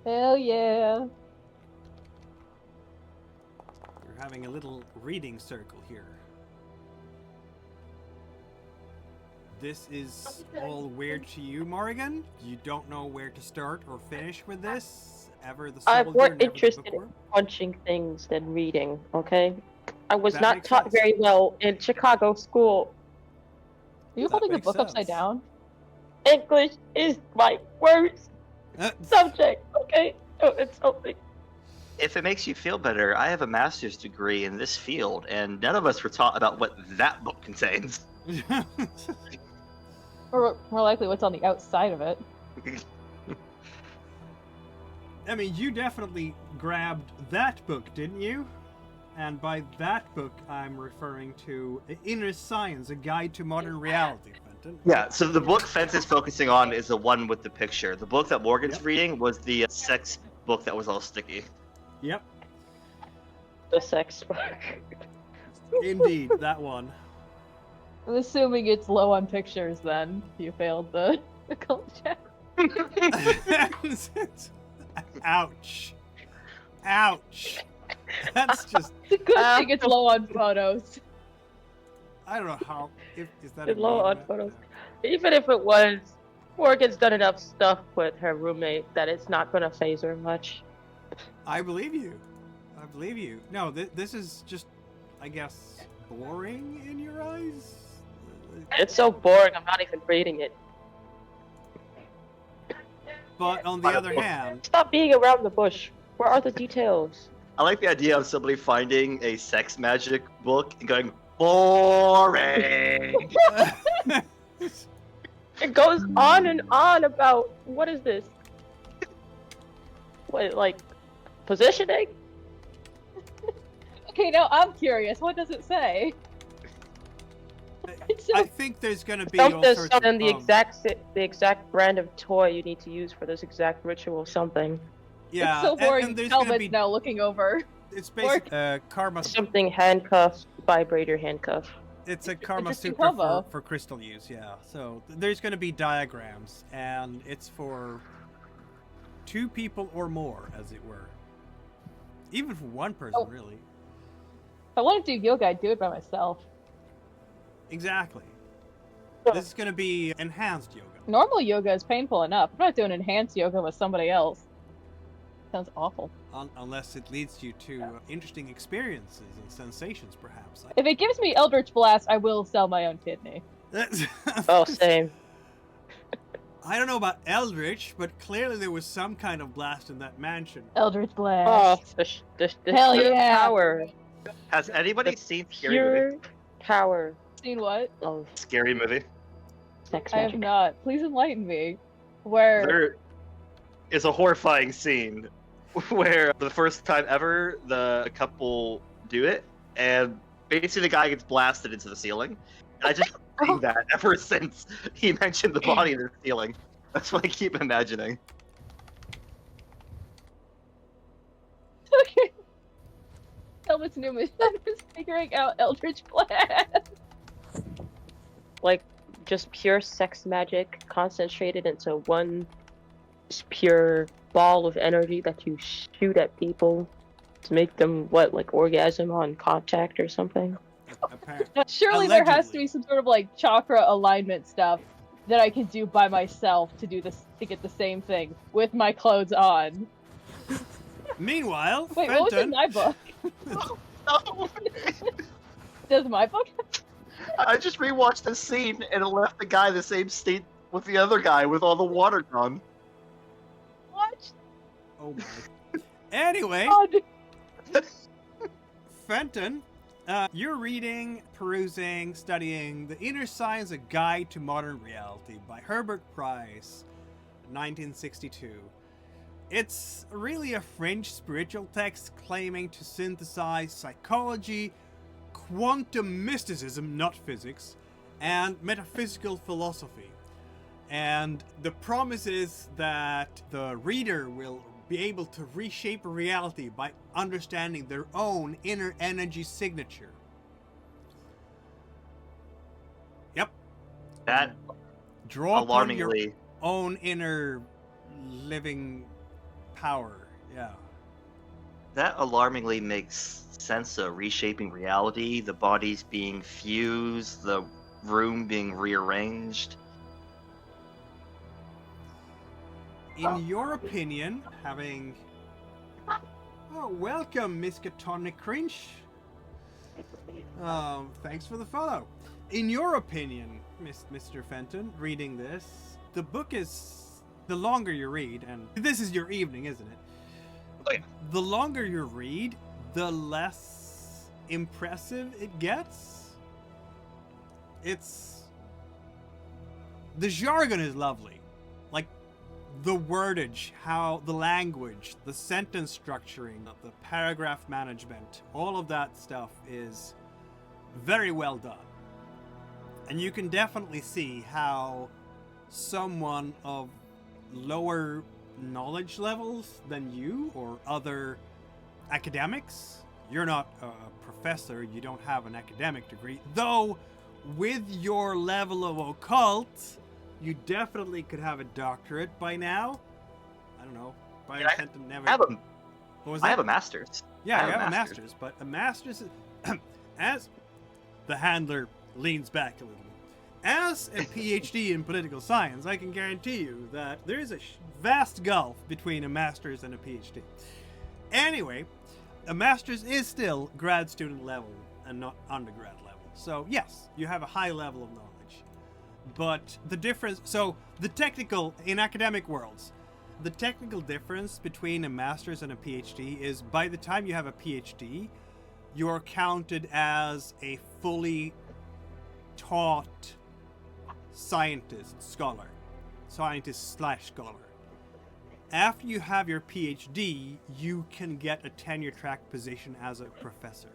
Hell yeah. We're having a little reading circle here. This is all weird to you, Morgan? You don't know where to start or finish with this? I'm more interested in punching things than reading, okay? I was not taught very well in Chicago school. Are you holding the book upside down? English is my worst subject, okay? So it's something. If it makes you feel better, I have a master's degree in this field, and none of us were taught about what that book contains. Or more likely what's on the outside of it. I mean, you definitely grabbed that book, didn't you? And by that book, I'm referring to Inner Science, A Guide to Modern Reality, Fenton. Yeah, so the book Fence is focusing on is the one with the picture. The book that Morgan's reading was the sex book that was all sticky. Yep. The sex book. Indeed, that one. I'm assuming it's low on pictures then. You failed the cult check. Ouch. Ouch. That's just... It's a good thing it's low on photos. I don't know how... Is that It's low on photos. Even if it was, Morgan's done enough stuff with her roommate that it's not going to phase her much. I believe you. I believe you. No, this is just, I guess, boring in your eyes? It's so boring, I'm not even reading it. But on the other hand... Stop being around the bush. Where are the details? I like the idea of somebody finding a sex magic book and going, boring! It goes on and on about, what is this? What, like, positioning? Okay, now I'm curious. What does it say? I think there's going to be all sorts of... Something, the exact brand of toy you need to use for this exact ritual, something. Yeah, it's so boring. And there's Talbot's be... now looking over. It's basically karma. Something handcuff, vibrator handcuff. It's a Karma Sutra for crystal use, yeah. So there's going to be diagrams, and it's for 2 people or more, as it were. Even for 1 person, really. If I want to do yoga, I'd do it by myself. Exactly. This is going to be enhanced yoga. Normal yoga is painful enough. I'm not doing enhanced yoga with somebody else. Sounds awful. Unless it leads you to interesting experiences and sensations, perhaps. If it gives me Eldritch Blast, I will sell my own kidney. Oh, same. I don't know about Eldritch, but clearly there was some kind of blast in that mansion. Eldritch Oh, Blast. the Hell sheer yeah. power. Has anybody The seen Scary Movie? Pure power Seen what? of Scary Movie. sex I have magic. not. Please enlighten me. Where? There is a horrifying scene where the first time ever the couple do it, and basically the guy gets blasted into the ceiling. And I just seen that ever since he mentioned the body in the ceiling. That's what I keep imagining. Okay. Helmut's new mission is figuring out Eldritch Blast. Like, just pure sex magic concentrated into one just pure ball of energy that you shoot at people to make them, what, like orgasm on contact or something? Apparently. Surely there has to Allegedly. be some sort of like chakra alignment stuff that I can do by myself to do this to get the same thing with my clothes on. Meanwhile, Wait, what was in Fenton, my book? No. Does my book? I just rewatched this scene and it left the guy the same state with the other guy with all the water gone. What? oh my. Anyway, God. Fenton, you're reading, perusing, studying The Inner Science: A Guide to Modern Reality by Herbert Price, 1962. It's really a fringe spiritual text claiming to synthesize psychology, quantum mysticism, not physics, and metaphysical philosophy. And the promise is that the reader will be able to reshape reality by understanding their own inner energy signature. Yep. That Draw upon your alarmingly, own inner living power. Yeah. that alarmingly makes sense of reshaping reality, the bodies being fused, the room being rearranged. In your opinion, having... Oh, welcome, Miss Catonic Cringe. Thanks for the follow. In your opinion, Mr. Fenton, reading this, the book is... The longer you read, and this is your evening, isn't it? Oh, yeah. The longer you read, the less impressive it gets. It's... The jargon is lovely. Like, the wordage, how the language, the sentence structuring, the paragraph management, all of that stuff is very well done. And you can definitely see how someone of lower knowledge levels than you or other academics, you're not a professor, you don't have an academic degree, though with your level of occult, you definitely could have a doctorate by now. I don't know. By Yeah, Fenton never... I have a, What was I that? have a master's. Yeah, I you have a have a master's. master's, but a master's is... As the handler leans back a little bit. As a PhD in political science, I can guarantee you that there is a vast gulf between a master's and a PhD. Anyway, a master's is still grad student level and not undergrad level. So yes, you have a high level of knowledge. But the difference... So the technical... In academic worlds, the technical difference between a master's and a PhD is by the time you have a PhD, you're counted as a fully taught scientist slash scholar. After you have your PhD, you can get a tenure track position as a professor.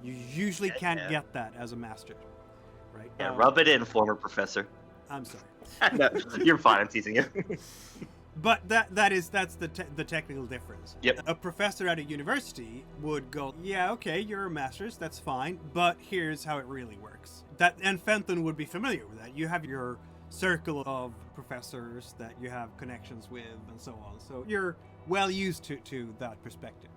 You usually can't get that as a master, right? Yeah, rub it in, former professor. I'm sorry. No, you're fine. I'm teasing you. But that's the technical difference. Yep. A professor at a university would go, yeah, okay, you're a master's, that's fine, but here's how it really works. And Fenton would be familiar with that. You have your circle of professors that you have connections with and so on. So you're well used to that perspective.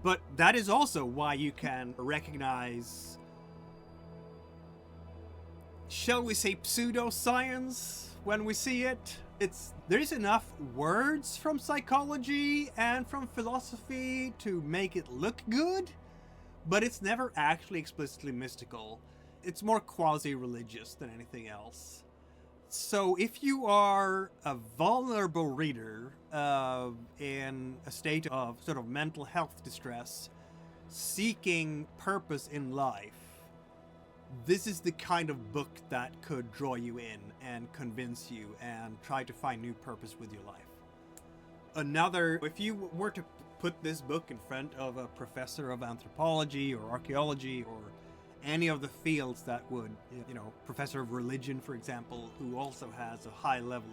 But that is also why you can recognize shall we say, pseudoscience when we see it. There's enough words from psychology and from philosophy to make it look good, but it's never actually explicitly mystical. It's more quasi-religious than anything else. So if you are a vulnerable reader in a state of sort of mental health distress, seeking purpose in life, this is the kind of book that could draw you in and convince you and try to find new purpose with your life. If you were to put this book in front of a professor of anthropology or archaeology or any of the fields that would, professor of religion, for example, who also has a high level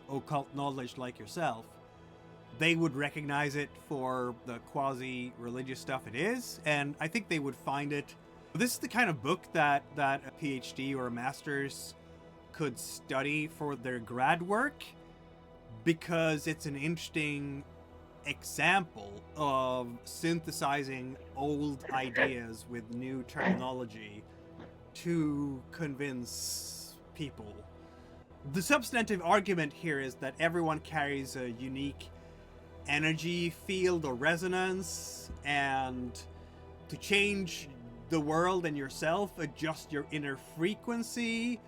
of occult knowledge like yourself, they would recognize it for the quasi-religious stuff it is, and I think they would find it. This is the kind of book that a PhD or a master's could study for their grad work, because it's an interesting example of synthesizing old ideas with new terminology to convince people. The substantive argument here is that everyone carries a unique energy field or resonance, and to change the world and yourself, adjust your inner frequency.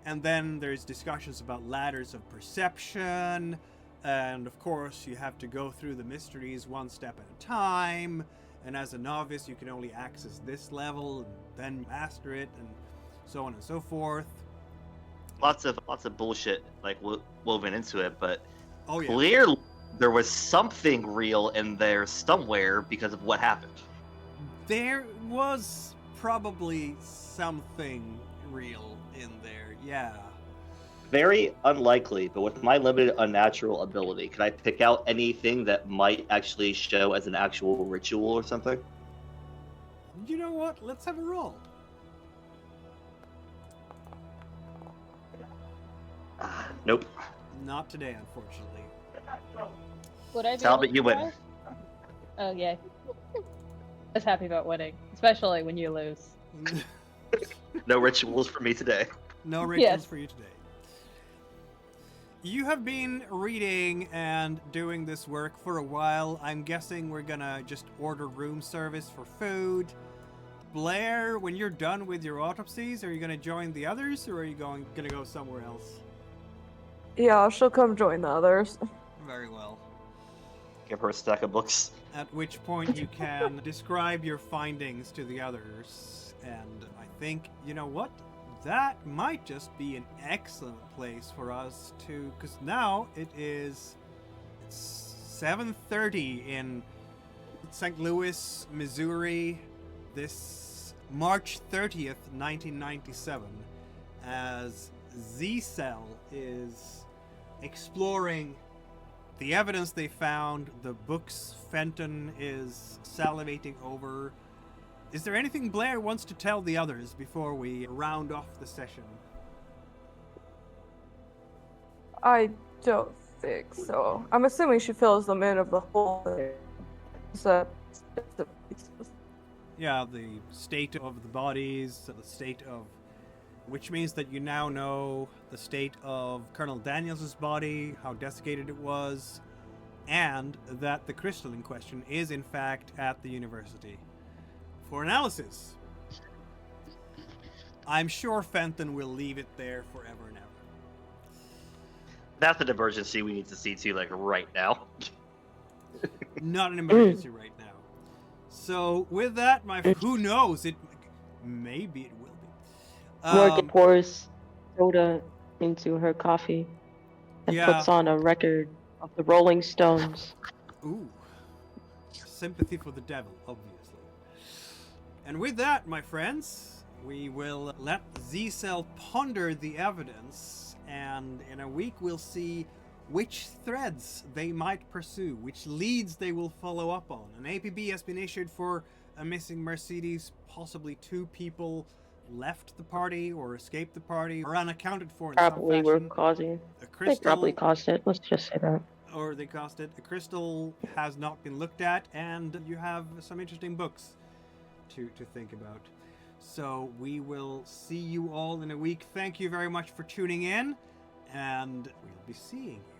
And then there's discussions about ladders of perception, and of course you have to go through the mysteries one step at a time, and as a novice you can only access this level and then master it, and so on and so forth. Lots of bullshit like woven into it, but Oh yeah. clearly there was something real in there somewhere because of what happened. There was probably something real in there, yeah. Very unlikely, but with my limited unnatural ability, can I pick out anything that might actually show as an actual ritual or something? You know what? Let's have a roll. Nope. Not today, unfortunately. Would I be Talbot, able to you win. try? Oh, yay. I was happy about winning, especially when you lose. No rituals for me today. No rituals Yes. for you today. You have been reading and doing this work for a while. I'm guessing we're gonna just order room service for food. Blair, when you're done with your autopsies, are you gonna join the others, or are you gonna go somewhere else? Yeah, she'll come join the others. Very well. Give her a stack of books. At which point you can describe your findings to the others. And I think, you know what? That might just be an excellent place for us to, because now it's 7:30 in St. Louis, Missouri, this March 30th, 1997, as Z-Cell is exploring the evidence they found, the books Fenton is salivating over. Is there anything Blair wants to tell the others before we round off the session? I don't think so. I'm assuming she fills them in of the whole thing. So, Yeah, the state of the bodies, the state of... Which means that you now know the state of Colonel Daniels' body, how desiccated it was, and that the crystal in question is in fact at the university for analysis. I'm sure Fenton will leave it there forever and ever. That's an emergency we need to see to, like, right now. Not an emergency right now. So with that, who knows? Maybe it will be. Morgan pours soda into her coffee and Yeah. puts on a record of the Rolling Stones. Ooh. Sympathy for the devil, obviously. And with that, my friends, we will let Z-Cell ponder the evidence, and in a week we'll see which threads they might pursue, which leads they will follow up on. An APB has been issued for a missing Mercedes. Possibly 2 people left the party or escaped the party or unaccounted for in Probably some were fashion. causing. A They crystal, probably caused it. Let's just say that. or they caused it. A crystal has not been looked at, and you have some interesting books to think about. So we will see you all in a week. Thank you very much for tuning in, and we'll be seeing you.